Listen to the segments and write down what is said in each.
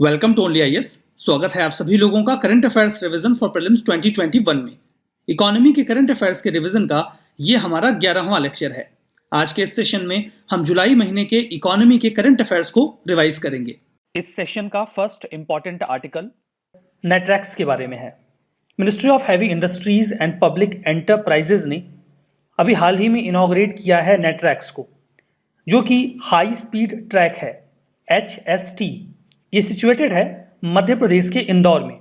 Welcome to only IAS. स्वागत है आप सभी लोगों का current affairs revision for prelims 2021 में। इकोनॉमी के करंट अफेयर्स के रिवीजन का ये हमारा 11वां लेक्चर है। आज के इस सेशन में हम जुलाई महीने के इकोनॉमी के करंट अफेयर्स को रिवाइज करेंगे। इस सेशन का फर्स्ट इंपॉर्टेंट आर्टिकल नेटरैक्स के बारे में है। Ministry of heavy industries and public enterprises ने अभी हाल ही में इनॉग्रेट किया है नेटरैक्स को, जो कि हाई स्पीड ट्रैक है HST। ये सिचुएटेड है मध्य प्रदेश के इंदौर में।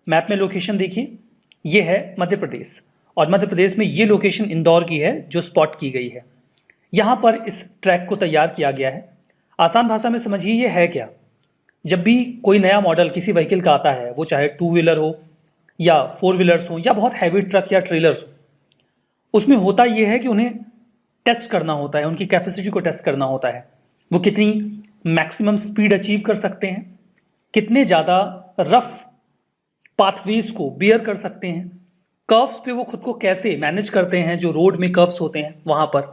मैप में लोकेशन देखिए, ये है मध्य प्रदेश और मध्य प्रदेश में ये लोकेशन इंदौर की है जो स्पॉट की गई है। यहाँ पर इस ट्रैक को तैयार किया गया है। आसान भाषा में समझिए ये है क्या। जब भी कोई नया मॉडल किसी व्हीकल का आता है, वो चाहे 2 व्हीलर हो या 4 व्हीलर्स हो या बहुत हैवी ट्रक या ट्रेलर्स हो, उसमें होता ये है कि उन्हें टेस्ट करना होता है, उनकी कैपेसिटी को टेस्ट करना होता है। वो कितनी मैक्सिमम स्पीड अचीव कर सकते हैं, कितने ज़्यादा रफ पाथवेज को बियर कर सकते हैं, कर्व्स पे वो खुद को कैसे मैनेज करते हैं, जो रोड में कर्व्स होते हैं वहाँ पर।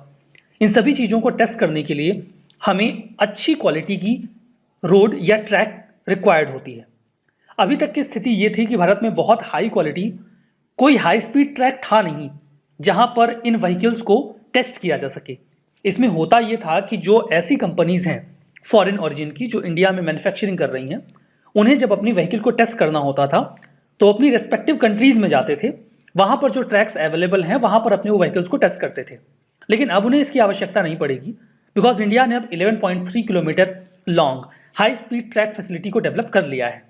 इन सभी चीज़ों को टेस्ट करने के लिए हमें अच्छी क्वालिटी की रोड या ट्रैक रिक्वायर्ड होती है। अभी तक की स्थिति ये थी कि भारत में बहुत हाई क्वालिटी कोई हाई स्पीड ट्रैक था नहीं जहाँ पर इन व्हीकल्स को टेस्ट किया जा सके। इसमें होता ये था कि जो ऐसी कंपनीज़ हैं फॉरेन ओरिजिन की जो इंडिया में मैन्युफैक्चरिंग कर रही हैं, उन्हें जब अपनी व्हीकल को टेस्ट करना होता था तो अपनी रेस्पेक्टिव कंट्रीज़ में जाते थे, वहाँ पर जो ट्रैक्स अवेलेबल हैं वहाँ पर अपने वो व्हीकल्स को टेस्ट करते थे। लेकिन अब उन्हें इसकी आवश्यकता नहीं पड़ेगी, बिकॉज इंडिया ने अब 11.3 kilometre long high speed track facility को डेवलप कर लिया है।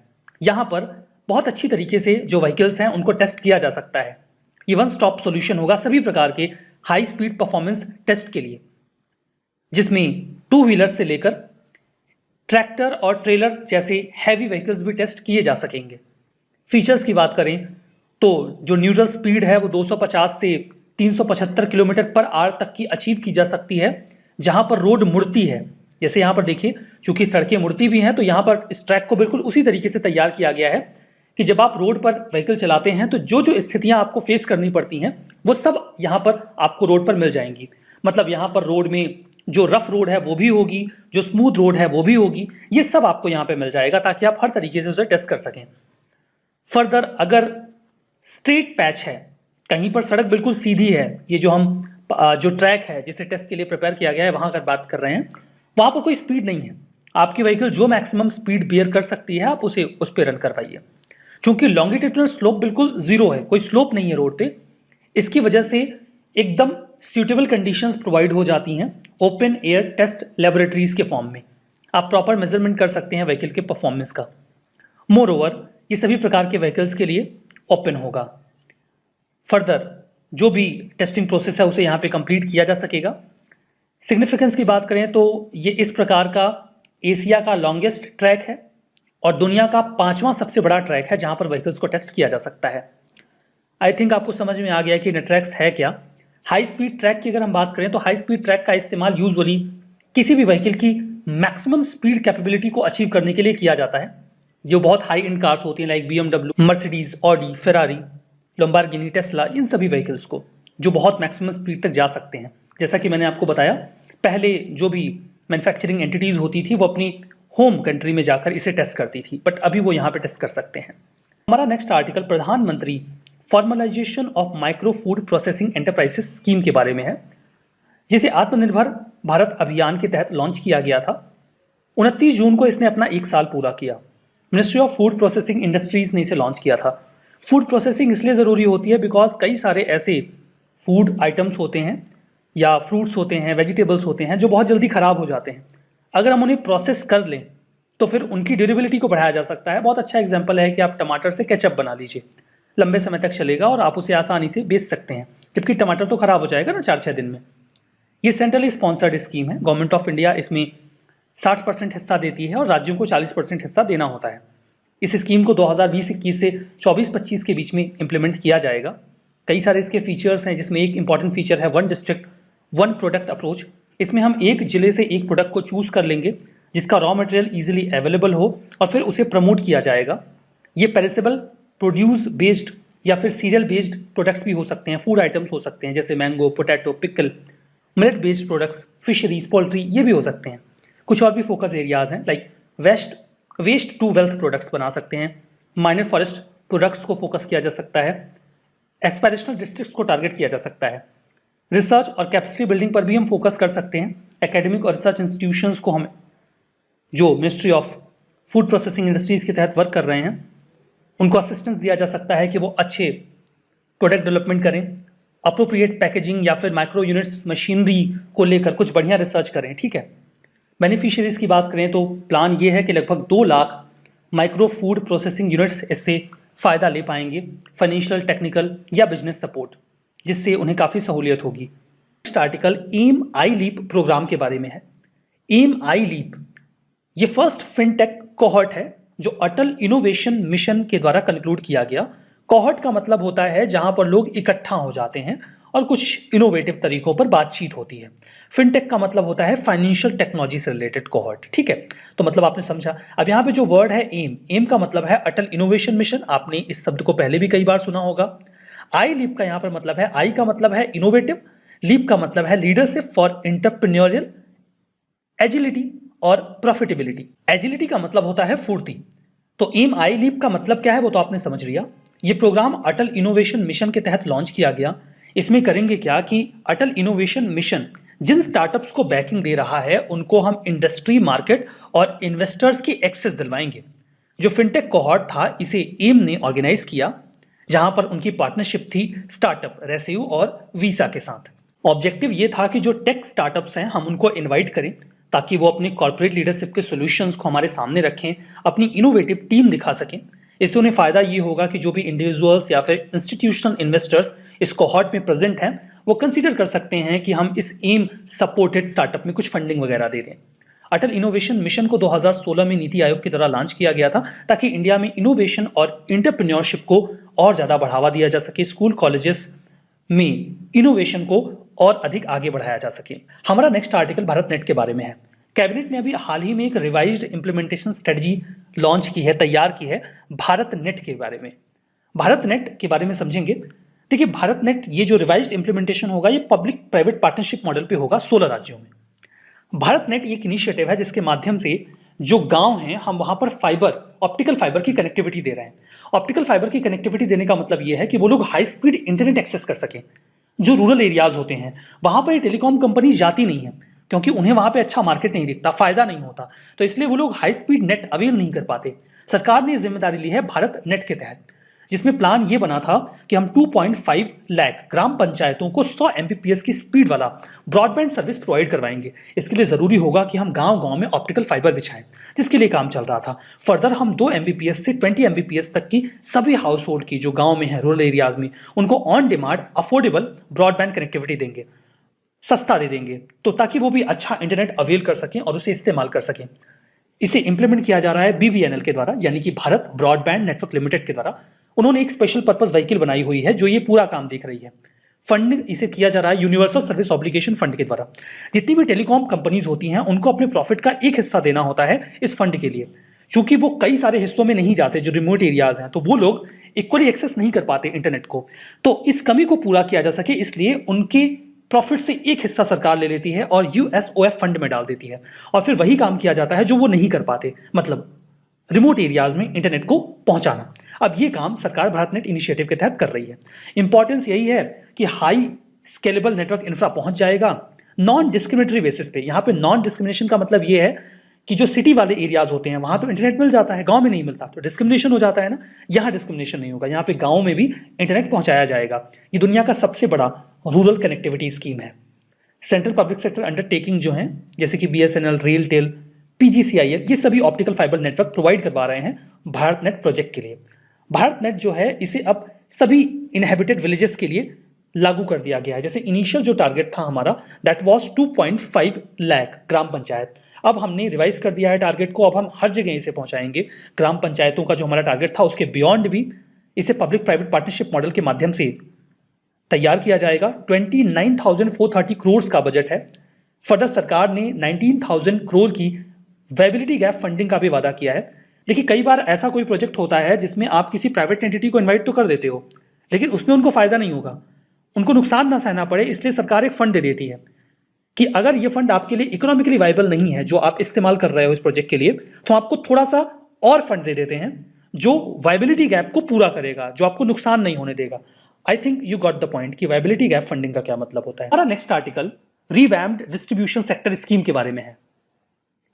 यहाँ पर बहुत अच्छी तरीके से जो व्हीकल्स हैं उनको टेस्ट किया जा सकता है। ये वन स्टॉप सोल्यूशन होगा सभी प्रकार के हाई स्पीड परफॉर्मेंस टेस्ट के लिए, जिसमें 2 व्हीलर से लेकर ट्रैक्टर और ट्रेलर जैसे हैवी व्हीकल्स भी टेस्ट किए जा सकेंगे। फीचर्स की बात करें तो जो न्यूट्रल स्पीड है वो 250 से 375 किलोमीटर पर आवर तक की अचीव की जा सकती है, जहां पर रोड मुड़ती है। जैसे यहाँ पर देखिए, चूंकि सड़कें मुड़ती भी हैं तो यहाँ पर इस ट्रैक को बिल्कुल उसी तरीके से तैयार किया गया है कि जब आप रोड पर व्हीकल चलाते हैं तो जो जो स्थितियाँ आपको फेस करनी पड़ती हैं वो सब यहाँ पर आपको रोड पर मिल जाएंगी। मतलब यहाँ पर रोड में जो रफ रोड है वो भी होगी, जो स्मूथ रोड है वो भी होगी, ये सब आपको यहाँ पे मिल जाएगा ताकि आप हर तरीके से उसे टेस्ट कर सकें। फर्दर अगर स्ट्रेट पैच है, कहीं पर सड़क बिल्कुल सीधी है, ये जो हम जो ट्रैक है जिसे टेस्ट के लिए प्रिपेयर किया गया है वहाँ अगर बात कर रहे हैं, वहाँ पर कोई स्पीड नहीं है, आपकी व्हीकल जो मैक्सिमम स्पीड बियर कर सकती है आप उसे उस पर रन करवाइए। क्योंकि लॉन्गिट्यूडनल स्लोप बिल्कुल जीरो है, कोई स्लोप नहीं है रोड पे, इसकी वजह से एकदम सूटेबल कंडीशंस प्रोवाइड हो जाती हैं ओपन एयर टेस्ट लेबोरेटरीज के फॉर्म में। आप प्रॉपर मेजरमेंट कर सकते हैं व्हीकल के परफॉर्मेंस का। मोर ओवर ये सभी प्रकार के व्हीकल्स के लिए ओपन होगा। फर्दर जो भी टेस्टिंग प्रोसेस है उसे यहाँ पे कंप्लीट किया जा सकेगा। सिग्निफिकेंस की बात करें तो ये इस प्रकार का एशिया का लॉन्गेस्ट ट्रैक है और दुनिया का 5वां सबसे बड़ा ट्रैक है जहाँ पर व्हीकल्स को टेस्ट किया जा सकता है। आई थिंक आपको समझ में आ गया कि नेटरैक्स है क्या। हाई स्पीड ट्रैक की अगर हम बात करें तो हाई स्पीड ट्रैक का इस्तेमाल यूजुअली किसी भी व्हीकल की मैक्सिमम स्पीड कैपेबिलिटी को अचीव करने के लिए किया जाता है। जो बहुत हाई एंड कार्स होती हैं like BMW, Mercedes, Audi, Ferrari, Lamborghini, Tesla, इन सभी व्हीकल्स को जो बहुत मैक्सिमम स्पीड तक जा सकते हैं। जैसा कि मैंने आपको बताया, पहले जो भी मैन्युफैक्चरिंग एंटिटीज होती थी वो अपनी होम कंट्री में जाकर इसे टेस्ट करती थी, बट अभी वो यहाँ पे टेस्ट कर सकते हैं। हमारा नेक्स्ट आर्टिकल प्रधानमंत्री formalisation of micro food processing enterprises scheme के बारे में है, जिसे आत्मनिर्भर भारत अभियान के तहत लॉन्च किया गया था। 29 जून को इसने अपना 1 साल पूरा किया। Ministry of food processing industries ने इसे लॉन्च किया था। फूड प्रोसेसिंग इसलिए ज़रूरी होती है बिकॉज कई सारे ऐसे फूड आइटम्स होते हैं या फ्रूट्स होते हैं, वेजिटेबल्स होते हैं जो बहुत जल्दी ख़राब हो जाते हैं। अगर हम उन्हें प्रोसेस कर लें तो फिर उनकी ड्यूरेबिलिटी को बढ़ाया जा सकता है। बहुत अच्छा एग्जाम्पल है कि आप टमाटर से केचप बना लीजिए, लंबे समय तक चलेगा और आप उसे आसानी से बेच सकते हैं, जबकि टमाटर तो खराब हो जाएगा ना 4-6 दिन में। ये सेंट्रली स्पॉन्सर्ड स्कीम है। गवर्नमेंट ऑफ इंडिया इसमें 60% हिस्सा देती है और राज्यों को 40% हिस्सा देना होता है। इस स्कीम को 2020-21 से 24-25 के बीच में इम्प्लीमेंट किया जाएगा। कई सारे इसके फीचर्स हैं, जिसमें एक इंपॉर्टेंट फीचर है 1 डिस्ट्रिक्ट 1 प्रोडक्ट अप्रोच। इसमें हम एक जिले से एक प्रोडक्ट को चूज़ कर लेंगे जिसका रॉ मटेरियल ईजिली अवेलेबल हो और फिर उसे प्रमोट किया जाएगा। ये पेरिसेबल, प्रोड्यूस बेस्ड या फिर सीरियल बेस्ड प्रोडक्ट्स भी हो सकते हैं, फूड आइटम्स हो सकते हैं जैसे mango, potato, pickle, millet based products, fisheries, poultry, ये भी हो सकते हैं। कुछ और भी फोकस एरियाज हैं like waste waste to wealth products बना सकते हैं, माइनर फॉरेस्ट प्रोडक्ट्स को फोकस किया जा सकता है, एस्पायरेशनल डिस्ट्रिक्ट्स को टारगेट किया जा सकता है, रिसर्च और कैपेसिटी बिल्डिंग पर भी हम फोकस कर सकते हैं। एकेडमिक और रिसर्च इंस्टीट्यूशंस को हम जो ministry of food processing industries के तहत वर्क कर रहे हैं उनको असिस्टेंस दिया जा सकता है कि वो अच्छे प्रोडक्ट डेवलपमेंट करें, अप्रोप्रिएट पैकेजिंग या फिर माइक्रो यूनिट्स मशीनरी को लेकर कुछ बढ़िया रिसर्च करें। ठीक है, बेनिफिशियरीज की बात करें तो प्लान ये है कि लगभग 2 lakh micro food processing units इससे फ़ायदा ले पाएंगे, फाइनेंशियल, टेक्निकल या बिजनेस सपोर्ट, जिससे उन्हें काफ़ी सहूलियत होगी। नेक्स्ट आर्टिकल एम आई लीप प्रोग्राम के बारे में है। एम आई लीप ये फर्स्ट फिनटेक कोहॉर्ट है जो अटल इनोवेशन मिशन के द्वारा कंक्लूड किया गया। कोहॉर्ट का मतलब होता है जहां पर लोग इकट्ठा हो जाते हैं और कुछ इनोवेटिव तरीकों पर बातचीत होती है। फिनटेक का मतलब होता है फाइनेंशियल टेक्नोलॉजी से रिलेटेड कोहॉर्ट। ठीक है, तो मतलब आपने समझा। अब यहाँ पे जो वर्ड है एम का मतलब है अटल इनोवेशन मिशन, आपने इस शब्द को पहले भी कई बार सुना होगा। आई लीप का यहाँ पर मतलब है, आई का मतलब है इनोवेटिव, लीप का मतलब है लीडरशिप फॉर एंटरप्रेन्योरियल एजिलिटी और प्रॉफिटेबिलिटी। एजिलिटी का मतलब होता है फुर्ती। तो एम आई लीप का मतलब क्या है वो तो आपने समझ लिया। ये प्रोग्राम अटल इनोवेशन मिशन के तहत लॉन्च किया गया। इसमें करेंगे क्या कि अटल इनोवेशन मिशन जिन स्टार्टअप्स को बैकिंग दे रहा है उनको हम इंडस्ट्री, मार्केट और इन्वेस्टर्स की एक्सेस दिलवाएंगे। जो फिनटेक कोहॉर्ट था इसे एम ने ऑर्गेनाइज किया, जहां पर उनकी पार्टनरशिप थी स्टार्टअप रेसेयू और वीसा के साथ। ऑब्जेक्टिव ये था कि जो टेक स्टार्टअप्स हैं हम उनको इनवाइट करें ताकि वो अपनी कॉर्पोरेट लीडरशिप के सॉल्यूशंस को हमारे सामने रखें, अपनी इनोवेटिव टीम दिखा सकें। इससे उन्हें फ़ायदा ये होगा कि जो भी इंडिविजुअल्स या फिर इंस्टीट्यूशनल इन्वेस्टर्स इस कोहॉर्ट में प्रेजेंट हैं वो कंसीडर कर सकते हैं कि हम इस एम सपोर्टेड स्टार्टअप में कुछ फंडिंग वगैरह दे दें। अटल इनोवेशन मिशन को 2016 में नीति आयोग की तरह लॉन्च किया गया था ताकि इंडिया में इनोवेशन और एंटरप्रेन्योरशिप को और ज़्यादा बढ़ावा दिया जा सके, स्कूल कॉलेजेस में इनोवेशन को और अधिक आगे बढ़ाया जा सके। हमारा नेक्स्ट आर्टिकल भारत नेट के बारे में है। कैबिनेट ने अभी हाल ही में एक रिवाइज्ड इंप्लीमेंटेशन स्ट्रेटजी लॉन्च की है, तैयार की है भारत नेट के बारे में। भारत नेट के बारे में समझेंगे। देखिए, भारत नेट ये जो रिवाइज्ड इंप्लीमेंटेशन होगा ये पब्लिक प्राइवेट पार्टनरशिप मॉडल पे होगा 16 राज्यों में। भारत नेट एक इनिशिएटिव है जिसके माध्यम से जो गांव हैं हम वहां पर फाइबर, ऑप्टिकल फाइबर की कनेक्टिविटी दे रहे हैं। ऑप्टिकल फाइबर की कनेक्टिविटी देने का मतलब ये है कि वो लोग हाई स्पीड इंटरनेट एक्सेस कर सकें। जो रूरल एरियाज होते हैं वहां पर टेलीकॉम कंपनीज जाती नहीं है क्योंकि उन्हें वहां पे अच्छा मार्केट नहीं दिखता, फायदा नहीं होता, तो इसलिए वो लोग हाई स्पीड नेट अवेल नहीं कर पाते। सरकार ने जिम्मेदारी ली है भारत नेट के तहत, जिसमें प्लान ये बना था कि हम 2.5 लाख ग्राम पंचायतों को 100 Mbps की स्पीड वाला ब्रॉडबैंड सर्विस प्रोवाइड करवाएंगे। इसके लिए जरूरी होगा कि हम गांव-गांव में ऑप्टिकल फाइबर बिछाएं, जिसके लिए काम चल रहा था। फर्दर हम 2 Mbps से 20 Mbps तक की सभी हाउस होल्ड की जो गांव में है, रूरल एरियाज में, उनको on demand affordable broadband connectivity देंगे, सस्ता दे देंगे, तो ताकि वो भी अच्छा इंटरनेट अवेल कर सकें और उसे इस्तेमाल कर सकें। इसे इंप्लीमेंट किया जा रहा है BBNL के द्वारा, यानी कि भारत ब्रॉडबैंड नेटवर्क लिमिटेड के द्वारा। उन्होंने एक स्पेशल पर्पस व्हीकल बनाई हुई है जो ये पूरा काम देख रही है। फंड इसे किया जा रहा है यूनिवर्सल सर्विस ऑब्लिगेशन फंड के द्वारा। जितनी भी टेलीकॉम कंपनीज होती हैं उनको अपने प्रॉफिट का एक हिस्सा देना होता है इस फंड के लिए। चूंकि वो कई सारे हिस्सों में नहीं जाते, जो रिमोट एरियाज हैं, तो वो लोग इक्वली एक्सेस नहीं कर पाते इंटरनेट को। तो इस कमी को पूरा किया जा सके इसलिए उनके प्रॉफिट से एक हिस्सा सरकार ले लेती है और USOF फंड में डाल देती है, और फिर वही काम किया जाता है जो वो नहीं कर पाते, मतलब रिमोट एरियाज में इंटरनेट को पहुंचाना। अब ये काम सरकार भारत नेट इनिशिएटिव के तहत कर रही है। इंपॉर्टेंस यही है कि हाई स्केलेबल नेटवर्क इंफ्रा पहुंच जाएगा नॉन डिस्क्रिमिनेटरी बेसिस पे। यहाँ पे नॉन डिस्क्रिमिनेशन का मतलब ये है कि जो सिटी वाले एरियाज होते हैं वहां तो इंटरनेट मिल जाता है, गांव में नहीं मिलता, तो डिस्क्रिमिनेशन हो जाता है ना। यहाँ डिस्क्रिमिनेशन नहीं होगा, यहाँ पे गांव में भी इंटरनेट पहुंचाया जाएगा। ये दुनिया का सबसे बड़ा रूरल कनेक्टिविटी स्कीम है। सेंट्रल पब्लिक सेक्टर अंडरटेकिंग जो हैं जैसे कि BSNL, रेलटेल, PGCIL, ये सभी ऑप्टिकल फाइबर नेटवर्क प्रोवाइड करवा रहे हैं भारत नेट प्रोजेक्ट के लिए। भारत नेट जो है इसे अब सभी इनहेबिटेड विलेजेस के लिए लागू कर दिया गया है। जैसे इनिशियल जो टारगेट था हमारा दैट वाज 2.5 लाख ग्राम पंचायत, अब हमने रिवाइज कर दिया है टारगेट को। अब हम हर जगह इसे पहुंचाएंगे। ग्राम पंचायतों का जो हमारा टारगेट था उसके बियॉन्ड भी इसे पब्लिक प्राइवेट पार्टनरशिप मॉडल के माध्यम से तैयार किया जाएगा। 29,430 करोड़ का बजट है। फर्दर सरकार ने 19,000 करोड़ की वायबिलिटी गैप फंडिंग का भी वादा किया है। देखिए, कई बार ऐसा कोई प्रोजेक्ट होता है जिसमें आप किसी प्राइवेट एंटिटी को इन्वाइट तो कर देते हो, लेकिन उसमें उनको फायदा नहीं होगा, उनको नुकसान ना सहना पड़े, इसलिए सरकार एक फंड दे देती है कि अगर ये फंड आपके लिए इकोनॉमिकली वायबल नहीं है जो आप इस्तेमाल कर रहे हो इस प्रोजेक्ट के लिए, तो आपको थोड़ा सा और फंड दे देते हैं जो वायबिलिटी गैप को पूरा करेगा, जो आपको नुकसान नहीं होने देगा। I think you got the point कि वायबिलिटी गैप फंडिंग का क्या मतलब होता है। हमारा next article revamped distribution sector scheme के बारे में है।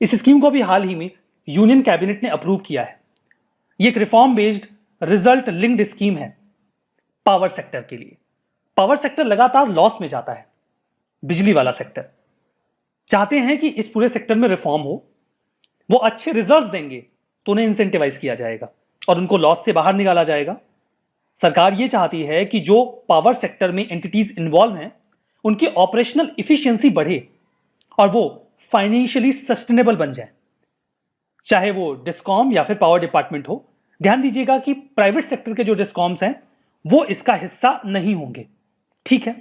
इस स्कीम को भी हाल ही में यूनियन कैबिनेट ने अप्रूव किया है। ये एक reform based result linked scheme है पावर सेक्टर के लिए। पावर सेक्टर लगातार लॉस में जाता है, बिजली वाला सेक्टर। चाहते हैं कि इस पूरे सेक्टर में रिफॉर्म हो, वो अच्छे रिजल्ट्स देंगे तो उन्हें इंसेंटिवाइज किया जाएगा और उनको लॉस से बाहर निकाला जाएगा। सरकार ये चाहती है कि जो पावर सेक्टर में एंटिटीज इन्वॉल्व हैं उनकी ऑपरेशनल इफिशियंसी बढ़े और वो फाइनेंशियली सस्टेनेबल बन जाए, चाहे वो डिस्कॉम या फिर पावर डिपार्टमेंट हो। ध्यान दीजिएगा कि प्राइवेट सेक्टर के जो डिस्कॉम्स हैं वो इसका हिस्सा नहीं होंगे, ठीक है।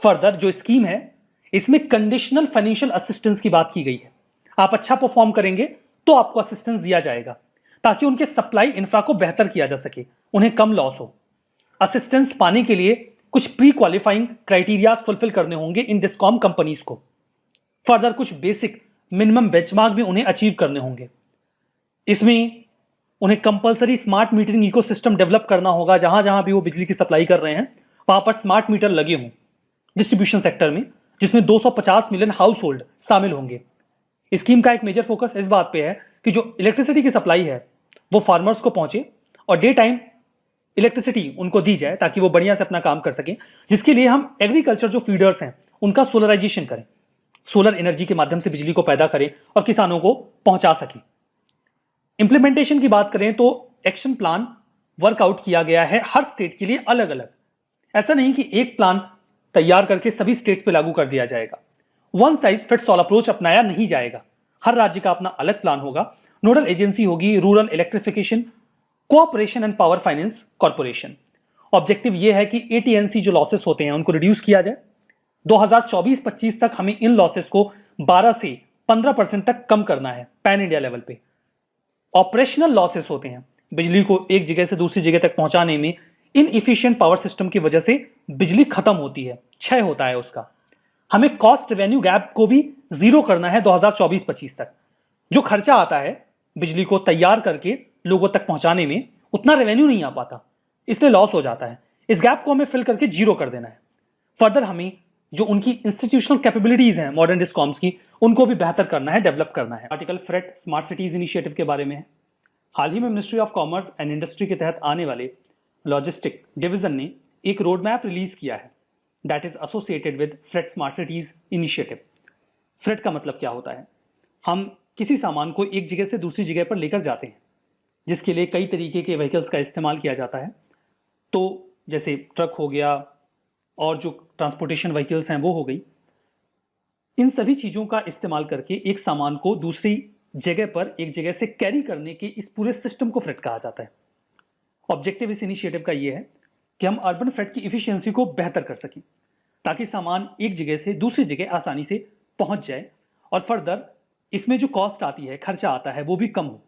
फर्दर जो स्कीम है इसमें कंडीशनल फाइनेंशियल असिस्टेंस की बात की गई है। आप अच्छा परफॉर्म करेंगे तो आपको असिस्टेंस दिया जाएगा ताकि उनके सप्लाई इंफ्रा को बेहतर किया जा सके, उन्हें कम लॉस हो। असिस्टेंस पाने के लिए कुछ प्री क्वालिफाइंग क्राइटेरियाज फुलफिल करने होंगे इन डिस्कॉम कंपनीज को। फर्दर कुछ बेसिक मिनिमम बेंचमार्क भी उन्हें अचीव करने होंगे। इसमें उन्हें compulsory smart metering ecosystem develop करना होगा। जहां जहां भी वो बिजली की सप्लाई कर रहे हैं वहां पर स्मार्ट मीटर लगे हों डिस्ट्रीब्यूशन सेक्टर में, जिसमें 250 मिलियन हाउस होल्ड शामिल होंगे। स्कीम का एक मेजर फोकस इस बात पे है कि जो इलेक्ट्रिसिटी की सप्लाई है वो फार्मर्स को पहुंचे और डे टाइम इलेक्ट्रिसिटी उनको दी जाए ताकि वो बढ़िया से अपना काम कर सकें, जिसके लिए हम एग्रीकल्चर जो फीडर्स हैं उनका सोलराइजेशन करें, सोलर एनर्जी के माध्यम से बिजली को पैदा करें और किसानों को पहुंचा सकें। इंप्लीमेंटेशन की बात करें तो एक्शन प्लान वर्कआउट किया गया है हर स्टेट के लिए अलग अलग। ऐसा नहीं कि एक प्लान तैयार करके सभी स्टेट्स पे लागू कर दिया जाएगा। One size fits all approach अपनाया नहीं जाएगा। हर राज्य का अपना अलग प्लान होगा। नोडल एजेंसी होगी rural electrification cooperation and power finance corporation. Objective यह है कि एटीएनसी जो लॉसेस होते हैं उनको रिड्यूस किया जाए। 2024-25 तक हमें इन लॉसेस को 12 से 15% तक कम करना है पैन इंडिया लेवल पे। ऑपरेशनल लॉसेस होते हैं, बिजली को एक जगह से दूसरी जगह तक पहुंचाने में इनएफिशिएंट पावर सिस्टम की वजह से बिजली खत्म होती है, क्षय होता है उसका। हमें कॉस्ट रेवेन्यू गैप को भी जीरो करना है 2024-25 तक। जो खर्चा आता है बिजली को तैयार करके लोगों तक पहुंचाने में, उतना रेवेन्यू नहीं आ पाता, इसलिए लॉस हो जाता है। इस गैप को हमें फिल करके जीरो कर देना है। फर्दर हमें जो उनकी इंस्टीट्यूशनल कैपेबिलिटीज हैं मॉडर्न डिस्कॉम्स की, उनको भी बेहतर करना है, डेवलप करना है। Article freight smart cities initiative के बारे में है। हाल ही में ministry of commerce and industry के तहत आने वाले लॉजिस्टिक डिवीजन ने एक रोड मैप रिलीज किया है that is associated with freight smart cities initiative. Freight का मतलब क्या होता है? हम किसी सामान को एक जगह से दूसरी जगह पर लेकर जाते हैं, जिसके लिए कई तरीके के व्हीकल्स का इस्तेमाल किया जाता है। तो जैसे ट्रक हो गया और जो ट्रांसपोर्टेशन व्हीकल्स हैं वो हो गई। इन सभी चीज़ों का इस्तेमाल करके एक सामान को दूसरी जगह पर एक जगह से कैरी करने के इस पूरे सिस्टम को फ्रेट कहा जाता है। ऑब्जेक्टिव इस इनिशिएटिव का ये है कि हम अर्बन फ्रेट की इफिशियंसी को बेहतर कर सकें ताकि सामान एक जगह से दूसरी जगह आसानी से पहुंच जाए और फर्दर इसमें जो कॉस्ट आती है, खर्चा आता है, वो भी कम हो।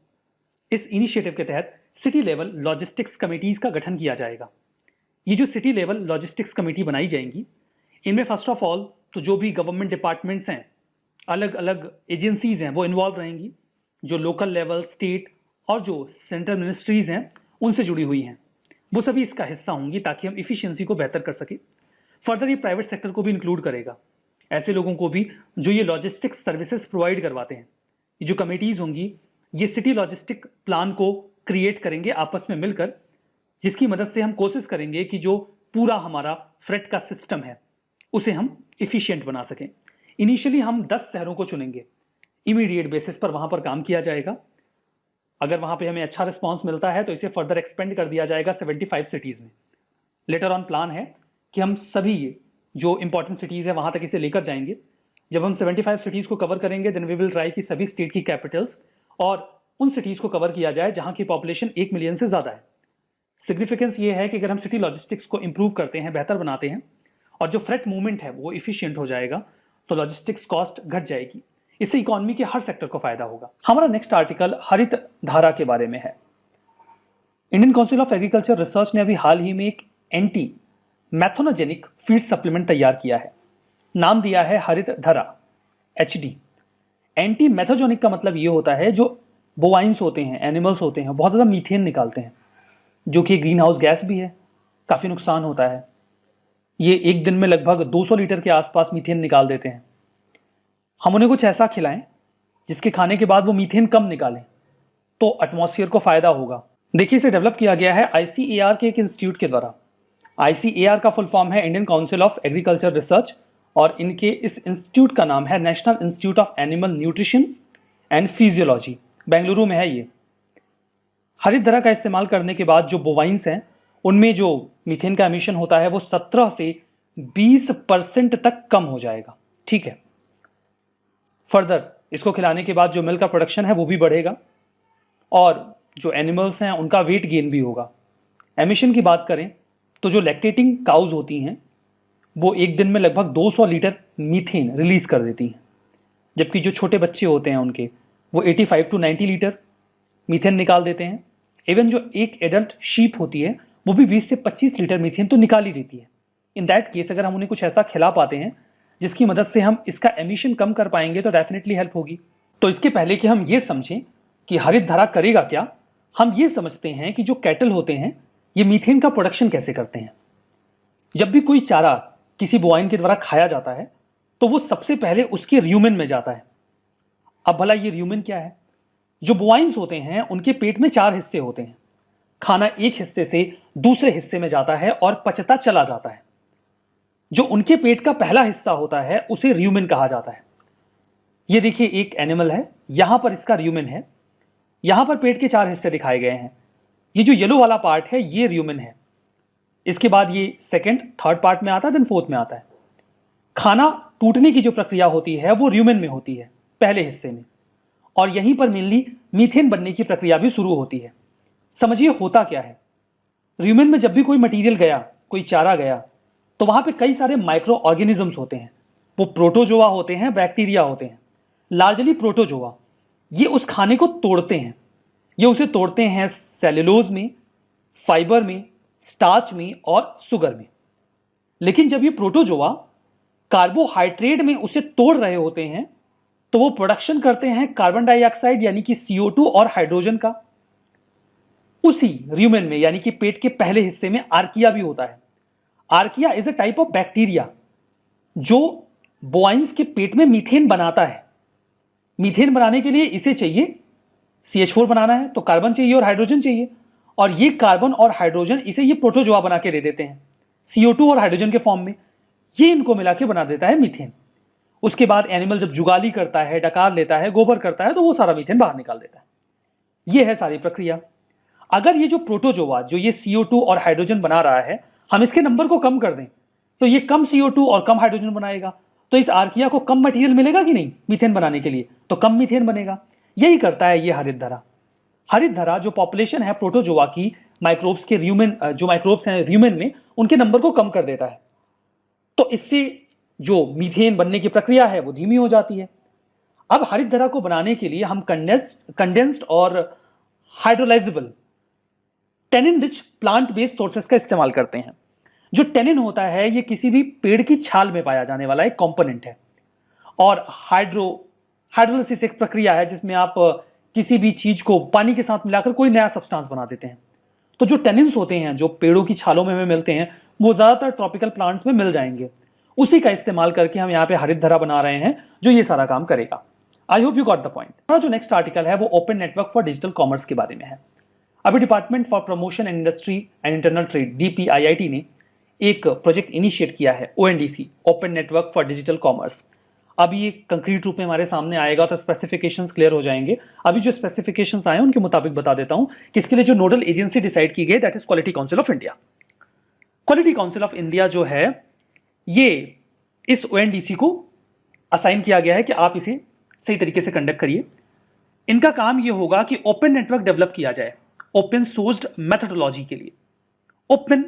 इस इनिशिएटिव के तहत सिटी लेवल लॉजिस्टिक्स कमेटीज का गठन किया जाएगा। ये जो सिटी लेवल लॉजिस्टिक्स कमेटी बनाई जाएंगी, इनमें फर्स्ट ऑफ ऑल तो जो भी गवर्नमेंट डिपार्टमेंट्स हैं, अलग अलग एजेंसीज हैं, वो इन्वॉल्व रहेंगी। जो लोकल लेवल, स्टेट और जो सेंट्रल मिनिस्ट्रीज हैं उनसे जुड़ी हुई हैं, वो सभी इसका हिस्सा होंगी ताकि हम इफिशियंसी को बेहतर कर सकें। फर्दर ये प्राइवेट सेक्टर को भी इंक्लूड करेगा, ऐसे लोगों को भी जो ये लॉजिस्टिक्स सर्विसेज प्रोवाइड करवाते हैं। ये जो कमेटीज होंगी ये सिटी लॉजिस्टिक प्लान को क्रिएट करेंगे आपस में मिलकर, जिसकी मदद से हम कोशिश करेंगे कि जो पूरा हमारा फ्रेट का सिस्टम है उसे हम इफिशिएंट बना सकें। इनिशियली हम 10 शहरों को चुनेंगे, इमीडिएट बेसिस पर वहाँ पर काम किया जाएगा। अगर वहाँ पे हमें अच्छा रिस्पॉन्स मिलता है तो इसे फर्दर एक्सपेंड कर दिया जाएगा 75 सिटीज़ में। लेटर ऑन प्लान है कि हम सभी जो इंपॉर्टेंट सिटीज़ है वहाँ तक इसे लेकर जाएंगे। जब हम 75 सिटीज़ को कवर करेंगे देन वी विल ट्राई कि सभी स्टेट की कैपिटल्स और उन सिटीज़ को कवर किया जाए जहाँ की पॉपुलेशन 1 मिलियन से ज़्यादा है। सिग्निफिकेंस ये है कि अगर हम सिटी लॉजिस्टिक्स को इंप्रूव करते हैं, बेहतर बनाते हैं और जो फ्रेट मूवमेंट है वो इफिशिएंट हो जाएगा तो लॉजिस्टिक्स कॉस्ट घट जाएगी। इससे इकोनॉमी के हर सेक्टर को फायदा होगा। हमारा नेक्स्ट आर्टिकल हरित धारा के बारे में है। Indian council of agriculture research ने अभी हाल ही में एक एंटी मैथोनोजेनिक फीड सप्लीमेंट तैयार किया है, नाम दिया है हरित धारा HD। एंटी मैथोजेनिक का मतलब ये होता है जो बोवाइंस होते हैं, एनिमल्स होते हैं, बहुत ज़्यादा मीथेन निकालते हैं, जो कि ग्रीन हाउस गैस भी है, काफ़ी नुकसान होता है। ये एक दिन में लगभग 200 लीटर के आसपास मीथेन निकाल देते हैं। हम उन्हें कुछ ऐसा खिलाएं जिसके खाने के बाद वो मीथेन कम निकालें, तो एटमॉस्फेयर को फ़ायदा होगा। देखिए, इसे डेवलप किया गया है ICAR के एक इंस्टीट्यूट के द्वारा। ICAR का फुल फॉर्म है Indian council of agriculture research, और इनके इस इंस्टीट्यूट का नाम है national institute of animal nutrition and physiology, Bengaluru में है ये। हरितधरा का इस्तेमाल करने के बाद जो बोवाइंस हैं उनमें जो मीथेन का एमिशन होता है वो 17 से 20% तक कम हो जाएगा। ठीक है, फर्दर इसको खिलाने के बाद जो मिल्क का प्रोडक्शन है वो भी बढ़ेगा और जो एनिमल्स हैं उनका वेट गेन भी होगा। एमिशन की बात करें तो जो लैक्टेटिंग काउज होती हैं वो एक दिन में लगभग 200 लीटर मीथेन रिलीज कर देती हैं, जबकि जो छोटे बच्चे होते हैं उनके वो 85 to 90 लीटर मीथेन निकाल देते हैं। इवन जो एक एडल्ट शीप होती है वो भी 20 से 25 लीटर मीथेन तो निकाल ही देती है। इन दैट केस अगर हम उन्हें कुछ ऐसा खिला पाते हैं जिसकी मदद से हम इसका एमिशन कम कर पाएंगे तो डेफिनेटली हेल्प होगी। तो इसके पहले कि हम ये समझें कि हरितधरा करेगा क्या, हम ये समझते हैं कि जो कैटल होते हैं ये मीथेन का प्रोडक्शन कैसे करते हैं। जब भी कोई चारा किसी बोवाइन के द्वारा खाया जाता है तो वो सबसे पहले उसके र्यूमेन में जाता है। अब भला ये र्यूमेन क्या है? जो बोवाइंस होते हैं उनके पेट में 4 हिस्से होते हैं। खाना एक हिस्से से दूसरे हिस्से में जाता है और पचता चला जाता है। जो उनके पेट का पहला हिस्सा होता है उसे र्यूमेन कहा जाता है। ये देखिए, एक एनिमल है, यहां पर इसका र्यूमेन है, यहां पर पेट के 4 हिस्से दिखाए गए हैं। ये जो येलो वाला पार्ट है ये र्यूमेन है। इसके बाद ये सेकंड, थर्ड पार्ट में आता है, देन फोर्थ में आता है। खाना टूटने की जो प्रक्रिया होती है वो र्यूमेन में होती है, पहले हिस्से में, और यहीं पर मेनली मीथेन बनने की प्रक्रिया भी शुरू होती है। समझिए होता क्या है। र्यूमेन में जब भी कोई मटेरियल गया, कोई चारा गया, तो वहां पे कई सारे माइक्रो ऑर्गेनिजम्स होते हैं। वो प्रोटोजोआ होते हैं, बैक्टीरिया होते हैं, लार्जली प्रोटोजोआ। ये उस खाने को तोड़ते हैं। ये उसे तोड़ते हैं सेल्यूलोज में, फाइबर में, स्टार्च में और सुगर में। लेकिन जब ये प्रोटोजोआ कार्बोहाइड्रेट में उसे तोड़ रहे होते हैं तो वो प्रोडक्शन करते हैं कार्बन डाइऑक्साइड यानी कि CO2 और हाइड्रोजन का। उसी र्यूमेन में यानी कि पेट के पहले हिस्से में आर्किया भी होता है। Archaea is a type of bacteria जो बोवाइंस के पेट में मीथेन बनाता है। मीथेन बनाने के लिए इसे चाहिए CH4 बनाना है तो कार्बन चाहिए और हाइड्रोजन चाहिए, और ये कार्बन और हाइड्रोजन इसे ये प्रोटोजोआ बना के दे देते हैं CO2 और हाइड्रोजन के फॉर्म में। ये इनको मिला के बना देता है मीथेन। उसके बाद एनिमल जब जुगाली करता है, डकार लेता है, गोबर करता है, तो वो सारा मीथेन बाहर निकाल देता है। ये है सारी प्रक्रिया। अगर ये जो प्रोटोजोआ जो ये CO2 और हाइड्रोजन बना रहा है, हम इसके नंबर को कम कर दें तो ये कम CO2 और कम हाइड्रोजन बनाएगा, तो इस आर्किया को कम मटेरियल मिलेगा कि नहीं मीथेन बनाने के लिए, तो कम मीथेन बनेगा। यही करता है ये हरितधरा। हरितधरा जो पॉपुलेशन है प्रोटोजोआ की, माइक्रोब्स के र्यूमेन, जो माइक्रोब्स हैं र्यूमेन में, उनके नंबर को कम कर देता है। तो इससे जो मीथेन बनने की प्रक्रिया है वो धीमी हो जाती है। अब हरितधरा को बनाने के लिए हम कंडेंस्ड और hydrolysable tannin rich plant based sources का इस्तेमाल करते हैं। जो टेनिन होता है ये किसी भी पेड़ की छाल में पाया जाने वाला एक कंपोनेंट है, और हाइड्रोलाइसिस एक प्रक्रिया है जिसमें आप किसी भी चीज को पानी के साथ मिलाकर कोई नया सब्सटेंस बना देते हैं। तो जो टेनिन्स होते हैं जो पेड़ों की छालों में हमें मिलते हैं वो ज्यादातर ट्रॉपिकल प्लांट्स में मिल जाएंगे। उसी का इस्तेमाल करके हम यहाँ पे हरितधरा बना रहे हैं जो ये सारा काम करेगा। I hope you got the point. हमारा जो नेक्स्ट आर्टिकल है वो open network for digital commerce के बारे में है। अभी department for promotion and industry and internal trade DPIIT ने एक प्रोजेक्ट इनिशिएट किया है, ONDC, open network for digital commerce. अभी ये कंक्रीट रूप में हमारे सामने आएगा तो स्पेसिफिकेशंस क्लियर हो जाएंगे। अभी जो स्पेसिफिकेशंस आए उनके मुताबिक बता देता हूं कि इसके लिए जो नोडल एजेंसी डिसाइड की गई that is quality council of India. Quality council of India जो है ये इस ONDC को असाइन किया गया है कि आप इसे सही तरीके से कंडक्ट करिए। इनका काम ये होगा कि ओपन नेटवर्क डेवलप किया जाए ओपन सोर्स्ड मेथोडोलॉजी के लिए। ओपन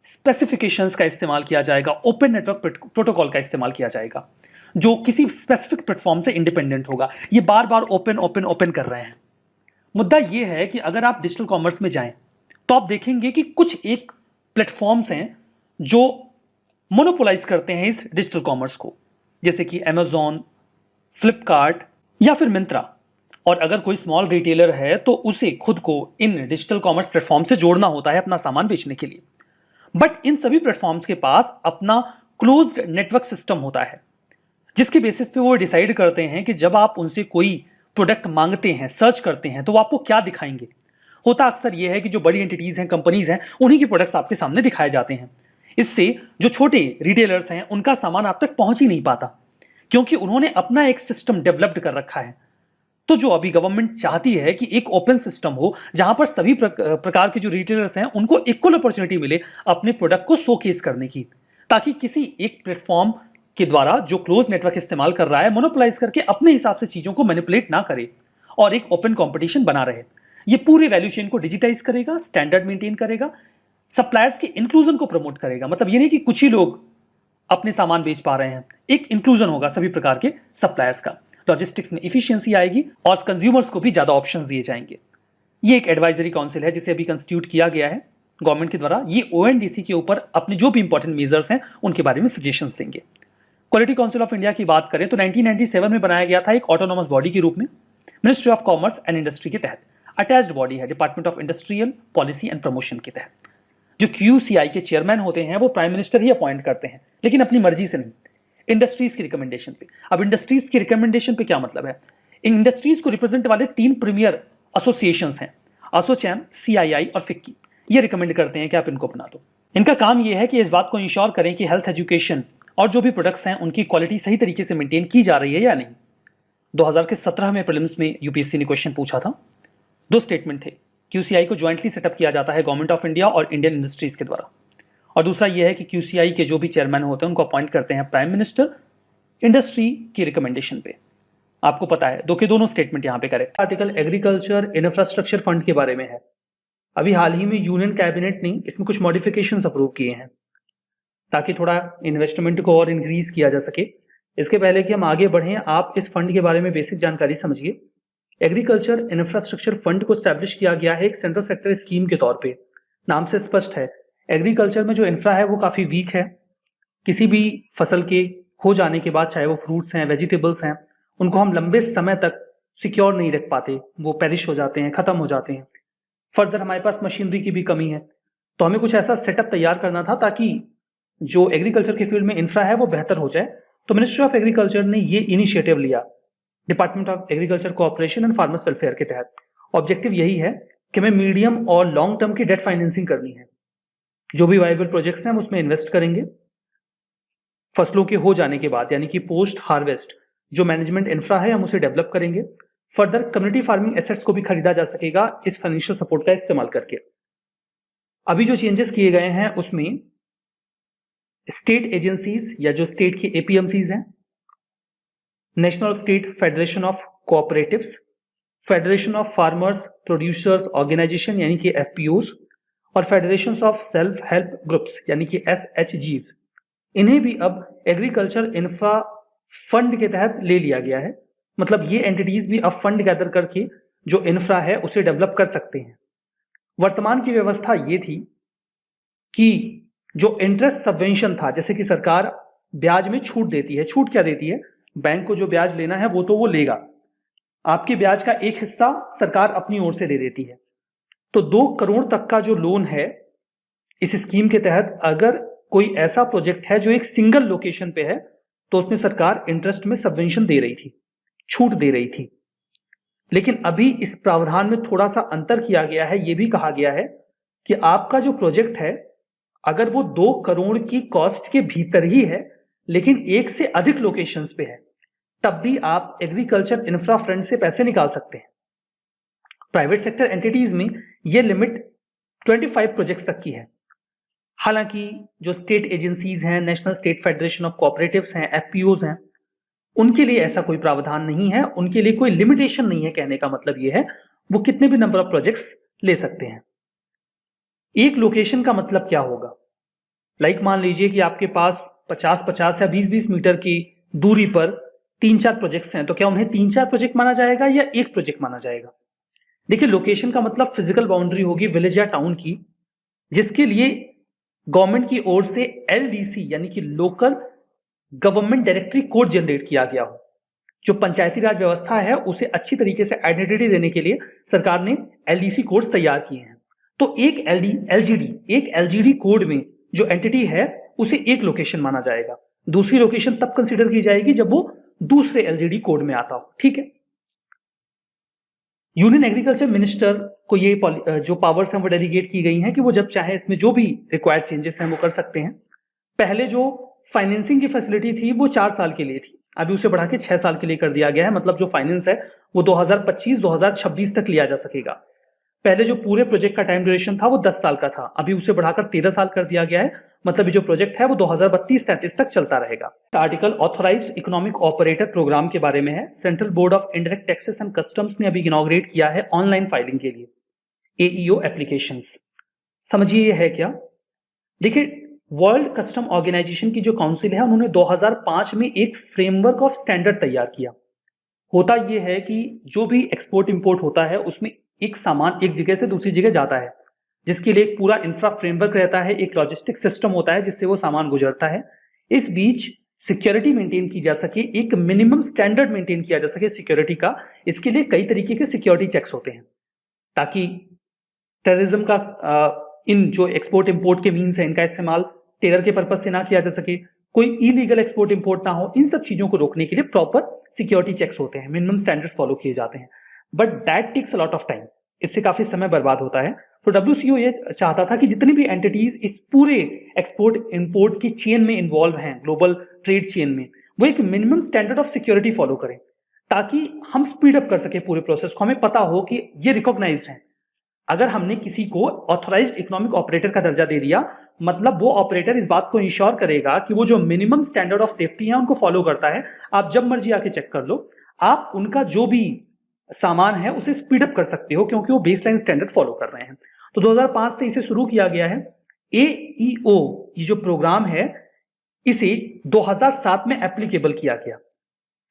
स्पेसिफिकेशंस का इस्तेमाल किया जाएगा, ओपन नेटवर्क प्रोटोकॉल का इस्तेमाल किया जाएगा जो किसी स्पेसिफिक प्लेटफॉर्म से इंडिपेंडेंट होगा। ये बार बार ओपन ओपन ओपन कर रहे हैं। मुद्दा ये है कि अगर आप डिजिटल कॉमर्स में जाएं तो आप देखेंगे कि कुछ एक प्लेटफॉर्म्स हैं जो मोनोपोलाइज करते हैं इस डिजिटल कॉमर्स को, जैसे कि Amazon, फ्लिपकार्ट या फिर मिंत्रा। और अगर कोई स्मॉल रिटेलर है तो उसे खुद को इन डिजिटल कॉमर्स प्लेटफॉर्म से जोड़ना होता है अपना सामान बेचने के लिए। बट इन सभी प्लेटफॉर्म्स के पास अपना क्लोज्ड नेटवर्क सिस्टम होता है, जिसके बेसिस पे वो डिसाइड करते हैं कि जब आप उनसे कोई प्रोडक्ट मांगते हैं, सर्च करते हैं, तो वो आपको क्या दिखाएंगे। होता अक्सर ये है कि जो बड़ी एंटिटीज हैं, कंपनीज हैं, उन्हीं के प्रोडक्ट्स आपके सामने दिखाए जाते हैं। इससे जो छोटे रिटेलर्स हैं उनका सामान आप तक पहुंच ही नहीं पाता, क्योंकि उन्होंने अपना एक सिस्टम डेवलप्ड कर रखा है। तो जो अभी गवर्नमेंट चाहती है कि एक ओपन सिस्टम हो जहां पर सभी प्रकार के जो रिटेलर्स हैं उनको इक्वल अपॉर्चुनिटी मिले अपने प्रोडक्ट को शोकेस करने की, ताकि किसी एक प्लेटफॉर्म के द्वारा जो क्लोज नेटवर्क इस्तेमाल कर रहा है मोनोपोलाइज करके अपने हिसाब से चीजों को मैनिपुलेट ना करे और एक ओपन कंपटीशन बना रहे। ये पूरी वैल्यू चेन को डिजिटाइज करेगा, स्टैंडर्ड मेंटेन करेगा, सप्लायर्स के इंक्लूजन को प्रमोट करेगा। मतलब ये नहीं कि कुछ ही लोग अपने सामान बेच पा रहे हैं, एक इंक्लूजन होगा सभी प्रकार के सप्लायर्स का। लॉजिस्टिक्स में इफिशियंसी आएगी और कंज्यूमर्स को भी ज्यादा ऑप्शंस दिए जाएंगे। ये एक एडवाइजरी काउंसिल है जिसे अभी कंस्टिट्यूट किया गया है गवर्नमेंट के द्वारा। ये ओएनडीसी के ऊपर अपने जो भी इंपॉर्टेंट मेजर्स हैं उनके बारे में सजेशंस देंगे। क्वालिटी काउंसिल ऑफ इंडिया की बात करें तो 1997 में बनाया गया था एक ऑटोनोमस बॉडी के रूप में, ministry of commerce and industry के तहत। अटैच्ड बॉडी है department of industrial policy and promotion के तहत। जो QCI के चेयरमैन होते हैं वो प्राइम मिनिस्टर ही अपॉइंट करते हैं, लेकिन अपनी मर्जी से नहीं, इंडस्ट्रीज की रिकमेंडेशन पे। अब इंडस्ट्रीज की रिकमेंडेशन पे क्या मतलब है? इन इंडस्ट्रीज को रिप्रेजेंट वाले 3 प्रीमियर एसोसिएशंस हैं, एसोचैम, CII और फिक्की। ये रिकमेंड करते हैं कि आप इनको बना दो। इनका काम ये है कि इस बात को इंश्योर करें कि हेल्थ, एजुकेशन और जो भी प्रोडक्ट्स हैं उनकी क्वालिटी सही तरीके से मेंटेन की जा रही है या नहीं। 2017 में प्रीलिम्स में यूपीएससी ने क्वेश्चन पूछा था। 2 स्टेटमेंट थे। QCI को ज्वाइंटली सेटअप किया जाता है गवर्नमेंट ऑफ इंडिया और इंडियन इंडस्ट्रीज के द्वारा, और दूसरा यह है कि QCI के जो भी चेयरमैन होते हैं उनको अपॉइंट करते हैं प्राइम मिनिस्टर इंडस्ट्री की रिकमेंडेशन पे। आपको पता है दोनों स्टेटमेंट यहां पे correct. Article agriculture infrastructure fund के बारे में है। अभी हाल ही में यूनियन कैबिनेट ने इसमें कुछ मॉडिफिकेशन अप्रूव किए हैं ताकि थोड़ा इन्वेस्टमेंट को और इंक्रीज किया जा सके। इसके पहले कि हम आगे बढ़ें, आप इस फंड के बारे में बेसिक जानकारी समझिए। एग्रीकल्चर इंफ्रास्ट्रक्चर फंड को स्टैब्लिश किया गया है एक सेंट्रल सेक्टर स्कीम के तौर पे। नाम से स्पष्ट है, एग्रीकल्चर में जो इंफ्रा है वो काफी वीक है। किसी भी फसल के हो जाने के बाद, चाहे वो फ्रूट्स हैं, वेजिटेबल्स हैं, उनको हम लंबे समय तक सिक्योर नहीं रख पाते, वो पेरिश हो जाते हैं, खत्म हो जाते हैं। फर्दर हमारे पास मशीनरी की भी कमी है, तो हमें कुछ ऐसा सेटअप तैयार करना था ताकि जो एग्रीकल्चर के फील्ड में इंफ्रा है वो बेहतर हो जाए। तो मिनिस्ट्री ऑफ एग्रीकल्चर ने ये इनिशिएटिव लिया department of agriculture cooperation and farmers welfare के तहत। ऑब्जेक्टिव यही है कि हमें मीडियम और लॉन्ग टर्म की डेट फाइनेंसिंग करनी है। जो भी वायबल प्रोजेक्ट्स हैं हम उसमें इन्वेस्ट करेंगे। फसलों के हो जाने के बाद, यानी कि पोस्ट हार्वेस्ट जो मैनेजमेंट इंफ्रा है हम उसे डेवलप करेंगे। फर्दर कम्युनिटी फार्मिंग एसेट्स को भी खरीदा जा सकेगा इस फाइनेंशियल सपोर्ट का इस्तेमाल करके। अभी जो चेंजेस किए गए हैं उसमें स्टेट एजेंसीज या जो स्टेट की APMCs हैं, national state federation of cooperatives, federation of farmers producers organisation यानी कि FPOs, और federation of self help groups यानी कि SHGs, इन्हें भी अब एग्रीकल्चर इंफ्रा फंड के तहत ले लिया गया है। मतलब ये एंटिटीज भी अब फंड गैदर करके जो इंफ्रा है उसे डेवलप कर सकते हैं। वर्तमान की व्यवस्था ये थी कि जो इंटरेस्ट सबवेंशन था, जैसे कि सरकार ब्याज में छूट देती है। छूट क्या देती है? बैंक को जो ब्याज लेना है वो तो वो लेगा, आपके ब्याज का एक हिस्सा सरकार अपनी ओर से दे देती है। तो 2 करोड़ तक का जो लोन है इस स्कीम के तहत, अगर कोई ऐसा प्रोजेक्ट है जो एक सिंगल लोकेशन पे है तो उसमें सरकार इंटरेस्ट में सबवेंशन दे रही थी, छूट दे रही थी। लेकिन अभी इस प्रावधान में थोड़ा सा अंतर किया गया है। यह भी कहा गया है कि आपका जो प्रोजेक्ट है अगर वो 2 करोड़ की कॉस्ट के भीतर ही है लेकिन 1 से अधिक लोकेशंस पे है, तब भी आप एग्रीकल्चर इंफ्रा फंड से पैसे निकाल सकते हैं। प्राइवेट सेक्टर एंटिटीज में यह लिमिट 25 प्रोजेक्ट्स तक की है। हालांकि जो स्टेट एजेंसीज हैं, national state federation of cooperatives हैं, FPOs हैं, उनके लिए ऐसा कोई प्रावधान नहीं है, उनके लिए कोई लिमिटेशन नहीं है। कहने का मतलब यह है वो कितने भी नंबर ऑफ प्रोजेक्ट्स ले सकते हैं। एक लोकेशन का मतलब क्या होगा? लाइक मान लीजिए कि आपके पास 50-50 या 20-20 मीटर की दूरी पर 3-4 प्रोजेक्ट्स हैं, तो क्या उन्हें 3-4 प्रोजेक्ट माना जाएगा या एक प्रोजेक्ट माना जाएगा? देखिए, लोकेशन का मतलब फिजिकल बाउंड्री होगी विलेज या टाउन की, जिसके लिए गवर्नमेंट की ओर से LDC यानी कि local government directory code generate किया गया हो। जो पंचायती राज व्यवस्था है उसे अच्छी तरीके से आइडेंटिटी देने के लिए सरकार ने एलडीसी कोड्स तैयार किए हैं। तो एक एलजीडी कोड में जो एंटिटी है उसे एक लोकेशन माना जाएगा, दूसरी लोकेशन तब कंसीडर की जाएगी जब वो दूसरे एलजीडी कोड में आता हो। ठीक है। यूनियन एग्रीकल्चर मिनिस्टर को ये जो पावर्स हैं वो डेलीगेट की गई हैं कि वो जब चाहे इसमें जो भी रिक्वायर्ड चेंजेस हैं वो कर सकते हैं। पहले जो फाइनेंसिंग की फैसिलिटी थी वो 4 साल के लिए थी, अभी उसे बढ़ा के 6 साल के लिए कर दिया गया है। मतलब जो फाइनेंस है वो 2025-2026 तक लिया जा सकेगा। पहले जो पूरे प्रोजेक्ट का टाइम ड्यूरेशन था वो 10 साल का था, अभी उसे बढ़ाकर 13 साल कर दिया गया है। मतलब ये जो प्रोजेक्ट है वो 2032-33 तक चलता रहेगा। Article authorised economic operator programme के बारे में है। Central board of indirect taxes and customs ने अभी इनॉग्रेट किया है ऑनलाइन फाइलिंग के लिए एईओ एप्लीकेशंस। समझिए ये है क्या। देखिए, वर्ल्ड कस्टम ऑर्गेनाइजेशन की जो काउंसिल है उन्होंने 2005 में एक फ्रेमवर्क ऑफ स्टैंडर्ड तैयार किया। होता यह है कि जो भी एक्सपोर्ट इंपोर्ट होता है उसमें एक सामान एक जगह से दूसरी जगह जाता है, जिसके लिए एक पूरा इंफ्रा फ्रेमवर्क रहता है, एक लॉजिस्टिक सिस्टम होता है जिससे वो सामान गुजरता है। इस बीच सिक्योरिटी मेंटेन की जा सके, एक मिनिमम स्टैंडर्ड मेंटेन किया जा सके सिक्योरिटी का, इसके लिए कई तरीके के सिक्योरिटी चेक्स होते हैं ताकि टेररिज्म का इन जो एक्सपोर्ट इंपोर्ट के मीन्स है इनका इस्तेमाल टेरर के पर्पज से ना किया जा सके, कोई इलीगल एक्सपोर्ट इंपोर्ट ना हो। इन सब चीजों को रोकने के लिए प्रॉपर सिक्योरिटी चेक्स होते हैं, मिनिमम स्टैंडर्ड्स फॉलो किए जाते हैं। But that takes a lot of time, इससे काफी समय बर्बाद होता है। तो डब्ल्यूसीओ ये चाहता था कि जितनी भी एंटिटीज इस पूरे एक्सपोर्ट इंपोर्ट की चेन में इन्वॉल्व हैं, ग्लोबल ट्रेड चेन में, वो एक minimum standard of security follow करें ताकि हम स्पीड अप कर सके पूरे प्रोसेस को। हमें पता हो कि ये रिकॉग्नाइज्ड है। अगर हमने किसी को ऑथराइज्ड इकोनॉमिक ऑपरेटर का दर्जा दे दिया, मतलब वो ऑपरेटर इस बात को इंश्योर करेगा कि वो जो मिनिमम स्टैंडर्ड ऑफ सेफ्टी है उनको फॉलो करता है। आप जब मर्जी आके चेक कर लो, आप उनका जो भी सामान है उसे स्पीड अप कर सकते हो क्योंकि वो बेसलाइन स्टैंडर्ड फॉलो कर रहे हैं। तो 2005 से इसे शुरू किया गया है। एईओ ये जो प्रोग्राम है इसे 2007 में एप्लीकेबल किया गया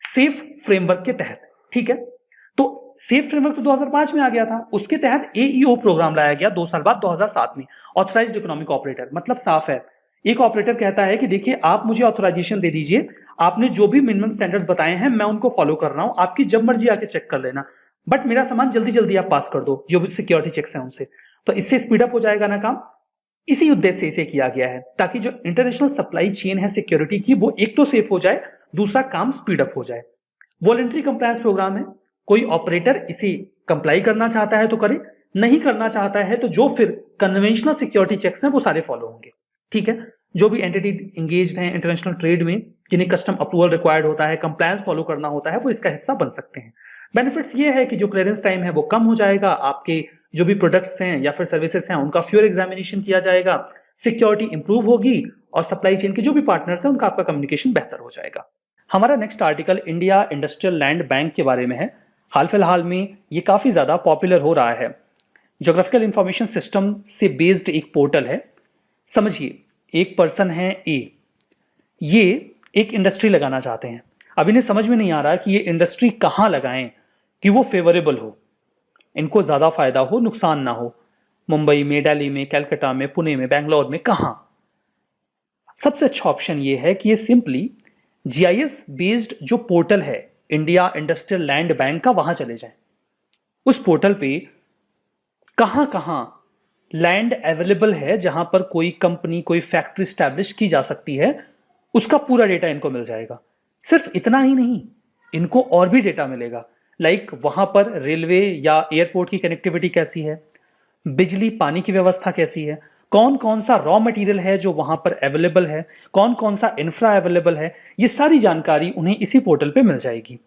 सेफ फ्रेमवर्क के तहत। ठीक है, तो सेफ फ्रेमवर्क तो 2005 में आ गया था, उसके तहत एईओ प्रोग्राम लाया गया 2 साल बाद 2007 में, ऑथराइज्ड इकोनॉमिक ऑपरेटर। मतलब साफ है, एक ऑपरेटर कहता है कि देखिए आप मुझे ऑथराइजेशन दे दीजिए, आपने जो भी मिनिमम स्टैंडर्ड्स बताए हैं मैं उनको फॉलो कर रहा हूं, आपकी जब मर्जी आके चेक कर लेना, बट मेरा सामान जल्दी जल्दी आप पास कर दो जो भी सिक्योरिटी चेक्स हैं उनसे। तो इससे स्पीड अप हो जाएगा ना काम। इसी उद्देश्य से इसे किया गया है ताकि जो इंटरनेशनल सप्लाई चेन है सिक्योरिटी की वो एक तो सेफ हो जाए, दूसरा काम स्पीड अप हो जाए। वॉलंटरी कंप्लायंस प्रोग्राम है, कोई ऑपरेटर इसे कंप्लाई करना चाहता है तो करे, नहीं करना चाहता है तो जो फिर कन्वेंशनल सिक्योरिटी चेक्स हैं वो सारे फॉलो होंगे। ठीक है, जो भी एंटिटी इंगेज्ड हैं इंटरनेशनल ट्रेड में, जिन्हें कस्टम अप्रूवल रिक्वायर्ड होता है, कंप्लायंस फॉलो करना होता है, वो इसका हिस्सा बन सकते हैं। बेनिफिट्स ये है कि जो क्लियरेंस टाइम है वो कम हो जाएगा, आपके जो भी प्रोडक्ट्स हैं या फिर सर्विसेज हैं उनका फ्यूअर एग्जामिनेशन किया जाएगा, सिक्योरिटी इंप्रूव होगी और सप्लाई चेन के जो भी पार्टनर्स हैं उनका आपका कम्युनिकेशन बेहतर हो जाएगा। हमारा next article India industrial land bank के बारे में है। हाल फिलहाल में ये काफी ज्यादा पॉपुलर हो रहा है। ज्योग्राफिकल इंफॉर्मेशन सिस्टम से बेस्ड एक पोर्टल है। समझिए, एक पर्सन है ए, ये एक इंडस्ट्री लगाना चाहते हैं। अब इन्हें समझ में नहीं आ रहा कि ये इंडस्ट्री कहाँ लगाएं कि वो फेवरेबल हो, इनको ज्यादा फायदा हो, नुकसान ना हो। मुंबई में, दिल्ली में, कलकत्ता में, पुणे में, बेंगलोर में, कहाँ? सबसे अच्छा ऑप्शन ये है कि ये सिंपली जीआईएस बेस्ड जो पोर्टल है इंडिया इंडस्ट्रियल लैंड बैंक का, वहां चले जाएं। उस पोर्टल पे कहां कहां लैंड अवेलेबल है जहां पर कोई कंपनी, कोई फैक्ट्री स्टैब्लिश की जा सकती है, उसका पूरा डेटा इनको मिल जाएगा। सिर्फ इतना ही नहीं, इनको और भी डेटा मिलेगा, लाइक वहां पर रेलवे या एयरपोर्ट की कनेक्टिविटी कैसी है, बिजली पानी की व्यवस्था कैसी है, कौन कौन सा रॉ मटेरियल है जो वहां पर अवेलेबल है, कौन कौन सा इंफ्रा अवेलेबल है, ये सारी जानकारी उन्हें इसी पोर्टल पे मिल जाएगी।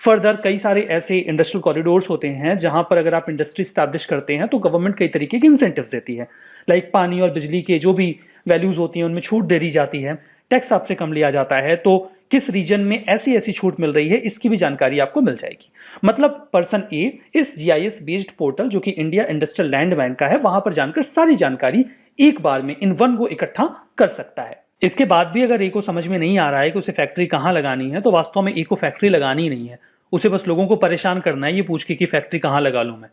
फर्दर कई सारे ऐसे इंडस्ट्रियल कॉरिडोर्स होते हैं जहां पर अगर आप इंडस्ट्री स्टैब्लिश करते हैं तो गवर्नमेंट कई तरीके के इंसेंटिव्स देती है, लाइक पानी और बिजली के जो भी वैल्यूज होती हैं उनमें छूट दे दी जाती है, टैक्स आपसे कम लिया जाता है, तो किस रीजन में ऐसी ऐसी छूट मिल रही है इसकी भी जानकारी आपको मिल जाएगी। मतलब पर्सन ए इस जीआईएस बेस्ड पोर्टल जो कि इंडिया इंडस्ट्रियल लैंड बैंक का है वहां पर जानकर सारी जानकारी एक बार में इन वन गो इकट्ठा कर सकता है। इसके बाद भी अगर ए को समझ में नहीं आ रहा है कि उसे फैक्ट्री कहां लगानी है, तो वास्तव में ए को फैक्ट्री लगानी नहीं है, उसे बस लोगों को परेशान करना है ये पूछ के कि फैक्ट्री कहां लगा लूं मैं।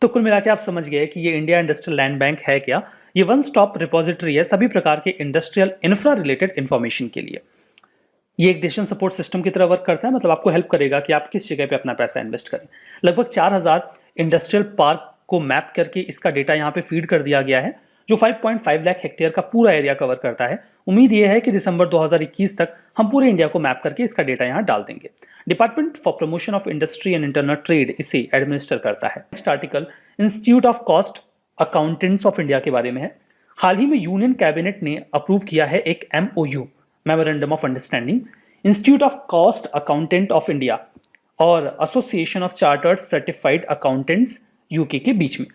तो कुल मिला के आप समझ गए कि ये इंडिया इंडस्ट्रियल लैंड बैंक है क्या। ये वन स्टॉप रिपोजिटरी है सभी प्रकार के इंडस्ट्रियल इंफ्रा रिलेटेड इंफॉर्मेशन के लिए। ये एक डिसीजन सपोर्ट सिस्टम की तरह वर्क करता है, मतलब आपको हेल्प करेगा कि आप किस जगह पे अपना पैसा इन्वेस्ट करें। लगभग 4000 इंडस्ट्रियल पार्क को मैप करके इसका डेटा यहाँ पे फीड कर दिया गया है, जो 5.5 लाख हेक्टेयर का पूरा एरिया कवर करता है। उम्मीद यह है कि दिसंबर 2021 तक हम पूरे इंडिया को मैप करके इसका डेटा यहाँ डाल देंगे। Department for promotion of industry and internal trade इसे एडमिनिस्टर करता है। Next article institute of cost accountants of India के बारे में है। हाल ही में यूनियन कैबिनेट ने अप्रूव किया है एक MOU, memorandum of understanding, institute of cost accountant of India और association of chartered certified accountants UK के बीच में।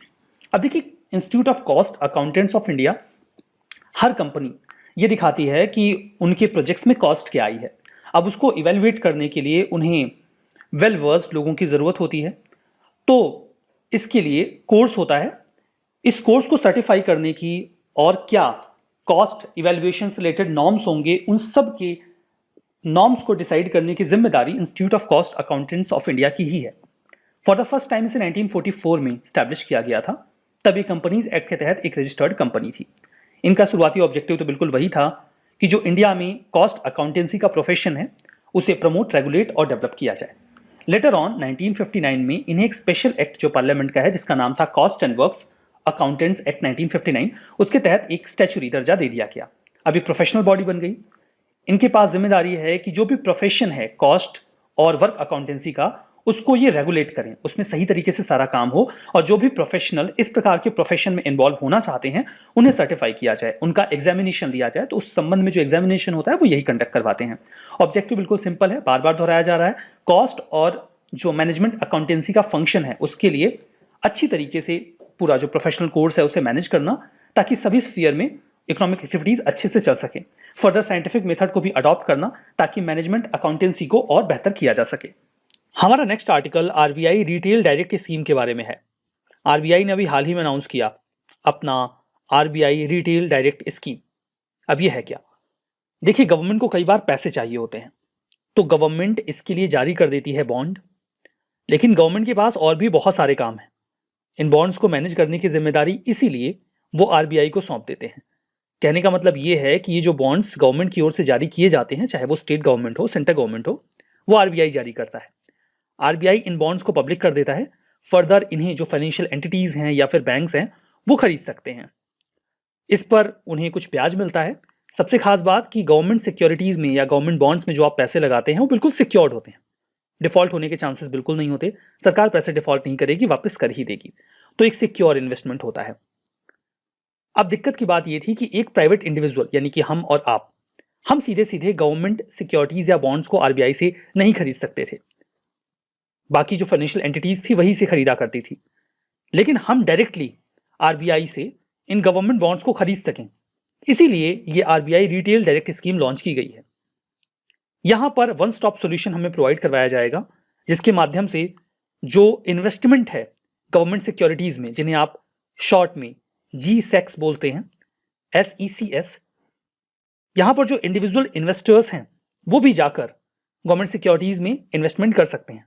अब देखिए, institute of cost accountants of India, हर कंपनी ये दिखाती है कि उनके प्रोजेक्ट्स में कॉस्ट क्या आई है। अब उसको इवेलुएट करने के लिए उन्हें वेल वर्स्ड लोगों की ज़रूरत होती है, तो इसके लिए कोर्स होता है। इस कोर्स को सर्टिफाई करने की और क्या कॉस्ट इवेल्युएशन से रिलेटेड नॉर्म्स होंगे, उन सब के नॉर्म्स को डिसाइड करने की जिम्मेदारी institute of cost accountants of India की ही है। फॉर द फर्स्ट टाइम इसे 1944 में स्टैब्लिश किया गया था। तब ये कंपनीज एक्ट के तहत एक रजिस्टर्ड कंपनी थी। इनका शुरुआती ऑब्जेक्टिव तो बिल्कुल वही था कि जो इंडिया में कॉस्ट अकाउंटेंसी का प्रोफेशन है उसे प्रमोट, रेगुलेट और डेवलप किया जाए। लेटर ऑन 1959 में इन्हें एक स्पेशल एक्ट जो पार्लियामेंट का है, जिसका नाम था cost and works accountants act 1959, उसके तहत एक स्टैच्यूरी दर्जा दे दिया गया। अभी प्रोफेशनल बॉडी बन गई। इनके पास जिम्मेदारी है कि जो भी प्रोफेशन है कॉस्ट और वर्क अकाउंटेंसी का, उसको ये रेगुलेट करें, उसमें सही तरीके से सारा काम हो, और जो भी प्रोफेशनल इस प्रकार के प्रोफेशन में इन्वॉल्व होना चाहते हैं उन्हें सर्टिफाई किया जाए, उनका एग्जामिनेशन लिया जाए। तो उस संबंध में जो एग्जामिनेशन होता है वो यही कंडक्ट करवाते हैं। ऑब्जेक्टिव बिल्कुल सिंपल है, बार बार दोहराया जा रहा है। कॉस्ट और जो मैनेजमेंट अकाउंटेंसी का फंक्शन है उसके लिए अच्छी तरीके से पूरा जो प्रोफेशनल कोर्स है उसे मैनेज करना, ताकि सभी स्फीयर में इकोनॉमिक एक्टिविटीज अच्छे से चल सके। फर्दर साइंटिफिक मेथड को भी अडॉप्ट करना ताकि मैनेजमेंट अकाउंटेंसी को और बेहतर किया जा सके। हमारा next article RBI retail direct scheme के बारे में है। आरबीआई ने अभी हाल ही में अनाउंस किया अपना आरबीआई रिटेल डायरेक्ट स्कीम। अब यह है क्या? देखिए, गवर्नमेंट को कई बार पैसे चाहिए होते हैं, तो गवर्नमेंट इसके लिए जारी कर देती है बॉन्ड। लेकिन गवर्नमेंट के पास और भी बहुत सारे काम हैं। इन बॉन्ड्स को मैनेज करने की जिम्मेदारी इसीलिए वो आरबीआई को सौंप देते हैं। कहने का मतलब ये है कि ये जो बॉन्ड्स गवर्नमेंट की ओर से जारी किए जाते हैं, चाहे वो स्टेट गवर्नमेंट हो, सेंट्रल गवर्नमेंट हो, वो आरबीआई जारी करता है। आरबीआई इन बॉन्ड्स को पब्लिक कर देता है। फर्दर इन्हें जो फाइनेंशियल एंटिटीज हैं या फिर बैंक्स हैं वो खरीद सकते हैं। इस पर उन्हें कुछ ब्याज मिलता है। सबसे खास बात कि गवर्नमेंट सिक्योरिटीज में या गवर्नमेंट बॉन्ड्स में जो आप पैसे लगाते हैं वो बिल्कुल सिक्योर्ड होते हैं। डिफॉल्ट होने के चांसेस बिल्कुल नहीं होते। सरकार पैसे डिफॉल्ट नहीं करेगी, वापस कर ही देगी। तो एक सिक्योर इन्वेस्टमेंट होता है। अब दिक्कत की बात यह थी कि एक प्राइवेट इंडिविजुअल यानी कि हम और आप, हम सीधे सीधे गवर्नमेंट सिक्योरिटीज या बॉन्ड्स को आरबीआई से नहीं खरीद सकते थे। बाकी जो फाइनेंशियल एंटिटीज थी वही से खरीदा करती थी। लेकिन हम डायरेक्टली आरबीआई से इन गवर्नमेंट बॉन्ड्स को खरीद सकें, इसीलिए ये RBI retail direct scheme launch की गई है। यहां पर वन स्टॉप सॉल्यूशन हमें प्रोवाइड करवाया जाएगा, जिसके माध्यम से जो इन्वेस्टमेंट है गवर्नमेंट सिक्योरिटीज में, जिन्हें आप शॉर्ट में GSEC बोलते हैं, SECS, यहां पर जो इंडिविजुअल इन्वेस्टर्स हैं वो भी जाकर गवर्नमेंट सिक्योरिटीज में इन्वेस्टमेंट कर सकते हैं।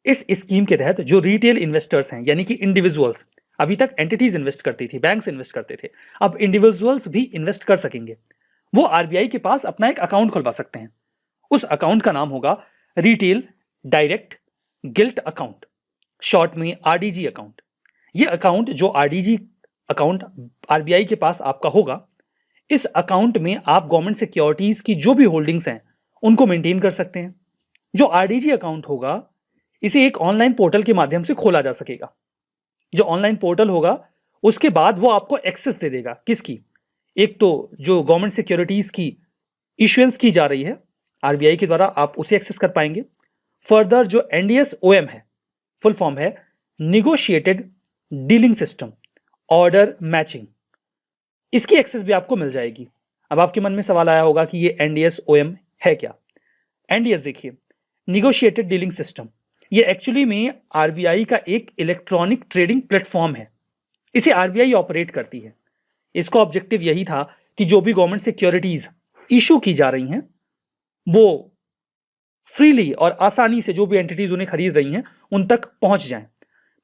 इस स्कीम के तहत जो रिटेल इन्वेस्टर्स हैं यानी कि इंडिविजुअल्स, अभी तक एंटिटीज इन्वेस्ट करती थी, बैंक्स इन्वेस्ट करते थे, अब इंडिविजुअल्स भी इन्वेस्ट कर सकेंगे। वो आरबीआई के पास अपना एक अकाउंट खुलवा सकते हैं। उस अकाउंट का नाम होगा retail direct gilt account, short में RDG अकाउंट। ये अकाउंट जो RDG अकाउंट आरबीआई के पास आपका होगा, इस अकाउंट में आप गवर्नमेंट सिक्योरिटीज की जो भी होल्डिंग्स हैं उनको मेंटेन कर सकते हैं। जो RDG अकाउंट होगा इसे एक ऑनलाइन पोर्टल के माध्यम से खोला जा सकेगा। जो ऑनलाइन पोर्टल होगा उसके बाद वो आपको एक्सेस दे देगा। किसकी? एक तो जो गवर्नमेंट सिक्योरिटीज की इश्यूएंस की जा रही है आरबीआई के द्वारा, आप उसे एक्सेस कर पाएंगे। फर्दर जो NDS-OM है, फुल फॉर्म है negotiated dealing system order matching, इसकी एक्सेस भी आपको मिल जाएगी। अब आपके मन में सवाल आया होगा कि ये NDS-OM है क्या? NDS देखिए, निगोशिएटेड डीलिंग सिस्टम, ये एक्चुअली में आरबीआई का एक इलेक्ट्रॉनिक ट्रेडिंग प्लेटफॉर्म है। इसे आरबीआई ऑपरेट करती है। इसका ऑब्जेक्टिव यही था कि जो भी गवर्नमेंट सिक्योरिटीज इशू की जा रही हैं वो फ्रीली और आसानी से जो भी एंटिटीज उन्हें खरीद रही हैं उन तक पहुंच जाएं।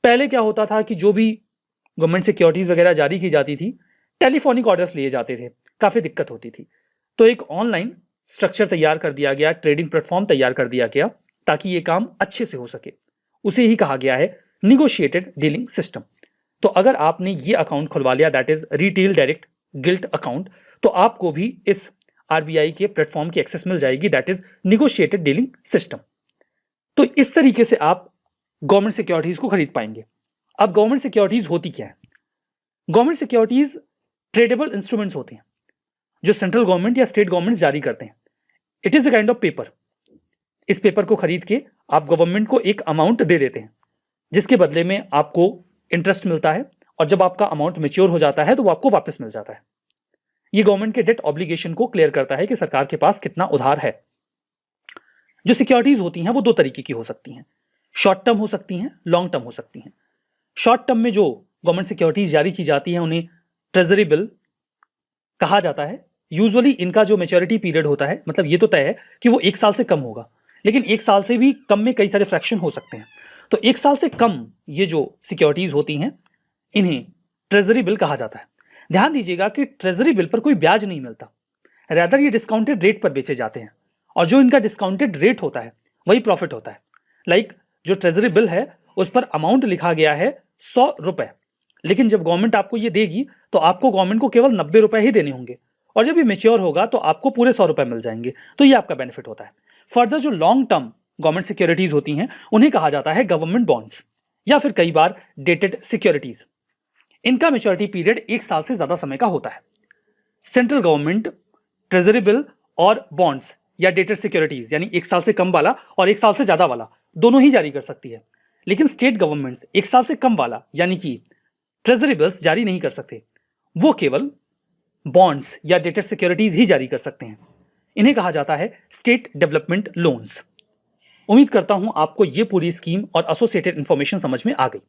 पहले क्या होता था कि जो भी गवर्नमेंट सिक्योरिटीज वगैरह जारी की जाती थी, टेलीफोनिक ऑर्डर्स लिए जाते थे, काफी दिक्कत होती थी। तो एक ऑनलाइन स्ट्रक्चर तैयार कर दिया गया, ट्रेडिंग प्लेटफॉर्म तैयार कर दिया गया ताकि ये काम अच्छे से हो सके। उसे ही कहा गया है निगोशिएटेड डीलिंग सिस्टम। तो अगर आपने ये अकाउंट खुलवा लिया, that is retail direct gilt account, तो आपको भी इस आरबीआई के प्लेटफॉर्म की एक्सेस मिल जाएगी, that is negotiated dealing system. तो इस तरीके से आप गवर्नमेंट सिक्योरिटीज को खरीद पाएंगे। अब गवर्नमेंट सिक्योरिटीज होती क्या है? गवर्नमेंट सिक्योरिटीज ट्रेडेबल इंस्ट्रूमेंट्स होते हैं जो सेंट्रल गवर्नमेंट या स्टेट गवर्नमेंट जारी करते हैं। It is a kind of paper. इस पेपर को खरीद के आप गवर्नमेंट को एक अमाउंट दे देते हैं, जिसके बदले में आपको इंटरेस्ट मिलता है, और जब आपका अमाउंट मेच्योर हो जाता है तो वो आपको वापस मिल जाता है। ये गवर्नमेंट के डेट ऑब्लिगेशन को क्लियर करता है कि सरकार के पास कितना उधार है। जो सिक्योरिटीज होती हैं वो दो तरीके की हो सकती हैं, शॉर्ट टर्म हो सकती हैं, लॉन्ग टर्म हो सकती हैं। शॉर्ट टर्म में जो गवर्नमेंट सिक्योरिटीज जारी की जाती हैं उन्हें ट्रेजरी बिल कहा जाता है। यूजुअली इनका जो मैच्योरिटी पीरियड होता है, मतलब ये तो तय है कि वो 1 साल से कम होगा, लेकिन 1 साल से भी कम में कई सारे फ्रैक्शन हो सकते हैं। तो 1 साल से कम ये जो सिक्योरिटीज होती हैं इन्हें ट्रेजरी बिल कहा जाता है। ध्यान दीजिएगा कि ट्रेजरी बिल पर कोई ब्याज नहीं मिलता, रैदर ये डिस्काउंटेड रेट पर बेचे जाते हैं, और जो इनका डिस्काउंटेड रेट होता है वही प्रॉफिट होता है। लाइक जो ट्रेजरी बिल है उस पर अमाउंट लिखा गया है 100 रुपए, लेकिन जब गवर्नमेंट आपको ये देगी तो आपको गवर्नमेंट को केवल 90 रुपए ही देने होंगे, और जब ये मेच्योर होगा तो आपको पूरे 100 रुपए मिल जाएंगे। तो ये आपका बेनिफिट होता है। फर्दर जो लॉन्ग टर्म गवर्नमेंट सिक्योरिटीज होती हैं उन्हें कहा जाता है गवर्नमेंट बॉन्ड्स, या फिर कई बार डेटेड सिक्योरिटीज। इनका मेच्योरिटी पीरियड 1 साल से ज्यादा समय का होता है। सेंट्रल गवर्नमेंट ट्रेजरी बिल और बॉन्ड्स या डेटेड सिक्योरिटीज, यानी 1 साल से कम वाला और 1 साल से ज्यादा वाला, दोनों ही जारी कर सकती है। लेकिन स्टेट गवर्नमेंट्स 1 साल से कम वाला यानी कि ट्रेजरी बिल्स जारी नहीं कर सकते, वो केवल बॉन्ड्स या डेटेड सिक्योरिटीज ही जारी कर सकते हैं। इन्हें कहा जाता है स्टेट डेवलपमेंट लोन्स। उम्मीद करता हूं आपको यह पूरी स्कीम और एसोसिएटेड इंफॉर्मेशन समझ में आ गई।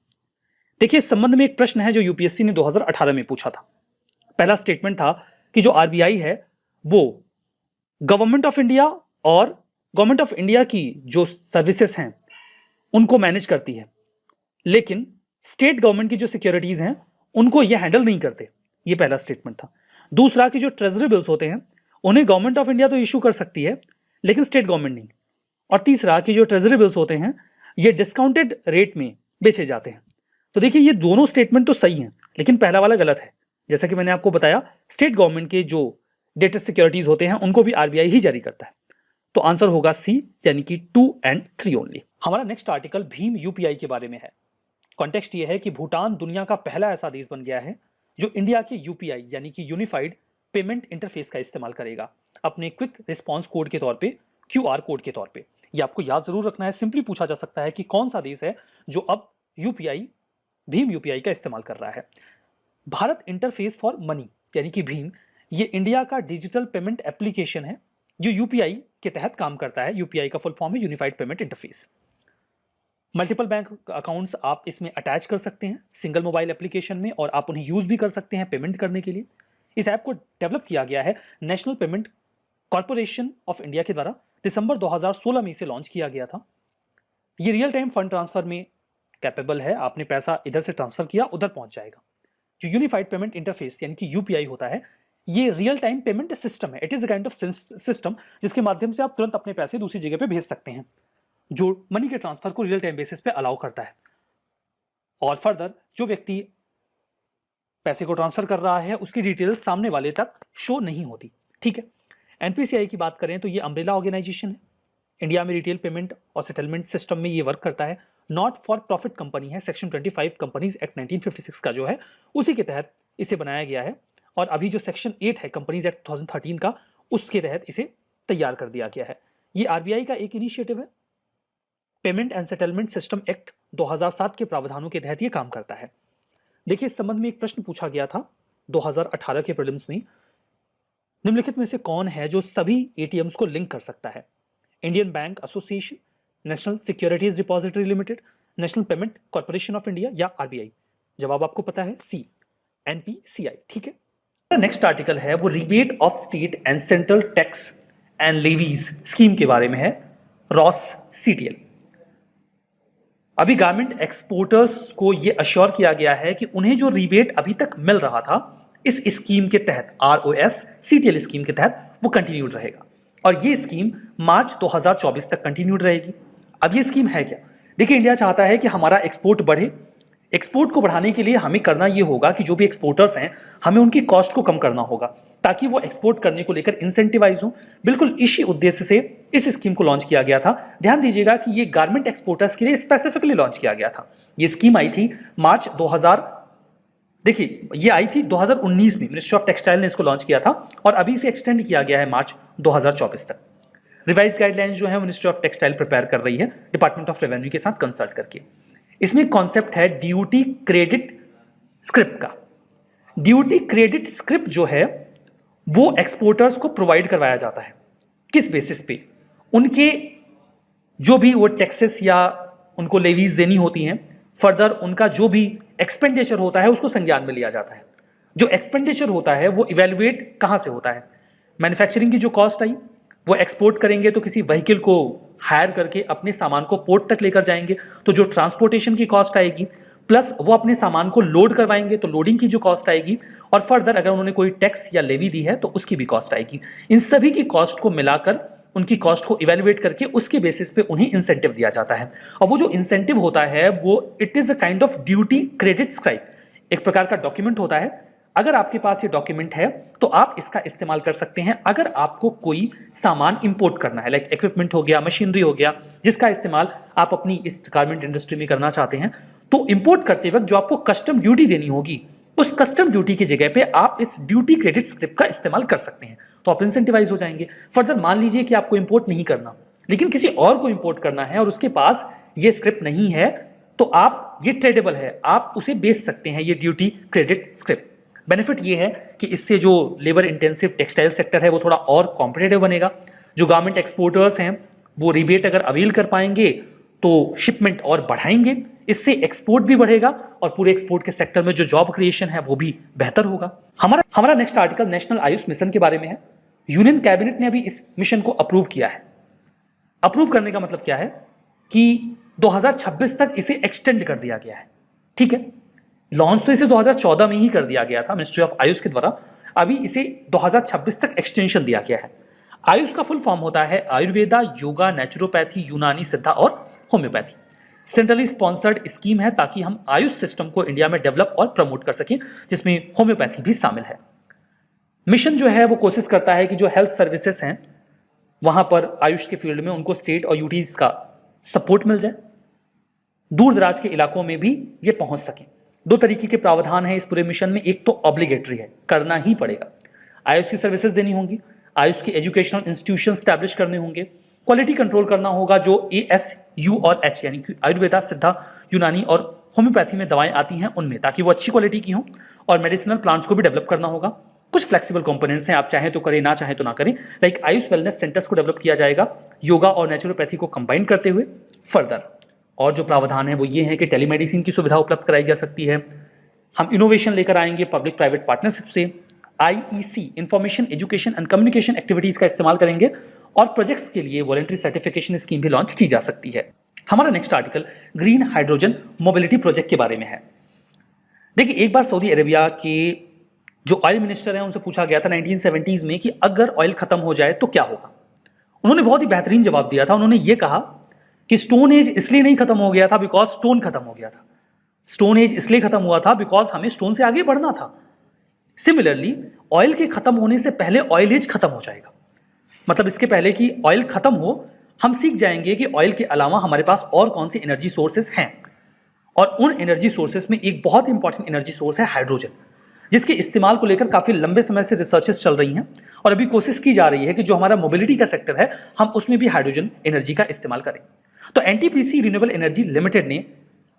देखिए, इस संबंध में एक प्रश्न है जो यूपीएससी ने 2018 में पूछा था। पहला स्टेटमेंट था कि जो आरबीआई है वो गवर्नमेंट ऑफ इंडिया और गवर्नमेंट ऑफ इंडिया की जो सर्विसेज हैं उनको मैनेज करती है, लेकिन स्टेट गवर्नमेंट की जो सिक्योरिटीज हैं उनको ये हैंडल नहीं करते। ये पहला स्टेटमेंट था। दूसरा कि जो ट्रेजरी बिल्स होते हैं उन्हें गवर्नमेंट ऑफ इंडिया तो इशू कर सकती है, लेकिन स्टेट गवर्नमेंट नहीं। और तीसरा कि जो ट्रेजरी बिल्स होते हैं ये डिस्काउंटेड रेट में बेचे जाते हैं। तो देखिए, ये दोनों स्टेटमेंट तो सही हैं, लेकिन पहला वाला गलत है। जैसा कि मैंने आपको बताया, स्टेट गवर्नमेंट के जो डेटेड सिक्योरिटीज होते हैं उनको भी आरबीआई ही जारी करता है। तो आंसर होगा सी, यानी कि 2 और 3 ओनली। हमारा नेक्स्ट आर्टिकल भीम यूपीआई के बारे में है। कॉन्टेक्स्ट ये है कि भूटान दुनिया का पहला ऐसा देश बन गया है जो इंडिया के यूपीआई यानी कि यूनिफाइड पेमेंट इंटरफेस का इस्तेमाल करेगा अपने क्विक रिस्पॉन्स कोड के तौर पे, क्यूआर कोड के तौर पे। ये आपको याद जरूर रखना है। सिंपली पूछा जा सकता है कि कौन सा देश है जो अब यूपीआई, भीम यूपीआई का इस्तेमाल कर रहा है। भारत इंटरफेस फॉर मनी यानी कि भीम, ये इंडिया का डिजिटल पेमेंट एप्लीकेशन है जो यूपीआई के तहत काम करता है। यूपीआई का फुल फॉर्म है unified payment interface. Multiple bank accounts आप इसमें अटैच कर सकते हैं सिंगल मोबाइल एप्लीकेशन में, और आप उन्हें यूज भी कर सकते हैं पेमेंट करने के लिए। इस ऐप को डेवलप किया गया है national payment corporation of India के द्वारा। दिसंबर 2016 में इसे लॉन्च किया गया था। ये रियल टाइम फंड ट्रांसफर में कैपेबल है। आपने पैसा इधर से ट्रांसफर किया, उधर पहुंच जाएगा। जो यूनिफाइड पेमेंट इंटरफेस यानी कि यूपीआई होता है, ये रियल टाइम पेमेंट सिस्टम है। It is a kind of system जिसके माध्यम से आप तुरंत अपने पैसे दूसरी जगह पे भेज सकते हैं, जो मनी के ट्रांसफर को रियल टाइम बेसिस पे अलाउ करता है। और फर्दर जो व्यक्ति पैसे को ट्रांसफर कर रहा है उसकी डिटेल्स सामने वाले तक शो नहीं होती। ठीक है। एनपीसीआई की बात करें तो ये अम्ब्रेला ऑर्गेनाइजेशन है। इंडिया में रिटेल पेमेंट और सेटलमेंट सिस्टम में ये वर्क करता है। नॉट फॉर प्रॉफिट कंपनी है। सेक्शन 25 कंपनीज एक्ट 1956 का जो है उसी के तहत इसे बनाया गया है। और अभी जो सेक्शन 8 है कंपनीज एक्ट 2013 का, उसके तहत इसे तैयार कर दिया गया है। ये आरबीआई का एक इनिशिएटिव है। Payment and settlement system act 2007 के प्रावधानों के तहत ये काम करता है। देखिए, इस संबंध में एक प्रश्न पूछा गया था 2018 के प्रीलिम्स में। निम्नलिखित में से कौन है जो सभी एटीएम्स को लिंक कर सकता है? Indian bank association, national securities depository limited, national payment corporation of India या आरबीआई? जवाब आपको पता है सी, एनपीसीआई। ठीक है। नेक्स्ट आर्टिकल है वो rebate of state and central tax and levies scheme के बारे में है, रॉस सीटीएल। अभी गारमेंट एक्सपोर्टर्स को यह अश्योर किया गया है कि उन्हें जो रिबेट अभी तक मिल रहा था इस स्कीम के तहत, आरओएस सीटीएल स्कीम के तहत, वो कंटिन्यूड रहेगा। और ये स्कीम मार्च 2024 तक कंटिन्यूड रहेगी। अब ये स्कीम है क्या? देखिए, इंडिया चाहता है कि हमारा एक्सपोर्ट बढ़े। एक्सपोर्ट को बढ़ाने के लिए हमें करना ये होगा कि जो भी एक्सपोर्टर्स हैं, हमें उनकी कॉस्ट को कम करना होगा ताकि वो एक्सपोर्ट करने को लेकर इंसेंटिवाइज हो। बिल्कुल इसी उद्देश्य से इस स्कीम को लॉन्च किया गया था। ध्यान दीजिएगा कि ये गारमेंट एक्सपोर्टर्स के लिए स्पेसिफिकली लॉन्च किया गया था। ये स्कीम आई थी मार्च 2000, देखिए ये आई थी 2019 में, मिनिस्ट्री ऑफ टेक्सटाइल ने इसको लॉन्च किया था और अभी इसे एक्सटेंड किया गया है मार्च 2024 तक। रिवाइज्ड गाइडलाइंस जो है मिनिस्ट्री ऑफ टेक्सटाइल प्रिपेयर कर रही है डिपार्टमेंट ऑफ रेवेन्यू के साथ कंसल्ट करके। इसमें कॉन्सेप्ट है ड्यूटी क्रेडिट स्क्रिप्ट का। ड्यूटी क्रेडिट स्क्रिप्ट जो है वो एक्सपोर्टर्स को प्रोवाइड करवाया जाता है। किस बेसिस पे? उनके जो भी वो टैक्सेस या उनको लेवीज देनी होती हैं, फर्दर उनका जो भी एक्सपेंडिचर होता है उसको संज्ञान में लिया जाता है। जो एक्सपेंडिचर होता है वो इवेल्युएट कहां से होता है? मैन्युफैक्चरिंग की जो कॉस्ट आई, वो एक्सपोर्ट करेंगे तो किसी व्हीकल को हायर करके अपने सामान को पोर्ट तक लेकर जाएंगे, तो जो ट्रांसपोर्टेशन की कॉस्ट आएगी, प्लस वो अपने सामान को लोड करवाएंगे तो लोडिंग की जो कॉस्ट आएगी, और फर्दर अगर उन्होंने कोई टैक्स या लेवी दी है तो उसकी भी कॉस्ट आएगी। इन सभी की कॉस्ट को मिलाकर उनकी कॉस्ट को इवेल्युएट करके उसके बेसिस पे उन्हें इंसेंटिव दिया जाता है। और वो जो इंसेंटिव होता है वो it is a kind of duty credit scribe, एक प्रकार का डॉक्यूमेंट होता है। अगर आपके पास ये डॉक्यूमेंट है तो आप इसका इस्तेमाल कर सकते हैं अगर आपको कोई सामान इंपोर्ट करना है, लाइक इक्विपमेंट हो गया, मशीनरी हो गया, जिसका इस्तेमाल आप अपनी इस गारमेंट इंडस्ट्री में करना चाहते हैं। तो इंपोर्ट करते वक्त जो आपको कस्टम ड्यूटी देनी होगी, उस कस्टम ड्यूटी की जगह पे आप इस ड्यूटी क्रेडिट स्क्रिप्ट का इस्तेमाल कर सकते हैं, तो आप इंसेंटिवाइज हो जाएंगे। फर्दर मान लीजिए कि आपको इंपोर्ट नहीं करना, लेकिन किसी और को इंपोर्ट करना है और उसके पास ये स्क्रिप्ट नहीं है, तो आप, ये ट्रेडेबल है, आप उसे बेच सकते हैं ये ड्यूटी क्रेडिट स्क्रिप्ट। बेनिफिट ये है कि इससे जो लेबर इंटेंसिव टेक्सटाइल सेक्टर है वो थोड़ा और कॉम्पिटिटिव बनेगा। जो गारमेंट एक्सपोर्टर्स हैं वो रिबेट अगर अवेल कर पाएंगे तो शिपमेंट और बढ़ाएंगे, इससे एक्सपोर्ट भी बढ़ेगा और पूरे एक्सपोर्ट के सेक्टर में जो जॉब क्रिएशन है वो भी बेहतर होगा। हमारा next article national Ayush mission के बारे में है। यूनियन कैबिनेट ने अभी इस मिशन को अप्रूव किया है। अप्रूव करने का मतलब क्या है कि 2026 तक इसे एक्सटेंड कर दिया गया है। ठीक है, लॉन्च तो इसे 2014 में ही कर दिया गया था मिनिस्ट्री ऑफ आयुष के द्वारा, अभी इसे 2026 तक एक्सटेंशन दिया गया है। आयुष का फुल फॉर्म होता है आयुर्वेदा, योगा, नेचुरोपैथी, यूनानी सिद्धा और होम्योपैथी। सेंट्रली स्पॉन्सर्ड स्कीम है ताकि हम आयुष सिस्टम को इंडिया में डेवलप और प्रमोट कर सकें, जिसमें होम्योपैथी भी शामिल है। मिशन जो है वो कोशिश करता है कि जो हेल्थ सर्विसेज हैं वहां पर आयुष के फील्ड में उनको स्टेट और यूटीज का सपोर्ट मिल जाए, दूर दराज के इलाकों में भी ये पहुंच सकें। दो तरीके के प्रावधान है इस पूरे मिशन में। एक तो ऑब्लिगेटरी है, करना ही पड़ेगा, आयुष की सर्विसेज देनी होंगी, आयुष के एजुकेशनल इंस्टीट्यूशन स्टैब्लिश करने होंगे, क्वालिटी कंट्रोल करना होगा, जो ASU और H यानी कि आयुर्वेदा, सिद्धा, यूनानी और होम्योपैथी में दवाएं आती हैं उनमें, ताकि वो अच्छी क्वालिटी की हों, और मेडिसिनल प्लांट्स को भी डेवलप करना होगा। कुछ फ्लेक्सिबल कंपोनेंट्स हैं, आप चाहें तो करें, ना चाहें तो ना करें, लाइक आयुष वेलनेस सेंटर्स को डेवलप किया जाएगा योगा और नेचुरोपैथी को कंबाइन करते हुए। फर्दर और जो प्रावधान है वो ये है कि टेलीमेडिसिन की सुविधा उपलब्ध कराई जा सकती है। हम इनोवेशन लेकर आएंगे पब्लिक प्राइवेट पार्टनरशिप से, IEC information education and communication activities का इस्तेमाल करेंगे, और प्रोजेक्ट्स के लिए वॉलंटरी सर्टिफिकेशन स्कीम भी लॉन्च की जा सकती है। हमारा next article green hydrogen mobility project के बारे में है। देखिए, एक बार सऊदी अरेबिया के जो ऑयल मिनिस्टर हैं उनसे पूछा गया था 1970s में कि अगर ऑयल खत्म हो जाए तो क्या होगा। उन्होंने बहुत ही बेहतरीन जवाब दिया था। उन्होंने ये कहा कि स्टोन एज इसलिए नहीं खत्म हो गया था बिकॉज स्टोन खत्म हो गया था, स्टोन एज इसलिए खत्म हुआ था बिकॉज हमें स्टोन से आगे बढ़ना था। सिमिलरली ऑयल के खत्म होने से पहले ऑयल एज खत्म हो जाएगा, मतलब इसके पहले कि ऑयल खत्म हो हम सीख जाएंगे कि ऑयल के अलावा हमारे पास और कौन सी एनर्जी सोर्सेस हैं, और उन एनर्जी सोर्सेस में एक बहुत इंपॉर्टेंट एनर्जी सोर्स है हाइड्रोजन, जिसके इस्तेमाल को लेकर काफी लंबे समय से रिसर्चेस चल रही हैं और अभी कोशिश की जा रही है कि जो हमारा मोबिलिटी का सेक्टर है हम उसमें भी हाइड्रोजन एनर्जी का इस्तेमाल करें। तो NTPC रिन्यूएबल एनर्जी लिमिटेड ने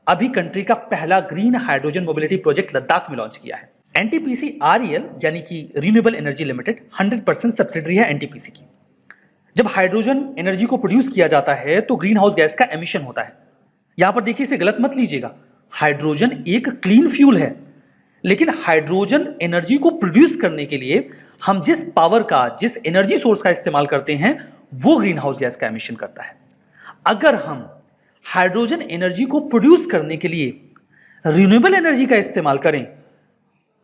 अभी कंट्री का पहला green hydrogen mobility project Ladakh में लॉन्च किया है। NTPC REL यानी कि रिन्यूएबल एनर्जी लिमिटेड 100% सब्सिडरी है NTPC की। जब हाइड्रोजन एनर्जी को प्रोड्यूस किया जाता है तो ग्रीन हाउस गैस का एमिशन होता है। यहां पर देखिए, इसे गलत मत लीजिएगा, हाइड्रोजन एक क्लीन फ्यूल है, लेकिन हाइड्रोजन एनर्जी को प्रोड्यूस करने के लिए हम जिस पावर का, जिस एनर्जी सोर्स का इस्तेमाल करते हैं वो ग्रीन हाउस गैस का एमिशन करता है। अगर हम हाइड्रोजन एनर्जी को प्रोड्यूस करने के लिए रिन्यूएबल एनर्जी का इस्तेमाल करें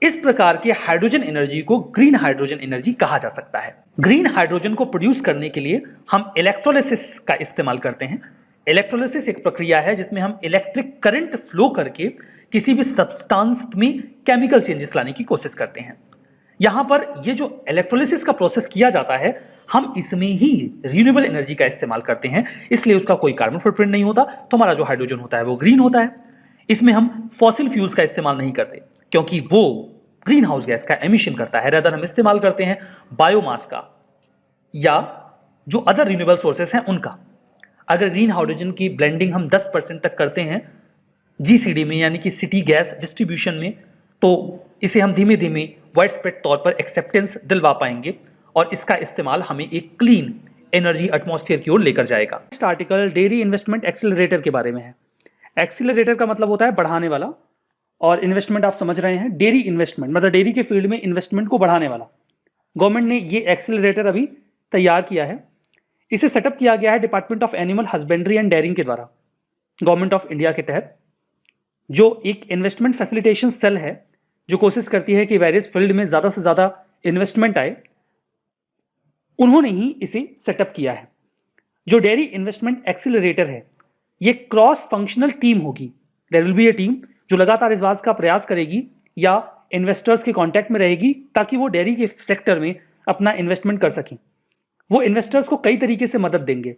इस प्रकार के हाइड्रोजन एनर्जी को ग्रीन हाइड्रोजन एनर्जी कहा जा सकता है। ग्रीन हाइड्रोजन को प्रोड्यूस करने के लिए हम इलेक्ट्रोलिसिस का इस्तेमाल करते हैं। इलेक्ट्रोलिसिस एक प्रक्रिया है जिसमें हम इलेक्ट्रिक करंट फ्लो करके किसी भी सब्सटेंस में केमिकल चेंजेस लाने की कोशिश करते हैं। यहां पर ये जो इलेक्ट्रोलिसिस का प्रोसेस किया जाता है, हम इसमें ही रिन्यूएबल एनर्जी का इस्तेमाल करते हैं, इसलिए उसका कोई कार्बन फुटप्रिंट नहीं होता, तो हमारा जो हाइड्रोजन होता है वो ग्रीन होता है। इसमें हम फॉसिल फ्यूल्स का इस्तेमाल नहीं करते क्योंकि वो ग्रीन हाउस गैस का एमिशन करता है। रेदर हम इस्तेमाल करते हैं बायोमास का या जो अदर रिन्यूएबल सोर्सेस हैं उनका। अगर ग्रीन हाइड्रोजन की ब्लेंडिंग हम 10% तक करते हैं जीसीडी में, यानी कि सिटी गैस डिस्ट्रीब्यूशन में, तो इसे हम धीमे धीमे वाइड स्प्रेड तौर पर एक्सेप्टेंस दिलवा पाएंगे और इसका इस्तेमाल हमें एक क्लीन एनर्जी एटमॉस्फेयर की ओर लेकर जाएगा। Next article dairy investment accelerator के बारे में है। एक्सीलरेटर का मतलब होता है बढ़ाने वाला, और इन्वेस्टमेंट आप समझ रहे हैं, डेयरी इन्वेस्टमेंट मतलब डेयरी के फील्ड में इन्वेस्टमेंट को बढ़ाने वाला। गवर्नमेंट ने ये एक्सीलरेटर अभी तैयार किया है। इसे सेटअप किया गया है department of animal husbandry and dairying के द्वारा, गवर्नमेंट ऑफ इंडिया के तहत, जो एक इन्वेस्टमेंट फैसिलिटेशन सेल है जो कोशिश करती है कि वेरियस फील्ड में ज़्यादा से ज़्यादा इन्वेस्टमेंट आए। उन्होंने ही इसे सेटअप किया है। जो डेयरी इन्वेस्टमेंट एक्सीलरेटर है, ये क्रॉस फंक्शनल टीम होगी। There will be a team जो लगातार इस बात का प्रयास करेगी या इन्वेस्टर्स के कांटेक्ट में रहेगी ताकि वो डेयरी के सेक्टर में अपना इन्वेस्टमेंट कर सकें। वो इन्वेस्टर्स को कई तरीके से मदद देंगे,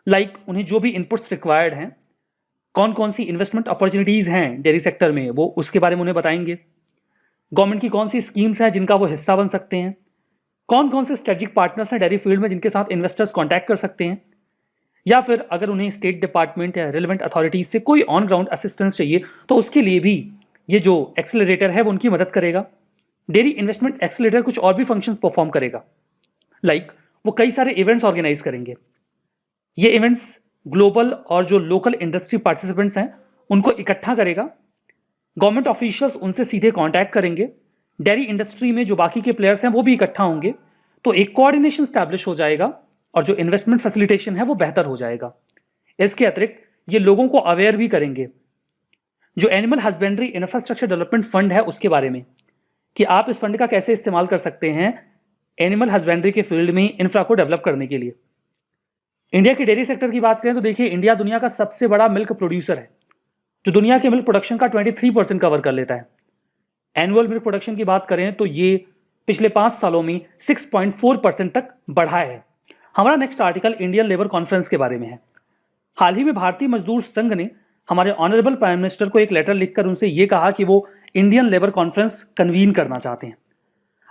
लाइक उन्हें जो भी इनपुट्स रिक्वायर्ड हैं, कौन कौन सी इन्वेस्टमेंट अपॉर्चुनिटीज़ हैं डेयरी सेक्टर में, वो उसके बारे में उन्हें बताएंगे। गवर्नमेंट की कौन सी स्कीम्स हैं जिनका वो हिस्सा बन सकते हैं, कौन कौन से स्ट्रेटेजिक पार्टनर्स हैं डेयरी फील्ड में जिनके साथ इन्वेस्टर्स कांटेक्ट कर सकते हैं, या फिर अगर उन्हें स्टेट डिपार्टमेंट या रिलेवेंट अथॉरिटीज से कोई ऑन ग्राउंड असिस्टेंस चाहिए तो उसके लिए भी ये जो एक्सीलरेटर है वो उनकी मदद करेगा। डेयरी इन्वेस्टमेंट एक्सीलरेटर कुछ और भी फंक्शंस परफॉर्म करेगा, लाइक वो कई सारे इवेंट्स ऑर्गेनाइज करेंगे। ये इवेंट्स ग्लोबल और जो लोकल इंडस्ट्री पार्टिसिपेंट्स हैं उनको इकट्ठा करेगा। गवर्नमेंट ऑफिशियल्स उनसे सीधे कांटेक्ट करेंगे। डेयरी इंडस्ट्री में जो बाकी के प्लेयर्स हैं वो भी इकट्ठा होंगे, तो एक कोऑर्डिनेशन स्टैब्लिश हो जाएगा और जो इन्वेस्टमेंट फैसिलिटेशन है वो बेहतर हो जाएगा। इसके अतिरिक्त ये लोगों को अवेयर भी करेंगे जो animal husbandry infrastructure development fund है उसके बारे में, कि आप इस फंड का कैसे इस्तेमाल कर सकते हैं एनिमल हस्बेंड्री के फील्ड में इंफ्रा को डेवलप करने के लिए। इंडिया के डेयरी सेक्टर की बात करें तो देखिए, इंडिया दुनिया का सबसे बड़ा मिल्क प्रोड्यूसर है, जो दुनिया के मिल्क प्रोडक्शन का 23% कवर कर लेता है। एनुअल मिल्क प्रोडक्शन की बात करें तो ये पिछले 5 सालों में 6.4% तक बढ़ा है। हमारा next article Indian labour conference के बारे में है। हाल ही में भारतीय मजदूर संघ ने हमारे ऑनरेबल प्राइम मिनिस्टर को एक लेटर लिखकर उनसे ये कहा कि वो इंडियन लेबर कॉन्फ्रेंस कन्वीन करना चाहते हैं।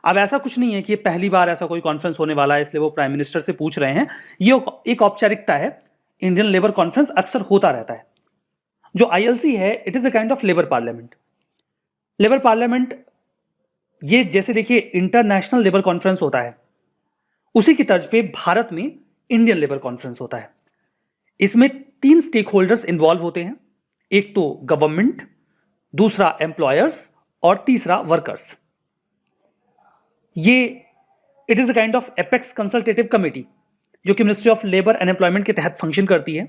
अब ऐसा कुछ नहीं है कि ये पहली बार ऐसा कोई कॉन्फ्रेंस होने वाला है इसलिए वो प्राइम मिनिस्टर से पूछ रहे हैं। ये एक औपचारिकता है। इंडियन लेबर कॉन्फ्रेंस अक्सर होता रहता है। जो आईएलसी है, it is a kind of labour parliament. Labour parliament ये जैसे देखिए इंटरनेशनल लेबर कॉन्फ्रेंस होता है, उसी की तर्ज पे भारत में इंडियन लेबर कॉन्फ्रेंस होता है। इसमें 3 स्टेक होल्डर्स इन्वॉल्व होते हैं, एक तो गवर्नमेंट, दूसरा एम्प्लॉयर्स और तीसरा वर्कर्स। ये it is a kind of apex consultative committee जो कि ministry of labour and employment के तहत फंक्शन करती है।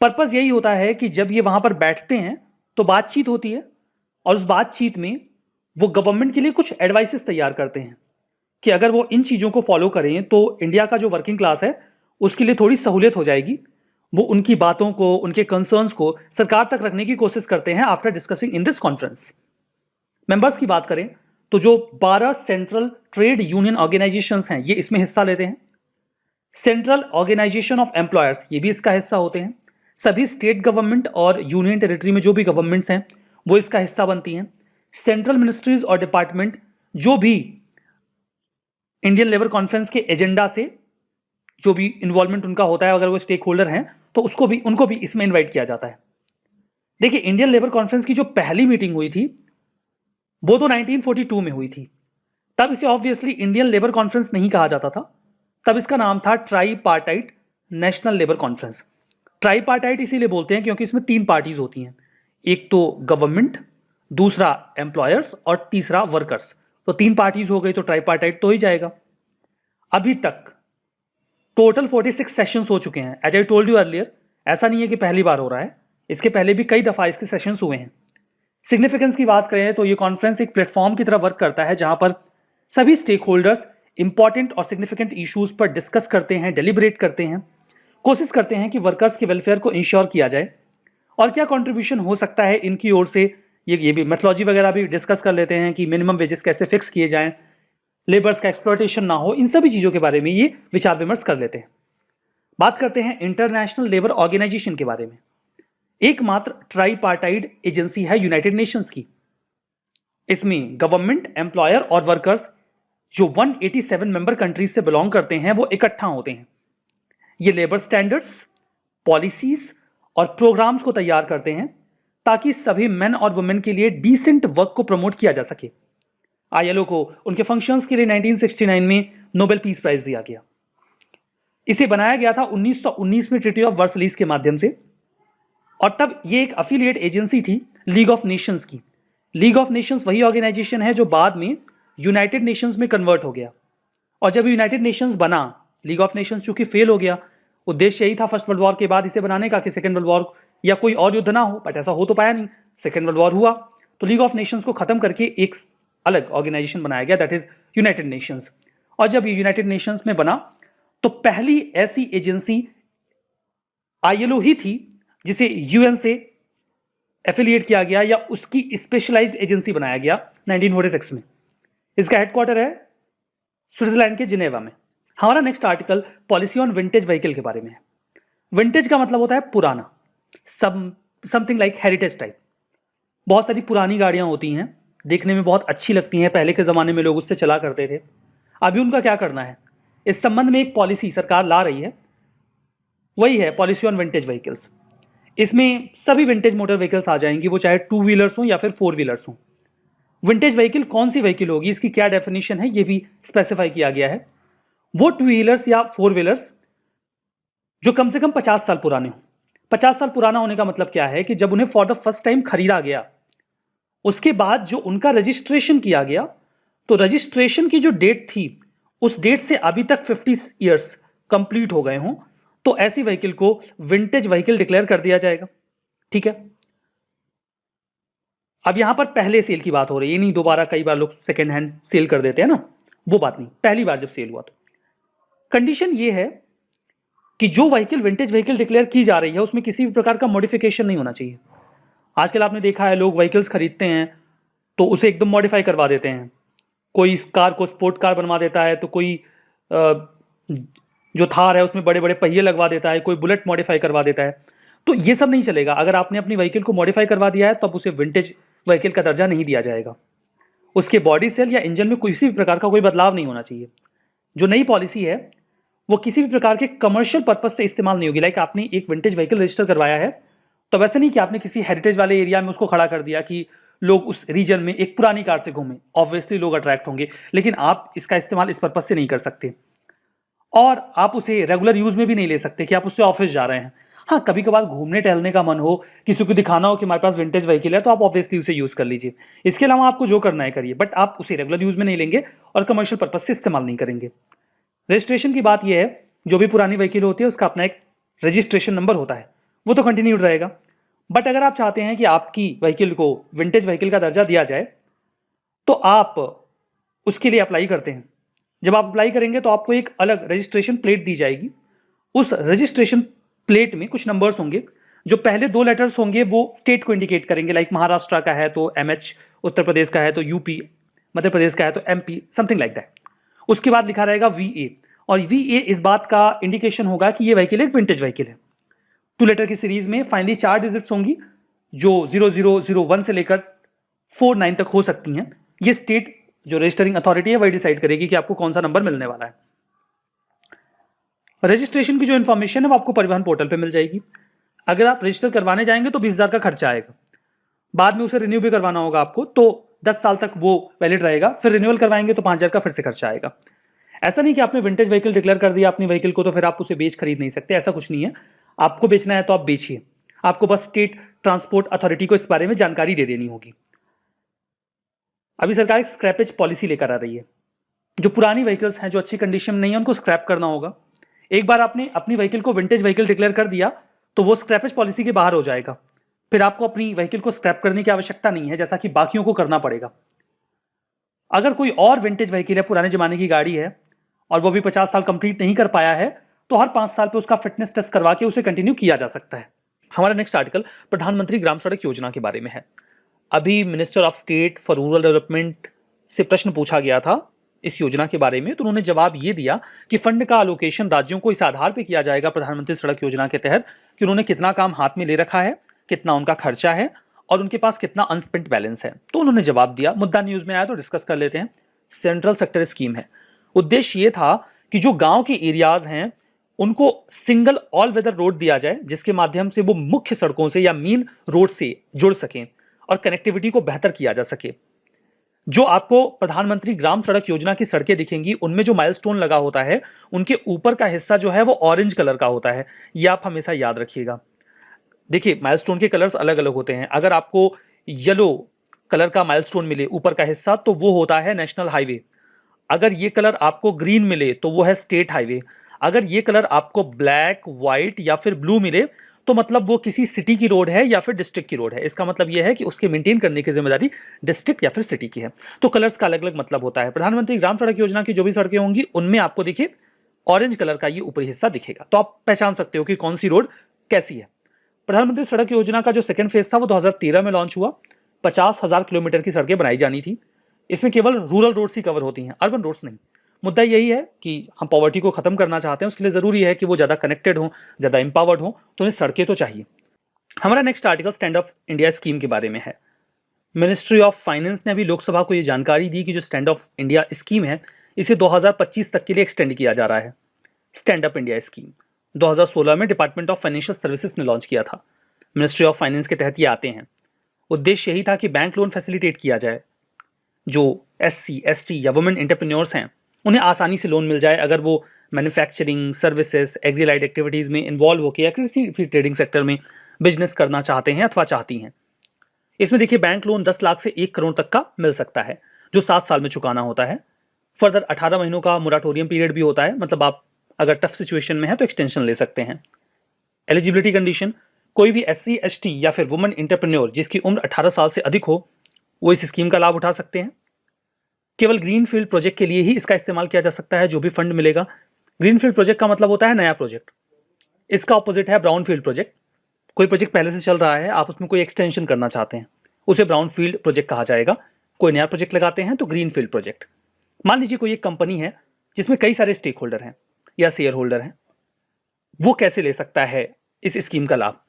पर्पस यही होता है कि जब ये वहां पर बैठते हैं तो बातचीत होती है और उस बातचीत में वो गवर्नमेंट के लिए कुछ एडवाइसेस तैयार करते हैं कि अगर वो इन चीज़ों को फॉलो करें तो इंडिया का जो वर्किंग क्लास है उसके लिए थोड़ी सहूलियत हो जाएगी। वो उनकी बातों को, उनके कंसर्न्स को सरकार तक रखने की कोशिश करते हैं after discussing in this conference. Members की बात करें तो जो 12 सेंट्रल ट्रेड यूनियन ऑर्गेनाइजेशंस हैं ये इसमें हिस्सा लेते हैं। सेंट्रल ऑर्गेनाइजेशन ऑफ एम्प्लॉयर्स ये भी इसका हिस्सा होते हैं। सभी स्टेट गवर्नमेंट और यूनियन टेरिटरी में जो भी गवर्नमेंट्स हैं वो इसका हिस्सा बनती हैं। सेंट्रल मिनिस्ट्रीज और डिपार्टमेंट जो भी इंडियन लेबर कॉन्फ्रेंस के एजेंडा से जो भी इन्वॉल्वमेंट उनका होता है, अगर वो स्टेक होल्डर हैं तो उनको भी इसमें इन्वाइट किया जाता है। देखिए, इंडियन लेबर कॉन्फ्रेंस की जो पहली मीटिंग हुई थी वो तो 1942 में हुई थी। तब इसे ऑब्वियसली इंडियन लेबर कॉन्फ्रेंस नहीं कहा जाता था, तब इसका नाम था tripartite national labour conference. Tripartite इसीलिए बोलते हैं क्योंकि इसमें 3 पार्टीज होती हैं, एक तो गवर्नमेंट, दूसरा एम्प्लॉयर्स और तीसरा वर्कर्स। तो 3 पार्टीज हो गई तो ट्राईपार्टाइट तो हो ही जाएगा। अभी तक टोटल 46 सेशंस हो चुके हैं। As I told you earlier, ऐसा नहीं है कि पहली बार हो रहा है, इसके पहले भी कई दफा इसके सेशंस हुए हैं। सिग्निफिकेंस की बात करें तो ये कॉन्फ्रेंस एक प्लेटफॉर्म की तरह वर्क करता है जहां पर सभी स्टेक होल्डर्स इंपॉर्टेंट और सिग्निफिकेंट इश्यूज पर डिस्कस करते हैं, डेलिब्रेट करते हैं, कोशिश करते हैं कि वर्कर्स के वेलफेयर को इंश्योर किया जाए और क्या कंट्रीब्यूशन हो सकता है इनकी ओर से। ये भी मेथोलॉजी वगैरह भी डिस्कस कर लेते हैं कि मिनिमम वेजेस कैसे फिक्स किए जाएं, लेबर्स का एक्सप्लॉयटेशन ना हो, इन सभी चीज़ों के बारे में ये विचार विमर्श कर लेते हैं। बात करते हैं इंटरनेशनल लेबर ऑर्गेनाइजेशन के बारे में। एकमात्र ट्राईपार्टाइड एजेंसी है यूनाइटेड नेशंस की। इसमें गवर्नमेंट, एम्प्लॉयर और वर्कर्स जो 187 मेंबर कंट्रीज से बिलोंग करते हैं वो इकट्ठा होते हैं। ये लेबर स्टैंडर्ड्स, पॉलिसीज और प्रोग्राम्स को तैयार करते हैं ताकि सभी मेन और वुमेन के लिए डिसेंट वर्क को प्रमोट किया जा सके। आईएलओ को उनके फंक्शंस के लिए 1969 में नोबेल पीस प्राइज दिया गया। इसे बनाया गया था 1919 में ट्रीटी ऑफ वर्सलीज के माध्यम से और तब ये एक अफिलिएट एजेंसी थी लीग ऑफ नेशंस की। लीग ऑफ नेशंस वही ऑर्गेनाइजेशन है जो बाद में यूनाइटेड नेशंस में कन्वर्ट हो गया। और जब यूनाइटेड नेशंस बना, लीग ऑफ नेशंस चूंकि फेल हो गया, उद्देश्य यही था फर्स्ट वर्ल्ड वॉर के बाद इसे बनाने का कि सेकेंड वर्ल्ड वॉर या कोई और युद्ध ना हो, बट ऐसा हो तो पाया नहीं। सेकेंड वर्ल्ड वॉर हुआ तो लीग ऑफ नेशंस को खत्म करके एक अलग ऑर्गेनाइजेशन बनाया गया, दैट इज यूनाइटेड नेशंस। और जब ये यूनाइटेड नेशंस में बना तो पहली ऐसी एजेंसी आईएलओ ही थी जिसे यूएन से एफिलिएट किया गया या उसकी स्पेशलाइज्ड एजेंसी बनाया गया 1946 में। इसका हेडक्वार्टर है स्विट्जरलैंड के जिनेवा में। हमारा next article policy on vintage vehicle के बारे में है। विंटेज का मतलब होता है पुराना, समथिंग लाइक हेरिटेज टाइप। बहुत सारी पुरानी गाड़ियां होती हैं, देखने में बहुत अच्छी लगती हैं, पहले के ज़माने में लोग उससे चला करते थे। अभी उनका क्या करना है, इस संबंध में एक पॉलिसी सरकार ला रही है, वही है पॉलिसी ऑन विंटेज व्हीकल्स। इसमें सभी विंटेज मोटर व्हीकल्स आ जाएंगी, वो चाहे 2 व्हीलर्स हों या फिर 4 व्हीलर्स हों। विंटेज व्हीकल कौन सी व्हीकल होगी, इसकी क्या डेफिनेशन है, ये भी स्पेसिफाई किया गया है। वो 2 व्हीलर्स या 4 व्हीलर्स जो कम से कम 50 साल पुराने हों। 50 साल पुराना होने का मतलब क्या है कि जब उन्हें फॉर द फर्स्ट टाइम खरीदा गया, उसके बाद जो उनका रजिस्ट्रेशन किया गया, तो रजिस्ट्रेशन की जो डेट थी उस डेट से अभी तक 50 ईयर्स कंप्लीट हो गए हों, तो ऐसी व्हीकल को विंटेज व्हीकल डिक्लेयर कर दिया जाएगा। ठीक है, अब यहां पर पहले सेल की बात हो रही है, नहीं दोबारा कई बार लोग सेकेंड हैंड सेल कर देते हैं ना, वो बात नहीं, पहली बार जब सेल हुआ तो कंडीशन ये है कि जो व्हीकल विंटेज व्हीकल डिक्लेयर की जा रही है उसमें किसी भी प्रकार का मॉडिफिकेशन नहीं होना चाहिए। आजकल आपने देखा है लोग व्हीकल्स खरीदते हैं तो उसे एकदम मॉडिफाई करवा देते हैं। कोई कार को स्पोर्ट कार बनवा देता है, तो कोई जो थार है उसमें बड़े बड़े पहिए लगवा देता है, कोई बुलेट मॉडिफाई करवा देता है। तो ये सब नहीं चलेगा। अगर आपने अपनी व्हीकल को मॉडिफाई करवा दिया है तो अब उसे विंटेज व्हीकल का दर्जा नहीं दिया जाएगा। उसके बॉडी सेल या इंजन में किसी भी प्रकार का कोई बदलाव नहीं होना चाहिए। जो नई पॉलिसी है वो किसी भी प्रकार के कमर्शियल पर्पज से इस्तेमाल नहीं होगी। लाइक आपने एक विंटेज व्हीकल रजिस्टर करवाया है तो वैसे नहीं कि आपने किसी हेरिटेज वाले एरिया में उसको खड़ा कर दिया कि लोग उस रीजन में एक पुरानी कार से घूमें। ऑब्वियसली लोग अट्रैक्ट होंगे, लेकिन आप इसका इस्तेमाल इस पर्पज से नहीं कर सकते और आप उसे रेगुलर यूज में भी नहीं ले सकते कि आप उससे ऑफिस जा रहे हैं। हाँ, कभी कभार घूमने टहलने का मन हो, किसी को दिखाना हो कि हमारे पास विंटेज व्हीकल है, तो आप ऑब्वियसली उसे यूज कर लीजिए। इसके अलावा आपको जो करना है करिए, बट आप उसे रेगुलर यूज में नहीं लेंगे और कमर्शियल पर्पज से इस्तेमाल नहीं करेंगे। रजिस्ट्रेशन की बात यह है, जो भी पुरानी व्हीकल होती है उसका अपना एक रजिस्ट्रेशन नंबर होता है, वो तो कंटिन्यूड रहेगा। बट अगर आप चाहते हैं कि आपकी व्हीकल को विंटेज व्हीकल का दर्जा दिया जाए तो आप उसके लिए अप्लाई करते हैं। जब आप अप्लाई करेंगे तो आपको एक अलग रजिस्ट्रेशन प्लेट दी जाएगी। उस रजिस्ट्रेशन प्लेट में कुछ नंबर्स होंगे, जो पहले 2 लेटर्स होंगे वो स्टेट को इंडिकेट करेंगे। लाइक महाराष्ट्र का है तो MH, उत्तर प्रदेश का है तो UP, मध्य प्रदेश का है तो MP, समथिंग लाइक दैट। उसके बाद लिखा रहेगा VA, और VA इस बात का इंडिकेशन होगा कि ये व्हीकल एक विंटेज व्हीकल है। 2 लेटर की सीरीज में फाइनली 4 डिजिट्स होंगी जो 0001 से लेकर 49 तक हो सकती हैं। ये स्टेट जो रजिस्टरिंग अथॉरिटी है वही डिसाइड करेगी कि आपको कौन सा नंबर मिलने वाला है। रजिस्ट्रेशन की जो इन्फॉर्मेशन है वो आपको परिवहन पोर्टल पे मिल जाएगी। अगर आप रजिस्टर करवाने जाएंगे तो 20,000 का खर्चा आएगा। बाद में उसे रिन्यू भी करवाना होगा आपको, तो 10 साल तक वो वैलिड रहेगा। फिर रिन्यूअल करवाएंगे तो 5,000 का फिर से खर्चा आएगा। ऐसा नहीं कि आपने विंटेज व्हीकल डिक्लेयर कर दिया अपनी व्हीकल को तो फिर आप उसे बेच खरीद नहीं सकते, ऐसा कुछ नहीं है। आपको बेचना है तो आप बेचिए, आपको बस स्टेट ट्रांसपोर्ट अथॉरिटी को इस बारे में जानकारी दे देनी होगी। अभी सरकार एक स्क्रैपेज पॉलिसी लेकर आ रही है। जो पुरानी व्हीकल्स हैं जो अच्छी कंडीशन में नहीं है उनको स्क्रैप करना होगा। एक बार आपने अपनी व्हीकल को विंटेज व्हीकल डिक्लेयर कर दिया तो वो स्क्रैपेज पॉलिसी के बाहर हो जाएगा। फिर आपको अपनी व्हीकल को स्क्रैप करने की आवश्यकता नहीं है जैसा कि बाकियों को करना पड़ेगा। अगर कोई और विंटेज व्हीकल है, पुराने जमाने की गाड़ी है और वो भी 50 साल कंप्लीट नहीं कर पाया है, तो हर 5 साल पे उसका फिटनेस टेस्ट करवा के उसे कंटिन्यू किया जा सकता है। हमारा नेक्स्ट आर्टिकल प्रधानमंत्री ग्राम सड़क योजना के बारे में है। अभी minister of state for rural development से प्रश्न पूछा गया था इस योजना के बारे में, तो उन्होंने जवाब ये दिया कि फंड का एलोकेशन राज्यों को इस आधार पर किया जाएगा प्रधानमंत्री सड़क योजना के तहत कि उन्होंने कितना काम हाथ में ले रखा है, कितना उनका खर्चा है और उनके पास कितना अनस्पेंट बैलेंस है। तो उन्होंने जवाब दिया। मुद्दा न्यूज में आया तो डिस्कस कर लेते हैं। सेंट्रल सेक्टर स्कीम है। उद्देश्य ये था कि जो गांव के एरियाज हैं उनको सिंगल ऑल वेदर रोड दिया जाए जिसके माध्यम से वो मुख्य सड़कों से या मेन रोड से जुड़ सकें और कनेक्टिविटी को बेहतर किया जा सके। जो आपको प्रधानमंत्री ग्राम सड़क योजना की सड़कें दिखेंगी उनमें जो माइलस्टोन लगा होता है उनके ऊपर का हिस्सा जो है वो ऑरेंज कलर का होता है। ये आप हमेशा याद रखिएगा। देखिए, माइलस्टोन के कलर्स अलग अलग होते हैं। अगर आपको येलो कलर का माइलस्टोन मिले ऊपर का हिस्सा तो वो होता है नेशनल हाईवे। अगर ये कलर आपको ग्रीन मिले तो वो है स्टेट हाईवे। अगर ये कलर आपको ब्लैक, व्हाइट या फिर ब्लू मिले तो मतलब वो किसी सिटी की रोड है या फिर डिस्ट्रिक्ट की रोड है। इसका मतलब ये है कि उसके मेंटेन करने की जिम्मेदारी डिस्ट्रिक्ट या फिर सिटी की है। तो कलर्स का अलग अलग मतलब होता है। प्रधानमंत्री ग्राम सड़क योजना की जो भी सड़कें होंगी उनमें आपको देखिए ऑरेंज कलर का ये ऊपरी हिस्सा दिखेगा, तो आप पहचान सकते हो कि कौन सी रोड कैसी है। प्रधानमंत्री सड़क योजना का जो सेकंड फेज था वो 2013 में लॉन्च हुआ। 50,000 किलोमीटर की सड़कें बनाई जानी थी। इसमें केवल रूरल रोड्स ही कवर होती हैं, अर्बन रोड्स नहीं। मुद्दा यही है कि हम पॉवर्टी को खत्म करना चाहते हैं, उसके लिए जरूरी है कि वो ज्यादा कनेक्टेड हो, ज्यादा एम्पावर्ड हो, तो उन्हें सड़कें तो चाहिए। हमारा next article stand up India scheme के बारे में है। मिनिस्ट्री ऑफ फाइनेंस ने अभी लोकसभा को यह जानकारी दी कि जो स्टैंड अप इंडिया स्कीम है इसे 2025 तक के लिए एक्सटेंड किया जा रहा है। स्टैंड अप इंडिया स्कीम 2016 में डिपार्टमेंट ऑफ फाइनेंशियल सर्विसेज ने लॉन्च किया था। मिनिस्ट्री ऑफ फाइनेंस के तहत ये आते हैं। उद्देश्य यही था कि बैंक लोन फैसिलिटेट किया जाए। जो SC, ST या वुमेन एंटरप्रेन्योर्स हैं उन्हें आसानी से लोन मिल जाए अगर वो मैन्युफैक्चरिंग, सर्विसेज, एग्रीलाइड एक्टिविटीज़ में इन्वॉल्व होकर या किसी भी ट्रेडिंग सेक्टर में बिजनेस करना चाहते हैं अथवा चाहती हैं। इसमें देखिए बैंक लोन 10 लाख से 1 करोड़ तक का मिल सकता है जो 7 साल में चुकाना होता है। फर्दर 18 महीनों का मोराटोरियम पीरियड भी होता है, मतलब आप अगर टफ सिचुएशन में है तो एक्सटेंशन ले सकते हैं। एलिजिबिलिटी कंडीशन, कोई भी SC, ST या फिर वुमेन एंटरप्रेन्योर जिसकी उम्र 18 साल से अधिक हो वो इस स्कीम का लाभ उठा सकते हैं। केवल ग्रीनफील्ड प्रोजेक्ट के लिए ही इसका इस्तेमाल किया जा सकता है। जो भी फंड मिलेगा, ग्रीनफील्ड प्रोजेक्ट का मतलब होता है नया प्रोजेक्ट। इसका ऑपोजिट है ब्राउनफील्ड प्रोजेक्ट। कोई प्रोजेक्ट पहले से चल रहा है, आप उसमें कोई एक्सटेंशन करना चाहते हैं, उसे ब्राउनफील्ड प्रोजेक्ट कहा जाएगा। कोई नया प्रोजेक्ट लगाते हैं तो ग्रीनफील्ड प्रोजेक्ट। मान लीजिए कोई एक कंपनी है जिसमें कई सारे स्टेक होल्डर हैं या शेयर होल्डर हैं, वो कैसे ले सकता है इस स्कीम का लाभ?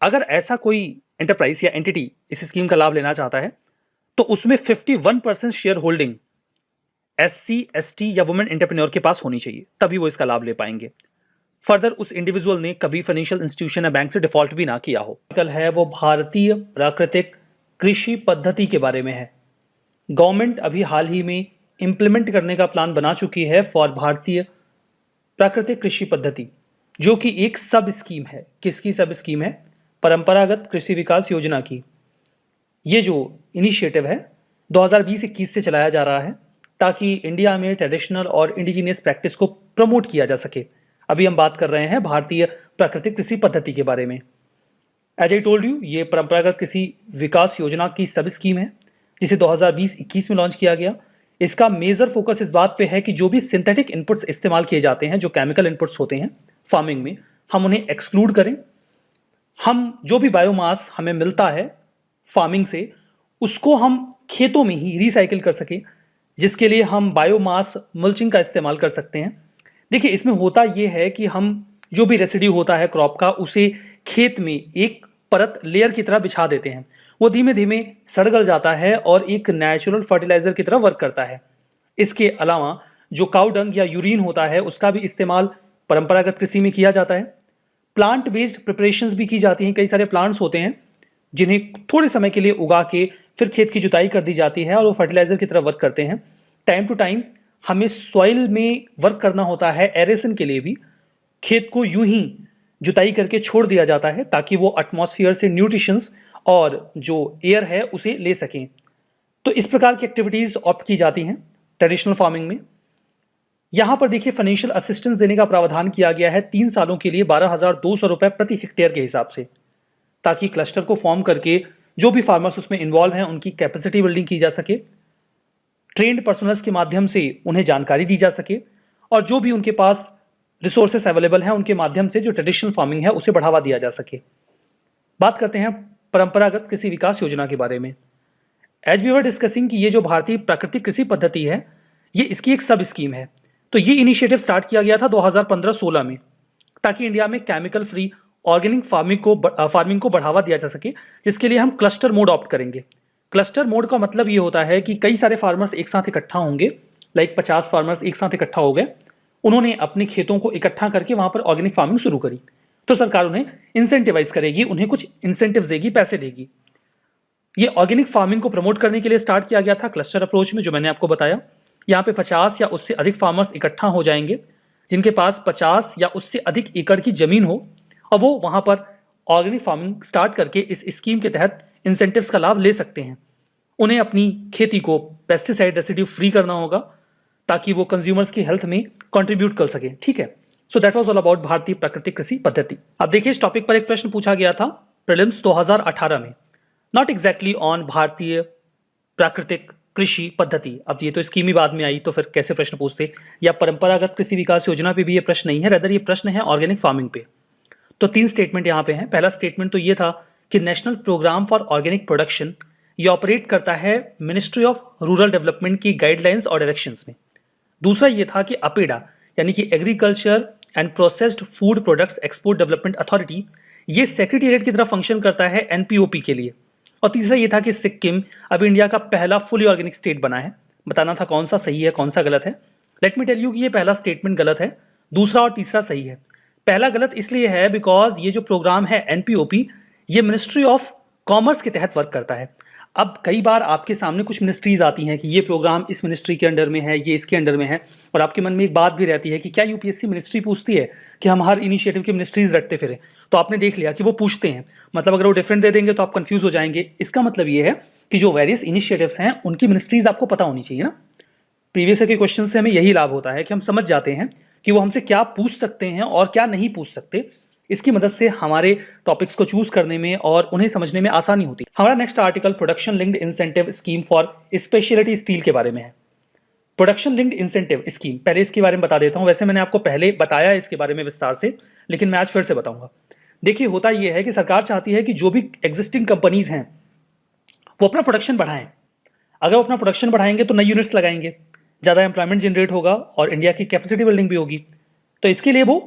अगर ऐसा कोई एंटरप्राइज या एंटिटी इस स्कीम का लाभ लेना चाहता है तो उसमें 51% शेयर होल्डिंग SC, ST या वुमेन एंटरप्रेन्योर के पास होनी चाहिए, तभी वो इसका लाभ ले पाएंगे। फर्दर उस इंडिविजुअल ने कभी फाइनेंशियल इंस्टीट्यूशन या बैंक से डिफॉल्ट भी ना किया हो। कल है वो भारतीय प्राकृतिक कृषि पद्धति के बारे में है। गवर्नमेंट अभी हाल ही में इंप्लीमेंट करने का प्लान बना चुकी है फॉर भारतीय प्राकृतिक कृषि पद्धति, जो कि एक सब स्कीम है। किसकी सब स्कीम है? परंपरागत कृषि विकास योजना की। ये जो इनिशिएटिव है 2020-21 से चलाया जा रहा है ताकि इंडिया में ट्रेडिशनल और इंडिजीनियस प्रैक्टिस को प्रमोट किया जा सके। अभी हम बात कर रहे हैं भारतीय प्राकृतिक कृषि पद्धति के बारे में। एज आई टोल्ड यू, ये परंपरागत कृषि विकास योजना की सब स्कीम है जिसे 2020-21 में लॉन्च किया गया। इसका मेजर फोकस इस बात पे है कि जो भी सिंथेटिक इनपुट्स इस्तेमाल किए जाते हैं, जो केमिकल इनपुट्स होते हैं फार्मिंग में, हम उन्हें एक्सक्लूड करें। हम जो भी बायोमास हमें मिलता है फार्मिंग से, उसको हम खेतों में ही रिसाइकिल कर सकें, जिसके लिए हम बायोमास मल्चिंग का इस्तेमाल कर सकते हैं। देखिए, इसमें होता यह है कि हम जो भी रेसिड्यू होता है क्रॉप का, उसे खेत में एक परत लेयर की तरह बिछा देते हैं। वो धीमे धीमे सड़ गल जाता है और एक नेचुरल फर्टिलाइजर की तरह वर्क करता है। इसके अलावा जो काउ डंग या यूरिन होता है उसका भी इस्तेमाल परंपरागत कृषि में किया जाता है। प्लांट बेस्ड प्रिपरेशंस भी की जाती हैं। कई सारे प्लांट्स होते हैं जिन्हें थोड़े समय के लिए उगा के फिर खेत की जुताई कर दी जाती है और वो फर्टिलाइजर की तरह वर्क करते हैं। टाइम टू टाइम हमें सॉइल में वर्क करना होता है। एरेशन के लिए भी खेत को यूं ही जुताई करके छोड़ दिया जाता है ताकि वो एटमॉस्फेयर से न्यूट्रिशंस और जो एयर है उसे ले सकें। तो इस प्रकार की एक्टिविटीज ऑप्ट की जाती हैं ट्रेडिशनल फार्मिंग में। यहां पर देखिए फाइनेंशियल असिस्टेंस देने का प्रावधान किया गया है 3 सालों के लिए 12,200 रुपए प्रति हेक्टेयर के हिसाब से। ताकि क्लस्टर को फॉर्म करके जो भी फार्मर्स उसमें इन्वॉल्व हैं उनकी कैपेसिटी बिल्डिंग की जा सके, ट्रेंड पर्सनल्स के माध्यम से उन्हें जानकारी दी जा सके और जो भी उनके पास रिसोर्सेस अवेलेबल हैं उनके माध्यम से जो ट्रेडिशनल फार्मिंग है उसे बढ़ावा दिया जा सके। बात करते हैं परंपरागत कृषि विकास योजना के बारे में। एज वी वर डिस्कसिंग कि ये जो भारतीय प्राकृतिक कृषि पद्धति है ये इसकी एक सब स्कीम है। तो ये इनिशिएटिव स्टार्ट किया गया था 2015-16 में, ताकि इंडिया में केमिकल फ्री ऑर्गेनिक फार्मिंग को बढ़ावा दिया जा सके, जिसके लिए हम क्लस्टर मोड ऑप्ट करेंगे। क्लस्टर मोड का मतलब ये होता है कि कई सारे फार्मर्स एक साथ इकट्ठा होंगे, लाइक 50 फार्मर्स एक साथ इकट्ठा हो गए, उन्होंने अपने खेतों को इकट्ठा करके वहां पर ऑर्गेनिक फार्मिंग शुरू करी, तो सरकार उन्हें इंसेंटिवाइज करेगी, उन्हें कुछ इंसेंटिव देगी, पैसे देगी। ये ऑर्गेनिक फार्मिंग को प्रमोट करने के लिए स्टार्ट किया गया था क्लस्टर अप्रोच में, जो मैंने आपको बताया। यहाँ पे 50 या उससे अधिक फार्मर्स इकट्ठा हो जाएंगे जिनके पास 50 या उससे अधिक एकड़ की जमीन हो, और वो वहां पर ऑर्गेनिक फार्मिंग स्टार्ट करके इस स्कीम के तहत इंसेंटिव्स का लाभ ले सकते हैं। उन्हें अपनी खेती को पेस्टिसाइड रेसिड्यू फ्री करना होगा ताकि वो कंज्यूमर्स की हेल्थ में कंट्रीब्यूट कर सके। ठीक है, सो दैट वाज ऑल अबाउट भारतीय प्राकृतिक कृषि पद्धति। अब देखिए, इस टॉपिक पर एक प्रश्न पूछा गया था प्रीलिम्स 2018 में, नॉट एग्जैक्टली ऑन भारतीय प्राकृतिक कृषि पद्धति। अब ये तो स्कीम ही बाद में आई, तो फिर कैसे प्रश्न पूछते, या परंपरागत कृषि विकास योजना पे भी ये प्रश्न नहीं है, रेदर ये प्रश्न है ऑर्गेनिक फार्मिंग पे। तो 3 स्टेटमेंट यहाँ पे हैं। पहला स्टेटमेंट तो ये था कि national programme for organic production ये ऑपरेट करता है मिनिस्ट्री ऑफ रूरल डेवलपमेंट की गाइडलाइंस और डायरेक्शंस में। दूसरा ये था कि अपेडा यानी कि agriculture and processed food products export development authority, ये सेक्रेटेरिएट की तरह फंक्शन करता है एनपीओपी के लिए। और तीसरा ये था कि सिक्किम अब इंडिया का पहला फुली ऑर्गेनिक स्टेट बना है। बताना था कौन सा सही है कौन सा गलत है। लेट मी टेल यू कि ये पहला स्टेटमेंट गलत है, दूसरा और तीसरा सही है। पहला गलत इसलिए है बिकॉज ये जो प्रोग्राम है एनपीओपी, ये मिनिस्ट्री ऑफ कॉमर्स के तहत वर्क करता है। अब कई बार आपके सामने कुछ मिनिस्ट्रीज आती हैं कि ये प्रोग्राम इस मिनिस्ट्री के अंडर में है, ये इसके अंडर में है, और आपके मन में एक बात भी रहती है कि क्या यूपीएससी मिनिस्ट्री पूछती है कि हम हर इनिशिएटिव की मिनिस्ट्रीज रटते फिरें। तो आपने देख लिया कि वो पूछते हैं, मतलब अगर वो डिफरेंट दे देंगे तो आप कंफ्यूज हो जाएंगे। इसका मतलब ये है कि जो वेरियस इनिशिएटिव्स हैं उनकी मिनिस्ट्रीज आपको पता होनी चाहिए ना। प्रीवियस के क्वेश्चन से हमें यही लाभ होता है कि हम समझ जाते हैं कि वो हमसे क्या पूछ सकते हैं और क्या नहीं पूछ सकते। इसकी मदद से हमारे टॉपिक्स को चूज करने में और उन्हें समझने में आसानी होती है। हमारा next article production linked incentive scheme for speciality steel के बारे में है। प्रोडक्शन लिंक्ड इंसेंटिव स्कीम, पहले इसके बारे में बता देता हूं। वैसे मैंने आपको पहले बताया इसके बारे में विस्तार से, लेकिन मैं आज फिर से बताऊंगा। देखिए, होता यह है कि सरकार चाहती है कि जो भी एग्जिस्टिंग कंपनीज हैं वो अपना प्रोडक्शन बढ़ाएं। अगर वो अपना प्रोडक्शन बढ़ाएंगे तो नई यूनिट्स लगाएंगे, ज़्यादा एम्प्लॉयमेंट जनरेट होगा और इंडिया की कैपेसिटी बिल्डिंग भी होगी। तो इसके लिए वो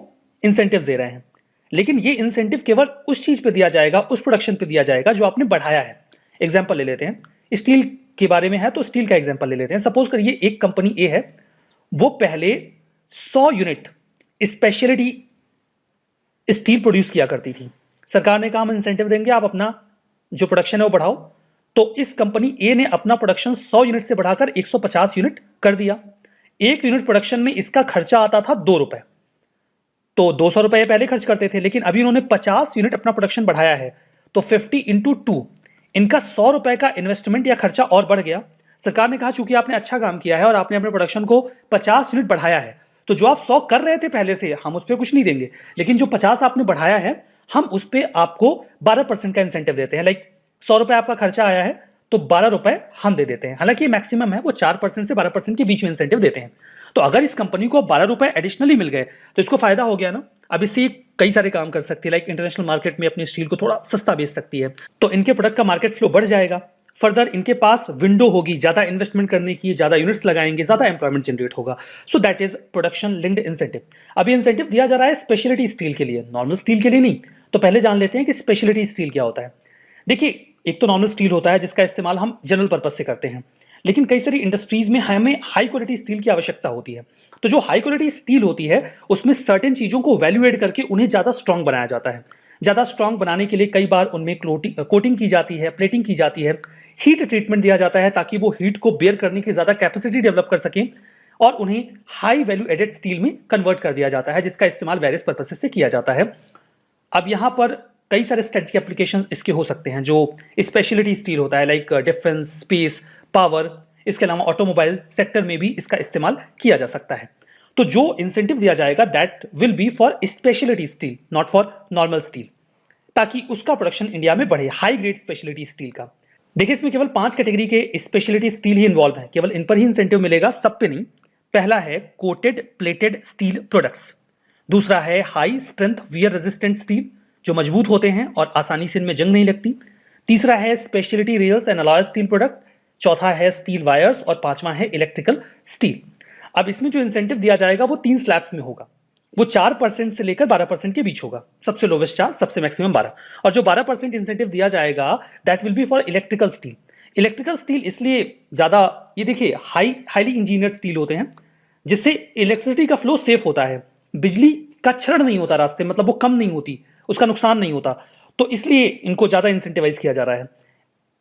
इंसेंटिव दे रहे हैं, लेकिन ये इंसेंटिव केवल उस चीज़ पे दिया जाएगा, उस प्रोडक्शन पे दिया जाएगा जो आपने बढ़ाया है। एग्जाम्पल ले लेते हैं, स्टील के बारे में है तो स्टील का एग्जाम्पल ले लेते हैं। सपोज करिए एक कंपनी ए है, वो पहले 100 यूनिट स्पेशलिटी स्टील प्रोड्यूस किया करती थी। सरकार ने कहा हम इंसेंटिव देंगे, आप अपना जो प्रोडक्शन है वो बढ़ाओ। तो इस कंपनी ए ने अपना प्रोडक्शन 100 यूनिट से बढ़ाकर 150 यूनिट कर दिया। एक यूनिट प्रोडक्शन में इसका खर्चा आता था 2 रुपए, तो 200 रुपए पहले खर्च करते थे, लेकिन अभी उन्होंने 50 यूनिट अपना प्रोडक्शन बढ़ाया है, तो 50 × 2 इनका 100 रुपए का इन्वेस्टमेंट या खर्चा और बढ़ गया। सरकार ने कहा चूंकि आपने अच्छा काम किया है और आपने अपने प्रोडक्शन को 50 यूनिट बढ़ाया है, तो जो आप 100 कर रहे थे पहले से, हम उस पर कुछ नहीं देंगे, लेकिन जो 50 आपने बढ़ाया है हम उस पर आपको 12% का इंसेंटिव देते हैं। लाइक 100 रुपए आपका खर्चा आया है तो 12 रुपए हम दे देते हैं। हालांकि मैक्सिमम है, वो 4% से 12% के बीच में इंसेंटिव देते हैं। तो अगर इस कंपनी को 12 रुपए एडिशनली मिल गए तो इसको फायदा हो गया ना। अब इससे कई सारे काम कर सकती है, लाइक इंटरनेशनल मार्केट में अपनी स्टील को थोड़ा सस्ता बेच सकती है, तो इनके प्रोडक्ट का मार्केट फ्लो बढ़ जाएगा। फर्दर इनके पास विंडो होगी ज्यादा इन्वेस्टमेंट करने की, ज्यादा यूनिट्स लगाएंगे, ज्यादा एम्प्लॉयमेंट जनरेट होगा। So that is production linked incentive. अब ये इंसेंटिव दिया जा रहा है स्पेशलिटी स्टील के लिए, नॉर्मल स्टील के लिए नहीं। तो पहले जान लेते हैं कि स्पेशलिटी स्टील क्या होता है। देखिए, एक तो नॉर्मल स्टील होता है जिसका इस्तेमाल हम जनरल पर्पज से करते हैं, लेकिन कई सारी इंडस्ट्रीज में हमें हाई क्वालिटी स्टील की आवश्यकता होती है। तो जो हाई क्वालिटी स्टील होती है उसमें सर्टेन चीजों को वैल्यू एड करके उन्हें ज्यादा स्ट्रांग बनाया जाता है। ज्यादा स्ट्रांग बनाने के लिए कई बार उनमें कोटिंग की जाती है, प्लेटिंग की जाती है, हीट ट्रीटमेंट दिया जाता है ताकि वो हीट को बेयर करने की ज्यादा कैपेसिटी डेवलप कर सकें, और उन्हें हाई वैल्यू एडेड स्टील में कन्वर्ट कर दिया जाता है, जिसका इस्तेमाल वेरियस पर्पसेस से किया जाता है। अब यहाँ पर कई सारे स्ट्रेटजिक एप्लीकेशन इसके हो सकते हैं। जो स्पेशलिटी स्टील होता है लाइक डिफेंस, स्पेस, पावर, इसके अलावा ऑटोमोबाइल सेक्टर में भी इसका इस्तेमाल किया जा सकता है। तो जो इंसेंटिव दिया जाएगा that will be for speciality steel, not for normal steel. ताकि उसका प्रोडक्शन इंडिया में बढ़े, हाई ग्रेड स्पेशलिटी स्टील का। देखिए इसमें केवल 5 कैटेगरी के स्पेशलिटी स्टील ही इन्वॉल्व है, केवल इन पर ही इंसेंटिव मिलेगा, सब पे नहीं। पहला है कोटेड प्लेटेड स्टील प्रोडक्ट्स, दूसरा है high strength wear resistant steel, जो मजबूत होते हैं और आसानी से इनमें जंग नहीं लगती। तीसरा है speciality rails and alloy steel product, चौथा है स्टील वायर्स और पांचवा है इलेक्ट्रिकल स्टील। अब इसमें जो इंसेंटिव दिया जाएगा वो 3 स्लैब्स में होगा, वो 4% से लेकर 12% के बीच होगा, सबसे लोवेस्ट 4, सबसे मैक्सिमम 12। और जो 12% इंसेंटिव दिया जाएगा that will be for electrical steel. Electrical steel इसलिए ज्यादा, ये देखिए हाईली इंजीनियर्ड स्टील होते हैं जिससे इलेक्ट्रिसिटी का फ्लो सेफ होता है, बिजली का क्षरण नहीं होता रास्ते, मतलब वो कम नहीं होती, उसका नुकसान नहीं होता, तो इसलिए इनको ज्यादा इंसेंटिवाइज किया जा रहा है।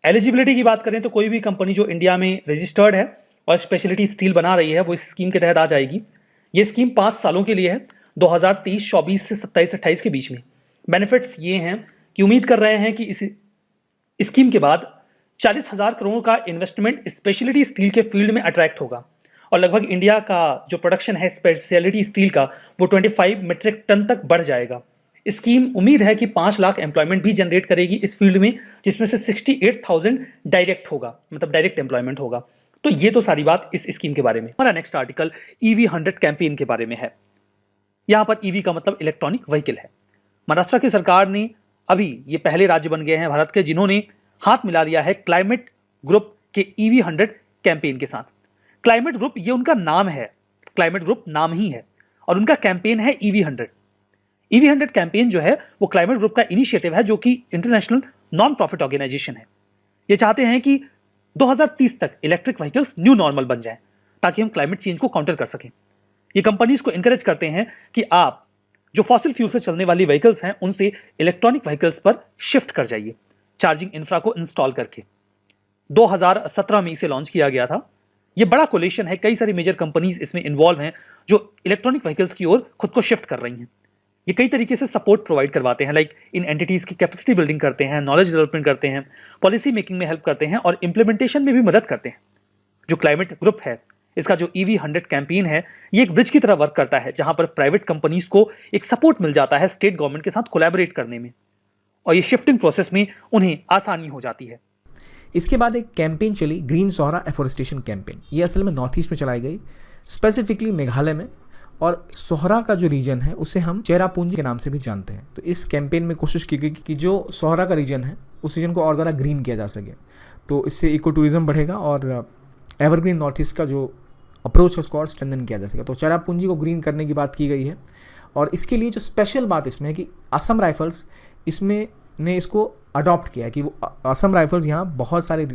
एलिजिबिलिटी की बात करें तो कोई भी कंपनी जो इंडिया में रजिस्टर्ड है और स्पेशलिटी स्टील बना रही है वो इस स्कीम के तहत आ जाएगी। ये स्कीम 5 सालों के लिए है, 2023-24 से 27-28 के बीच में। बेनिफिट्स ये हैं कि उम्मीद कर रहे हैं कि इस स्कीम के बाद 40,000 करोड़ का इन्वेस्टमेंट स्पेशलिटी स्टील के फील्ड में अट्रैक्ट होगा और लगभग इंडिया का जो प्रोडक्शन है स्पेशलिटी स्टील का वो 25 मीट्रिक टन तक बढ़ जाएगा। स्कीम उम्मीद है कि 5 लाख एम्प्लॉयमेंट भी जनरेट करेगी इस फील्ड में, जिसमें से 68,000 डायरेक्ट होगा, मतलब डायरेक्ट एम्प्लॉयमेंट होगा। तो ये तो सारी बात इस स्कीम के बारे में। हमारा नेक्स्ट आर्टिकल EV 100 कैंपेन के बारे में है। यहां पर EV का मतलब इलेक्ट्रॉनिक व्हीकल है। महाराष्ट्र की सरकार ने अभी ये पहले राज्य बन गए हैं भारत के जिन्होंने हाथ मिला लिया है क्लाइमेट ग्रुप के EV 100 कैंपेन के साथ। क्लाइमेट ग्रुप ये उनका नाम है, क्लाइमेट ग्रुप नाम ही है, और उनका कैंपेन है EV 100। EV 100 कैंपेन जो है वो क्लाइमेट ग्रुप का इनिशिएटिव है, जो कि इंटरनेशनल नॉन प्रॉफिट ऑर्गेनाइजेशन है। ये चाहते हैं कि 2030 तक इलेक्ट्रिक व्हीकल्स न्यू नॉर्मल बन जाएं ताकि हम क्लाइमेट चेंज को काउंटर कर सकें। ये कंपनीज को इंकरेज करते हैं कि आप जो फॉसिल फ्यूल से चलने वाली व्हीकल्स हैं उनसे इलेक्ट्रॉनिक व्हीकल्स पर शिफ्ट कर जाइए, चार्जिंग इंफ्रा को इंस्टॉल करके। 2017 में इसे लॉन्च किया गया था। ये बड़ा कोलिशन है, कई सारी मेजर कंपनीज इसमें इन्वॉल्व हैं जो इलेक्ट्रॉनिक व्हीकल्स की ओर खुद को शिफ्ट कर रही हैं। ये कई तरीके से सपोर्ट प्रोवाइड करवाते हैं, लाइक इन एंटिटीज की कैपेसिटी बिल्डिंग करते हैं, नॉलेज डेवलपमेंट करते हैं, पॉलिसी मेकिंग में हेल्प करते हैं और इंप्लीमेंटेशन में भी मदद करते हैं। जो क्लाइमेट ग्रुप है, इसका जो EV 100 कैंपेन है, ये एक ब्रिज की तरह वर्क करता है जहां पर प्राइवेट कंपनीज को एक सपोर्ट मिल जाता है स्टेट गवर्नमेंट के साथ कोलैबोरेट करने में, और ये शिफ्टिंग प्रोसेस में उन्हें आसानी हो जाती है। इसके बाद एक कैंपेन चली, ग्रीन सोहरा एफोरेस्टेशन कैंपेन। ये असल में नॉर्थ ईस्ट में चलाई गई, स्पेसिफिकली मेघालय में, और सोहरा का जो रीजन है उसे हम चेरापूंजी के नाम से भी जानते हैं। तो इस कैंपेन में कोशिश की गई कि जो सोहरा का रीजन है उस रीजन को और ज़्यादा ग्रीन किया जा सके, तो इससे इको टूरिज्म बढ़ेगा और एवरग्रीन नॉर्थ ईस्ट का जो अप्रोच है उसको और स्ट्रेंथन किया जा सके। तो चेरापूंजी को ग्रीन करने की बात की गई है, और इसके लिए जो स्पेशल बात इसमें है कि असम राइफल्स इसमें ने इसको अडॉप्ट किया है कि वो असम राइफल्स यहाँ बहुत सारे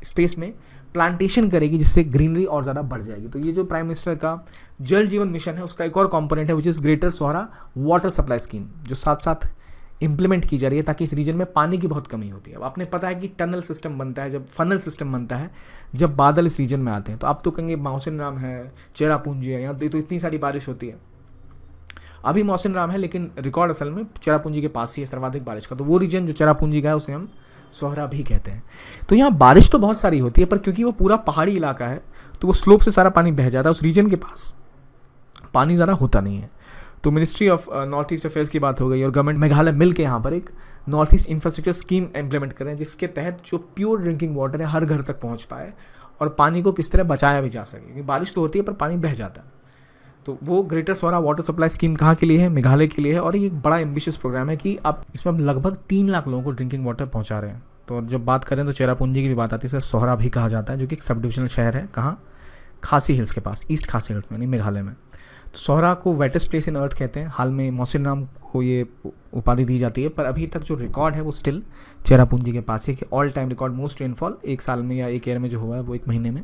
स्पेस में प्लांटेशन करेगी जिससे ग्रीनरी और ज़्यादा बढ़ जाएगी। तो ये जो प्राइम मिनिस्टर का जल जीवन मिशन है उसका एक और कंपोनेंट है, which is greater Sohra water supply scheme, जो साथ साथ इंप्लीमेंट की जा रही है ताकि इस रीजन में पानी की बहुत कमी होती है। अब आपने पता है कि टनल सिस्टम बनता है, जब फनल सिस्टम बनता है, जब बादल इस रीजन में आते हैं, तो आप तो कहेंगे मौसम राम है, चेरापूंजी है, यहाँ तो इतनी सारी बारिश होती है। अभी मौसम राम है लेकिन रिकॉर्ड असल में चेरापूंजी के पास ही है सर्वाधिक बारिश का, तो वो रीजन जो चेरापूंजी का है उसे हम सोहरा भी कहते हैं। तो यहाँ बारिश तो बहुत सारी होती है, पर क्योंकि वो पूरा पहाड़ी इलाका है तो वो स्लोप से सारा पानी बह जाता है, उस रीजन के पास पानी ज़्यादा होता नहीं है। तो ministry of north east affairs की बात हो गई और गवर्नमेंट मेघालय मिल के यहाँ पर एक north east infrastructure scheme implement करें, जिसके तहत जो प्योर ड्रिंकिंग वाटर है हर घर तक पहुँच पाए और पानी को किस तरह बचाया भी जा सके, क्योंकि बारिश तो होती है पर पानी बह जाता है। तो वो greater Sohra water supply scheme कहाँ के लिए है? मेघालय के लिए है, और ये एक बड़ा एम्बिशियस प्रोग्राम है कि अब इसमें हम लगभग 3 लाख लोगों को ड्रिंकिंग वाटर पहुँचा रहे हैं। तो जब बात करें तो चेरापूंजी की भी बात आती है, सोहरा भी कहा जाता है, जो कि एक सब डिविजनल शहर है, कहाँ? खासी हिल्स के पास, ईस्ट खासी हिल्स में, नहीं मेघालय में। तो सोहरा को वेटेस्ट प्लेस इन अर्थ कहते हैं। हाल में मौसिन राम को ये उपाधि दी जाती है, पर अभी तक जो रिकॉर्ड है वो स्टिल चेरापूंजी के पास है कि all time record most rainfall एक साल में या एक ईयर में जो हुआ है वो 1 महीने में,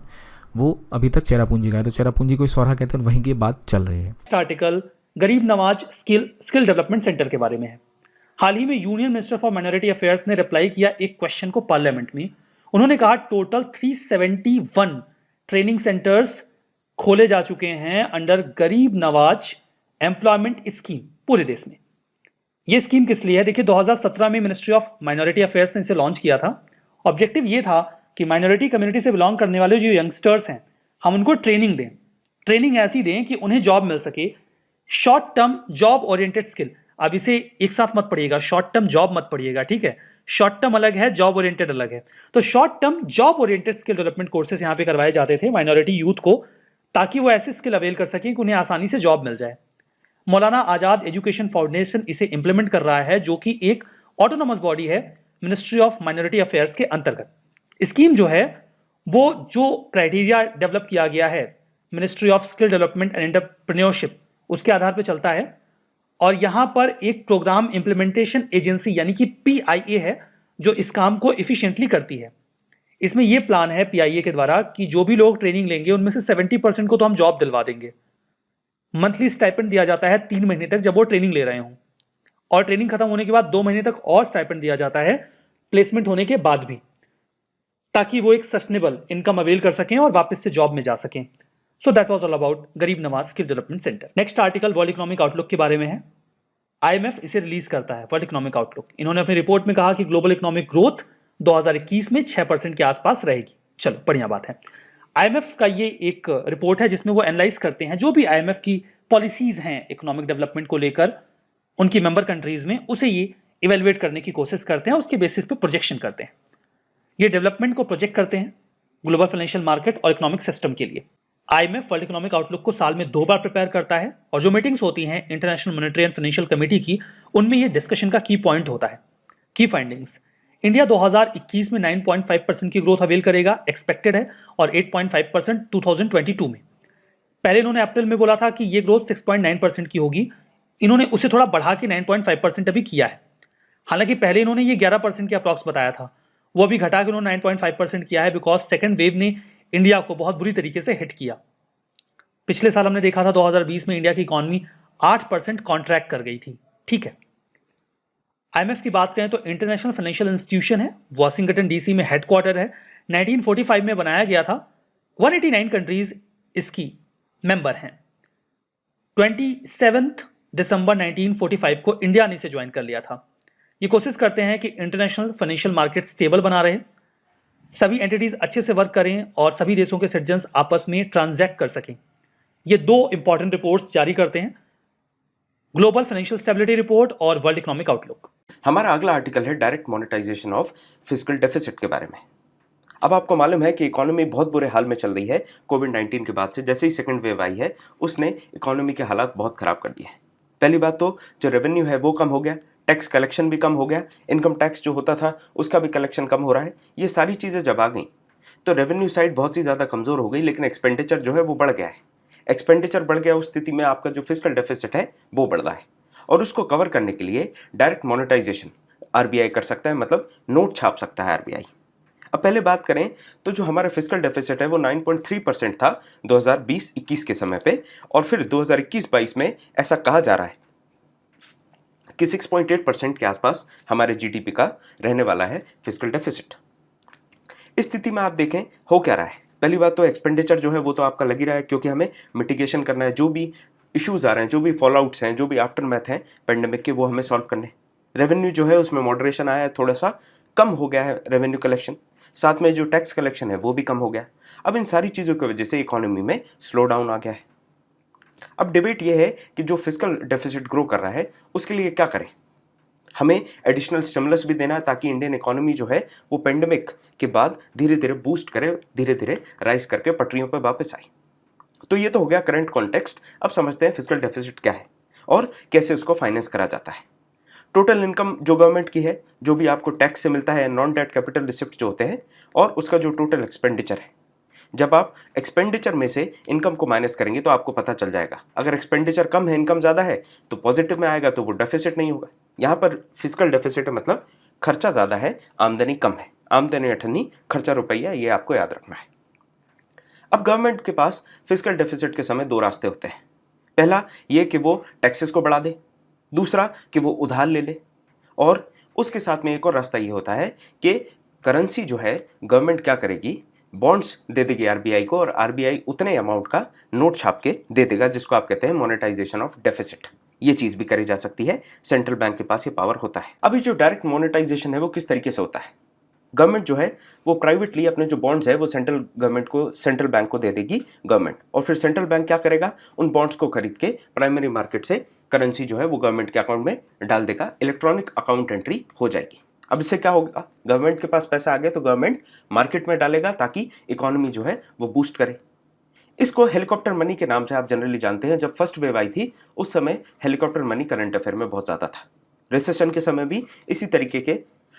वो अभी तक चेरापूंजी का है। तो चेरापूंजी को सोहरा कहते हैं, वहीं की बात चल रही है। आर्टिकल गरीब नवाज स्किल डेवलपमेंट सेंटर के बारे में है। हाल ही में union minister for minority affairs ने रिप्लाई किया एक क्वेश्चन को पार्लियामेंट में। उन्होंने कहा टोटल 371 ट्रेनिंग सेंटर्स खोले जा चुके हैं अंडर गरीब नवाज एम्प्लॉयमेंट स्कीम पूरे देश में। यह स्कीम किस लिए है? देखिए 2017 में मिनिस्ट्री ऑफ माइनॉरिटी अफेयर्स ने इसे लॉन्च किया था। ऑब्जेक्टिव ये था कि माइनॉरिटी कम्युनिटी से बिलोंग करने वाले जो यंगस्टर्स हैं हम उनको ट्रेनिंग दें, ट्रेनिंग ऐसी दें कि उन्हें जॉब मिल सके, short term job oriented skill. अब इसे एक साथ मत पढ़िएगा, शॉर्ट टर्म जॉब मत पढ़िएगा, ठीक है। शॉर्ट टर्म अलग है, जॉब ओरिएंटेड अलग है। तो short term job oriented skill development courses यहाँ पे करवाए जाते थे माइनॉरिटी यूथ को, ताकि वो ऐसे स्किल अवेल कर सकें कि उन्हें आसानी से जॉब मिल जाए। मौलाना आजाद एजुकेशन फाउंडेशन इसे इंप्लीमेंट कर रहा है, जो कि एक ऑटोनोमस बॉडी है मिनिस्ट्री ऑफ माइनॉरिटी अफेयर्स के अंतर्गत। स्कीम जो है वो जो क्राइटेरिया डेवलप किया गया है ministry of skill development and entrepreneurship, उसके आधार पर चलता है। और यहां पर एक प्रोग्राम इंप्लीमेंटेशन एजेंसी यानी कि PIA है जो इस काम को इफिशिएंटली करती है। इसमें यह प्लान है PIA के द्वारा कि जो भी लोग ट्रेनिंग लेंगे उनमें से 70% को तो हम जॉब दिलवा देंगे। मंथली स्टाइपेंड दिया जाता है 3 महीने तक जब वो ट्रेनिंग ले रहे हों, और ट्रेनिंग खत्म होने के बाद 2 महीने तक और स्टाइपेंड दिया जाता है प्लेसमेंट होने के बाद भी, ताकि वो एक सस्टेनेबल इनकम अवेल कर सकें और वापस से जॉब में जा सकें। So that was all about Gareeb Nawaz skill development centre. Next article world economic outlook के बारे में है। IMF इसे रिलीज करता है, वर्ल्ड इकोनॉमिक आउटलुक। इन्होंने अपनी रिपोर्ट में कहा कि ग्लोबल इकोनॉमिक ग्रोथ 2021 में 6% के आसपास रहेगी। चलो बढ़िया बात है। IMF का ये एक रिपोर्ट है जिसमें वो एनालाइज करते हैं जो भी IMF की पॉलिसीज हैं इकोनॉमिक डेवलपमेंट को लेकर उनकी मेंबर कंट्रीज में, उसे ये इवेलुएट करने की कोशिश करते हैं, उसके बेसिस पे प्रोजेक्शन करते हैं। ये डेवलपमेंट को प्रोजेक्ट करते हैं ग्लोबल फाइनेंशियल मार्केट और इकोनॉमिक सिस्टम के लिए। IMF वर्ल्ड इकोनॉमिक आउटलुक को साल में 2 बार प्रिपेयर करता है, और जो मीटिंग्स होती हैं international monetary and financial committee की, उनमें ये डिस्कशन का की पॉइंट होता है। की फाइंडिंग्स, इंडिया 2021 में 9.5% की ग्रोथ अवेल करेगा, एक्सपेक्टेड है, और 8.5% 2022 में। पहले इन्होंने अप्रैल में बोला था कि ये ग्रोथ 6.9% की होगी, इन्होंने उसे थोड़ा बढ़ा के 9.5% अभी किया है। हालांकि पहले इन्होंने ये 11% के अप्रॉक्स बताया था, वो अभी घटा के उन्होंने 9.5% किया है, बिकॉज सेकेंड वेव ने इंडिया को बहुत बुरी तरीके से हिट किया। पिछले साल हमने देखा था 2020 में इंडिया की इकॉनमी 8% कॉन्ट्रैक्ट कर गई थी, ठीक है। IMF की बात करें तो इंटरनेशनल फाइनेंशियल इंस्टीट्यूशन है, वाशिंगटन DC में हेडक्वार्टर है, 1945 में बनाया गया था, 189 कंट्रीज इसकी मेंबर हैं। 27 दिसंबर 1945 को इंडिया ने इसे ज्वाइन कर लिया था। ये कोशिश करते हैं कि इंटरनेशनल फाइनेंशियल मार्केट स्टेबल बना रहे, सभी एंटिटीज अच्छे से वर्क करें और सभी देशों के सिटीजन्स आपस में ट्रांजैक्ट कर सकें। ये 2 इंपॉर्टेंट रिपोर्ट्स जारी करते हैं, ग्लोबल फाइनेंशियल स्टेबिलिटी रिपोर्ट और वर्ल्ड इकोनॉमिक आउटलुक। हमारा अगला आर्टिकल है direct monetisation of fiscal deficit के बारे में। अब आपको मालूम है कि इकोनॉमी बहुत बुरे हाल में चल रही है कोविड-19 के बाद से। जैसे ही सेकंड वेव आई है उसने इकोनॉमी के हालात बहुत ख़राब कर दिए हैं। पहली बात तो जो रेवेन्यू है वो कम हो गया, टैक्स कलेक्शन भी कम हो गया, इनकम टैक्स जो होता था उसका भी कलेक्शन कम हो रहा है। ये सारी चीज़ें जब आ गई तो रेवेन्यू साइड बहुत ही ज़्यादा कमज़ोर हो गई, लेकिन एक्सपेंडिचर जो है वो बढ़ गया है। एक्सपेंडिचर बढ़ गया, उस स्थिति में आपका जो फिस्कल डेफिसिट है वो बढ़ रहा है, और उसको कवर करने के लिए डायरेक्ट मोनेटाइजेशन RBI कर सकता है, मतलब नोट छाप सकता है RBI। अब पहले बात करें तो जो हमारा फिस्कल डेफिसिट है वो 9.3% था 2020-21 के समय पे, और फिर 2021-22 में ऐसा कहा जा रहा है कि 6.8% के आसपास हमारे GDP का रहने वाला है फिस्कल डेफिसिट। इस स्थिति में आप देखें हो क्या रहा है। पहली बात तो एक्सपेंडिचर जो है वो तो आपका लग ही रहा है, क्योंकि हमें मिटिगेशन करना है, जो भी इश्यूज आ रहे हैं, जो भी फॉलोआउट्स हैं, जो भी आफ्टर मैथ हैं पेंडेमिक के, वो हमें सॉल्व करने। रेवेन्यू जो है उसमें मॉडरेशन आया है, थोड़ा सा कम हो गया है रेवेन्यू कलेक्शन, साथ में जो टैक्स कलेक्शन है वो भी कम हो गया। अब इन सारी चीज़ों की वजह से इकोनॉमी में स्लो डाउन आ गया है। अब डिबेट ये है कि जो फिस्कल डेफिसिट ग्रो कर रहा है उसके लिए क्या करें। हमें एडिशनल स्टिमुलस भी देना है ताकि इंडियन इकोनॉमी जो है वो पेंडेमिक के बाद धीरे धीरे बूस्ट करे, धीरे धीरे राइज करके पटरियों पर वापस आए। तो ये तो हो गया करंट कॉन्टेक्स्ट। अब समझते हैं फिस्कल डेफिसिट क्या है और कैसे उसको फाइनेंस करा जाता है। टोटल इनकम जो गवर्नमेंट की है, जो भी आपको टैक्स से मिलता है, नॉन डेट कैपिटल रिसिप्ट जो होते हैं, और उसका जो टोटल एक्सपेंडिचर है। जब आप एक्सपेंडिचर में से इनकम को माइनस करेंगे तो आपको पता चल जाएगा। अगर एक्सपेंडिचर कम है, इनकम ज़्यादा है, तो पॉजिटिव में आएगा, तो वो डेफिसिट नहीं होगा। यहाँ पर फिस्कल डेफिसिट मतलब खर्चा ज़्यादा है, आमदनी कम है। आमदनी 98, खर्चा रुपया, ये आपको याद रखना है। अब गवर्नमेंट के पास फिस्कल डेफिसिट के समय 2 रास्ते होते हैं। पहला ये कि वो टैक्सेस को बढ़ा दे, दूसरा कि वो उधार ले ले, और उसके साथ में एक और रास्ता ये होता है कि करेंसी जो है गवर्नमेंट क्या करेगी, बॉन्ड्स दे देगी RBI को, और RBI उतने अमाउंट का नोट छाप के दे देगा, जिसको आप कहते हैं मोनेटाइजेशन ऑफ डेफिसिट। ये चीज़ भी करी जा सकती है, सेंट्रल बैंक के पास ये पावर होता है। अभी जो डायरेक्ट मोनेटाइजेशन है वो किस तरीके से होता है। गवर्नमेंट जो है वो प्राइवेटली अपने जो बॉन्ड्स है वो सेंट्रल गवर्नमेंट को, सेंट्रल बैंक को दे देगी गवर्नमेंट, और फिर सेंट्रल बैंक क्या करेगा, उन बॉन्ड्स को खरीद के प्राइमरी मार्केट से करेंसी जो है वो गवर्नमेंट के अकाउंट में डाल देगा, इलेक्ट्रॉनिक अकाउंट एंट्री हो जाएगी। अब इससे क्या होगा, गवर्नमेंट के पास पैसा आ गया तो गवर्नमेंट मार्केट में डालेगा ताकि इकोनॉमी जो है वो बूस्ट करे। इसको हेलीकॉप्टर मनी के नाम से आप जनरली जानते हैं। जब फर्स्ट वेव आई थी उस समय हेलीकॉप्टर मनी करंट अफेयर में बहुत ज़्यादा था। रिसेशन के समय भी इसी तरीके के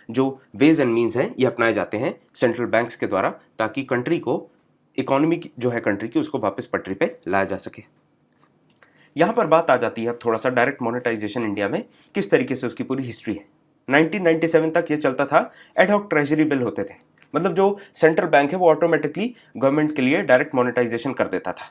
जो वेज एंड मीन्स हैं ये अपनाए जाते हैं सेंट्रल बैंक्स के द्वारा, ताकि कंट्री को, इकोनॉमी जो है कंट्री की, उसको वापस पटरी पे लाया जा सके। यहाँ पर बात आ जाती है अब थोड़ा सा डायरेक्ट मोनेटाइजेशन इंडिया में किस तरीके से उसकी पूरी हिस्ट्री है। 1997 तक ये चलता था, एडहॉक ट्रेजरी बिल होते थे, मतलब जो सेंट्रल बैंक है वो ऑटोमेटिकली गवर्नमेंट के लिए डायरेक्ट मोनेटाइजेशन कर देता था,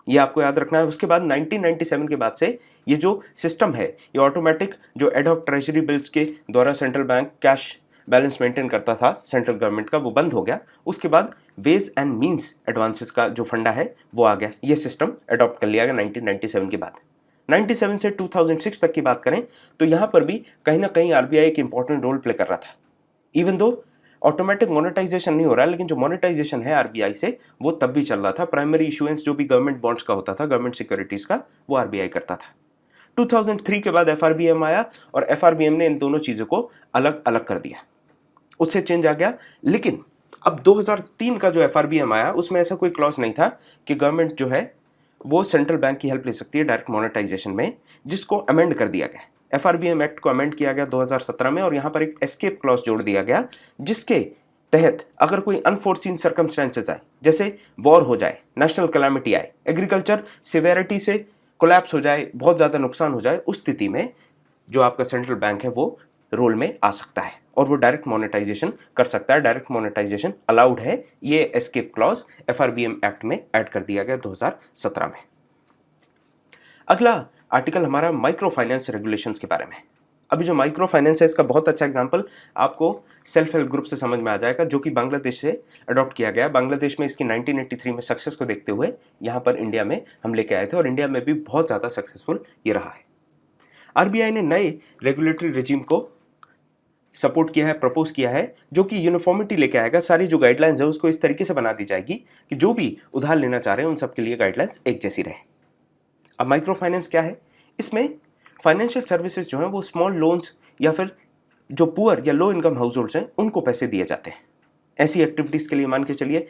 ये आपको याद रखना है। उसके बाद 1997 के बाद से ये जो सिस्टम है ये ऑटोमेटिक जो एडहॉक ट्रेजरी बिल्स के द्वारा central bank cash balance maintain करता था सेंट्रल गवर्नमेंट का, वो बंद हो गया। उसके बाद वेज एंड मीन्स एडवांसेस का जो फंडा है वो आ गया, ये सिस्टम अडॉप्ट कर लिया गया 1997 के बाद। 97 से 2006 तक की बात करें तो यहाँ पर भी कहीं ना कहीं आरबीआई एक इंपॉर्टेंट रोल प्ले कर रहा था। इवन दो ऑटोमेटिक मोनेटाइजेशन नहीं हो रहा है, लेकिन जो मोनेटाइजेशन है आरबीआई से वो तब भी चल रहा था। प्राइमरी इशुएंस जो भी गवर्नमेंट बॉन्ड्स का होता था, गवर्नमेंट सिक्योरिटीज का, वो आरबीआई करता था। 2003 के बाद एफआरबीएम आया और एफआरबीएम ने इन दोनों चीज़ों को अलग अलग कर दिया, उससे चेंज आ गया। लेकिन अब 2003 का जो एफआरबीएम आया उसमें ऐसा कोई क्लॉज नहीं था कि गवर्नमेंट जो है वो सेंट्रल बैंक की हेल्प ले सकती है डायरेक्ट मोनेटाइजेशन में, जिसको अमेंड कर दिया गया। एफआरबीएम एक्ट को अमेंड किया गया 2017 में और यहाँ पर एक एस्केप क्लॉज जोड़ दिया गया, जिसके तहत अगर कोई अनफोर्सीन सर्कमस्टेंसेस आए, जैसे वॉर हो जाए, नेशनल कैलामिटी आए, एग्रीकल्चर सिवेरिटी से कोलैप्स हो जाए, बहुत ज़्यादा नुकसान हो जाए, उस स्थिति में जो आपका सेंट्रल बैंक है वो रोल में आ सकता है और वो डायरेक्ट मोनेटाइजेशन कर सकता है। डायरेक्ट मोनेटाइजेशन अलाउड है, ये एस्केप क्लॉज एफआरबीएम एक्ट में ऐड कर दिया गया 2017 में। अगला आर्टिकल हमारा माइक्रो फाइनेंस रेगुलेशंस के बारे में। अभी जो माइक्रो फाइनेंस है इसका बहुत अच्छा एग्जांपल आपको सेल्फ हेल्प ग्रुप से समझ में आ जाएगा, जो कि बांग्लादेश से अडॉप्ट किया गया। बांग्लादेश में इसकी 1983 में सक्सेस को देखते हुए यहाँ पर इंडिया में हम लेके आए थे और इंडिया में भी बहुत ज़्यादा सक्सेसफुल ये रहा है। आरबीआई ने नए रेगुलेटरी रेजिम को सपोर्ट किया है, प्रपोज किया है, जो कि यूनिफॉर्मिटी लेके आएगा। सारी जो गाइडलाइंस है उसको इस तरीके से बना दी जाएगी कि जो भी उधार लेना चाह रहे हैं उन सबके लिए गाइडलाइंस एक जैसी रहे। अब माइक्रो फाइनेंस क्या है, इसमें फाइनेंशियल सर्विसेज जो हैं वो स्मॉल लोन्स या फिर जो पुअर या लो इनकम हाउस होल्ड्स हैं उनको पैसे दिए जाते हैं। ऐसी एक्टिविटीज़ के लिए मान के चलिए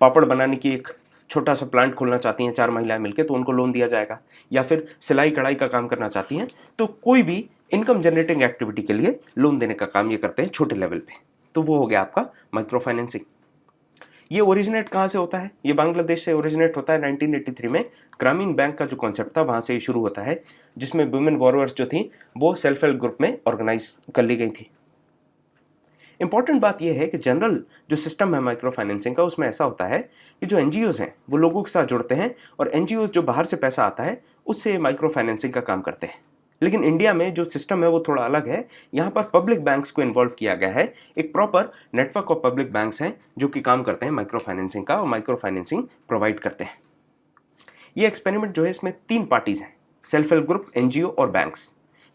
पापड़ बनाने की एक छोटा सा प्लांट खोलना चाहती हैं 4 महिलाएं मिलकर, तो उनको लोन दिया जाएगा। या फिर सिलाई कढ़ाई का काम करना चाहती हैं तो कोई भी इनकम जनरेटिंग एक्टिविटी के लिए लोन देने का काम ये करते हैं छोटे लेवल पे, तो वो हो गया आपका माइक्रो फाइनेंसिंग। ये ओरिजिनेट कहाँ से होता है, ये बांग्लादेश से ओरिजिनेट होता है। 1983 में ग्रामीण बैंक का जो कॉन्सेप्ट था वहाँ से ये शुरू होता है, जिसमें वुमेन बोरोवर्स जो थी वो सेल्फ हेल्प ग्रुप में ऑर्गेनाइज कर ली गई थी। इंपॉर्टेंट बात यह है कि जनरल जो सिस्टम है माइक्रो फाइनेंसिंग का उसमें ऐसा होता है कि जो एनजीओज हैं वो लोगों के साथ जुड़ते हैं और एनजीओज जो बाहर से पैसा आता है उससे माइक्रो फाइनेंसिंग का काम करते हैं। लेकिन इंडिया में जो सिस्टम है वो थोड़ा अलग है। यहाँ पर पब्लिक बैंक्स को इन्वॉल्व किया गया है, एक proper network of public banks हैं जो कि काम करते हैं माइक्रो फाइनेंसिंग का और माइक्रो फाइनेंसिंग प्रोवाइड करते हैं। ये एक्सपेरिमेंट जो है इसमें 3 पार्टीज हैं, सेल्फ हेल्प ग्रुप, एनजीओ और बैंक्स।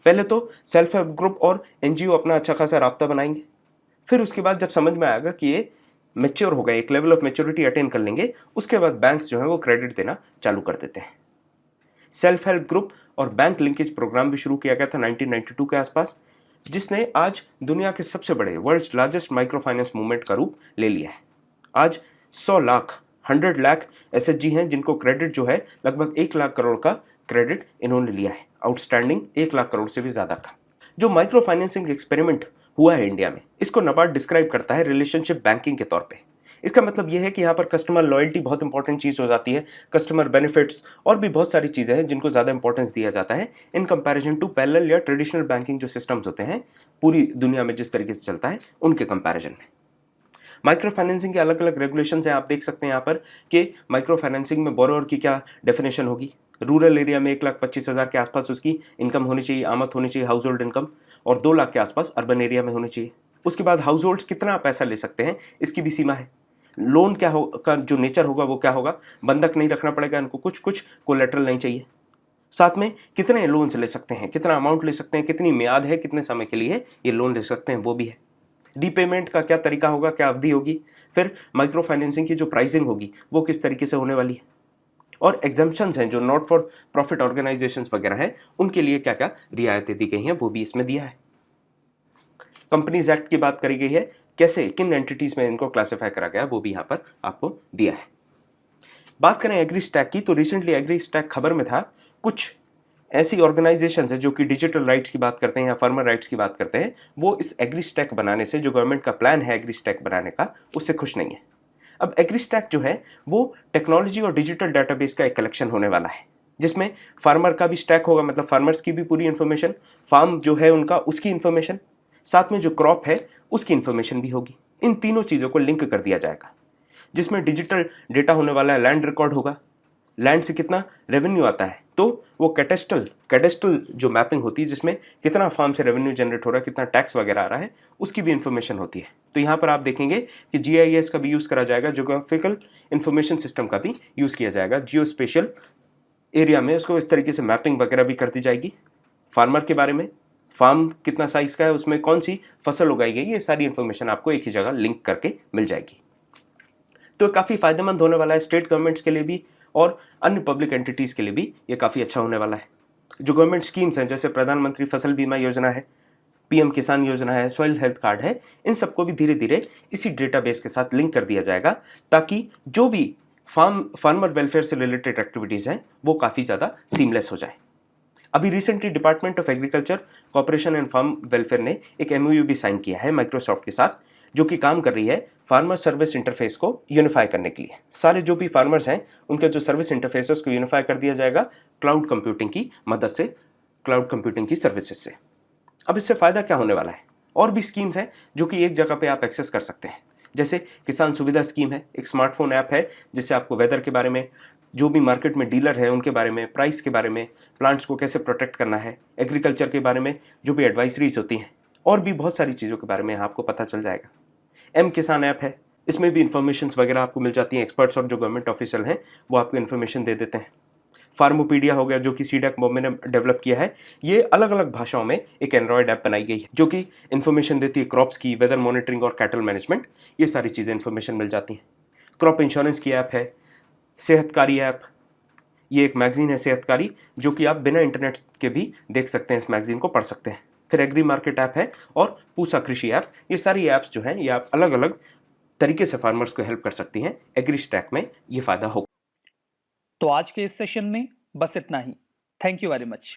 पहले तो सेल्फ हेल्प ग्रुप और एनजीओ अपना अच्छा खासा राब्ता बनाएंगे, फिर उसके बाद जब समझ में आएगा कि ये मैच्योर हो गए, एक लेवल ऑफ मैच्योरिटी अटेन कर लेंगे, उसके बाद बैंक्स जो है वो क्रेडिट देना चालू कर देते हैं। सेल्फ हेल्प ग्रुप और बैंक लिंकेज प्रोग्राम भी शुरू किया गया था 1992 के आसपास, जिसने आज दुनिया के सबसे बड़े world's largest micro finance movement का रूप ले लिया है। आज 100 लाख एसएचजी हैं जिनको क्रेडिट जो है लगभग 1 लाख करोड़ का क्रेडिट इन्होंने लिया है, आउटस्टैंडिंग 1 लाख करोड़ से भी ज़्यादा का। जो माइक्रो फाइनेंसिंग एक्सपेरिमेंट हुआ है इंडिया में, इसको नबार्ड डिस्क्राइब करता है रिलेशनशिप बैंकिंग के तौर पे। इसका मतलब यह है कि यहाँ पर कस्टमर लॉयल्टी बहुत इंपॉर्टेंट चीज़ हो जाती है, कस्टमर बेनिफिट्स और भी बहुत सारी चीज़ें हैं जिनको ज़्यादा इंपॉर्टेंस दिया जाता है इन कंपैरिजन टू पैरेलल या ट्रेडिशनल बैंकिंग जो सिस्टम्स होते हैं पूरी दुनिया में जिस तरीके से चलता है उनके कंपैरिजन में। माइक्रो फाइनेंसिंग के अलग अलग रेगुलेशंस हैं, आप देख सकते हैं यहाँ पर कि माइक्रो फाइनेंसिंग में बोरोवर की क्या डेफिनेशन होगी। रूरल एरिया में 1,25,000 के आसपास उसकी इनकम होनी चाहिए, आमद होनी चाहिए, हाउस होल्ड इनकम, और 2 लाख के आसपास अर्बन एरिया में होनी चाहिए। उसके बाद हाउस होल्ड्स कितना पैसा ले सकते हैं इसकी भी सीमा है। लोन क्या हो का जो नेचर होगा वो क्या होगा, बंधक नहीं रखना पड़ेगा इनको, कुछ कोलेटरल नहीं चाहिए। साथ में कितने लोन्स ले सकते हैं, कितना अमाउंट ले सकते हैं, कितनी म्याद है, कितने समय के लिए ये लोन ले सकते हैं वो भी है। रीपेमेंट का क्या तरीका होगा, क्या अवधि होगी, फिर माइक्रो फाइनेंसिंग की जो प्राइसिंग होगी वो किस तरीके से होने वाली है। और एग्जाम्पशंस हैं जो नॉट फॉर प्रॉफिट ऑर्गेनाइजेशंस वगैरह हैं, उनके लिए क्या क्या रियायतें दी गई हैं वो भी इसमें दिया है। कंपनीज एक्ट की बात करी गई है, कैसे किन एंटिटीज में इनको क्लासिफाई करा गया वो भी यहाँ पर आपको दिया है। बात करें एग्री स्टैक की, तो रिसेंटली एग्री स्टैक खबर में था, कुछ ऐसी ऑर्गेनाइजेशंस हैं जो कि डिजिटल राइट्स की बात करते हैं या फार्मर राइट्स की बात करते हैं, वो इस एग्री स्टैक बनाने से, जो गवर्नमेंट का प्लान है एग्री स्टैक बनाने का, उससे खुश नहीं है। अब एग्री स्टैक जो है वो टेक्नोलॉजी और डिजिटल डाटाबेस का एक कलेक्शन होने वाला है, जिसमें फार्मर का भी स्टैक होगा, मतलब फार्मर्स की भी पूरी इन्फॉर्मेशन, फार्म जो है उनका उसकी इन्फॉर्मेशन, साथ में जो क्रॉप है उसकी इन्फॉर्मेशन भी होगी। इन तीनों चीज़ों को लिंक कर दिया जाएगा, जिसमें डिजिटल डेटा होने वाला है, लैंड रिकॉर्ड होगा, लैंड से कितना रेवेन्यू आता है, तो वो कैडेस्ट्रल जो मैपिंग होती है जिसमें कितना फार्म से रेवेन्यू जनरेट हो रहा है, कितना टैक्स वगैरह आ रहा है, उसकी भी इंफॉर्मेशन होती है। तो यहाँ पर आप देखेंगे कि GIS का भी यूज़ करा जाएगा, जोग्राफिकल इंफॉर्मेशन सिस्टम का भी यूज़ किया जाएगा, जियो स्पेशल एरिया में उसको इस तरीके से मैपिंग वगैरह भी कर दी जाएगी। फार्मर के बारे में, फार्म कितना साइज़ का है, उसमें कौन सी फसल उगाई गई, ये सारी इन्फॉर्मेशन आपको एक ही जगह लिंक करके मिल जाएगी। तो काफ़ी फायदेमंद होने वाला है स्टेट गवर्नमेंट्स के लिए भी और अन्य पब्लिक एंटिटीज़ के लिए भी ये काफ़ी अच्छा होने वाला है। जो गवर्नमेंट स्कीम्स हैं, जैसे प्रधानमंत्री फसल बीमा योजना है, PM किसान योजना है, सॉइल हेल्थ कार्ड है, इन सबको भी धीरे धीरे इसी डेटाबेस के साथ लिंक कर दिया जाएगा, ताकि जो भी फार्मर वेलफेयर से रिलेटेड एक्टिविटीज़ हैं वो काफ़ी ज़्यादा सीमलेस हो जाए। अभी recently department of agriculture, corporation and farm welfare ने एक MOU भी साइन किया है माइक्रोसॉफ्ट के साथ, जो कि काम कर रही है फार्मर सर्विस इंटरफेस को यूनिफाई करने के लिए। सारे जो भी फार्मर्स हैं उनके जो सर्विस इंटरफेस है उसको यूनिफाई कर दिया जाएगा क्लाउड कंप्यूटिंग की मदद से, क्लाउड कंप्यूटिंग की सर्विसेज से। अब इससे फ़ायदा क्या होने वाला है, और भी स्कीम्स हैं जो कि एक जगह पे आप एक्सेस कर सकते हैं, जैसे किसान सुविधा स्कीम है, एक स्मार्टफोन ऐप है जिससे आपको वेदर के बारे में, जो भी मार्केट में डीलर है उनके बारे में, प्राइस के बारे में, प्लांट्स को कैसे प्रोटेक्ट करना है, एग्रीकल्चर के बारे में जो भी एडवाइजरीज होती हैं, और भी बहुत सारी चीज़ों के बारे में आपको पता चल जाएगा। किसान ऐप है, इसमें भी इंफॉर्मेशन वगैरह आपको मिल जाती हैं, एक्सपर्ट्स और जो गवर्नमेंट ऑफिशियल हैं वो आपको इन्फॉर्मेशन दे देते हैं। फार्मोपीडिया हो गया जो कि सीडैक बॉम्बे ने डेवलप किया है, ये अलग अलग भाषाओं में एक एंड्रॉयड ऐप बनाई गई है जो कि इन्फॉर्मेशन देती है क्रॉप्स की, वेदर मॉनिटरिंग और कैटल मैनेजमेंट, ये सारी चीज़ें इन्फॉर्मेशन मिल जाती हैं। क्रॉप इंश्योरेंस की ऐप है, सेहतकारी ऐप, ये एक मैगजीन है सेहतकारी, जो कि आप बिना इंटरनेट के भी देख सकते हैं, इस मैगजीन को पढ़ सकते हैं। फिर एग्री मार्केट ऐप है और पूसा कृषि ऐप, ये सारी ऐप्स जो हैं ये आप अलग अलग तरीके से फार्मर्स को हेल्प कर सकती हैं। एग्री स्टैक में ये फ़ायदा होगा। तो आज के इस सेशन में बस इतना ही। Thank you very much.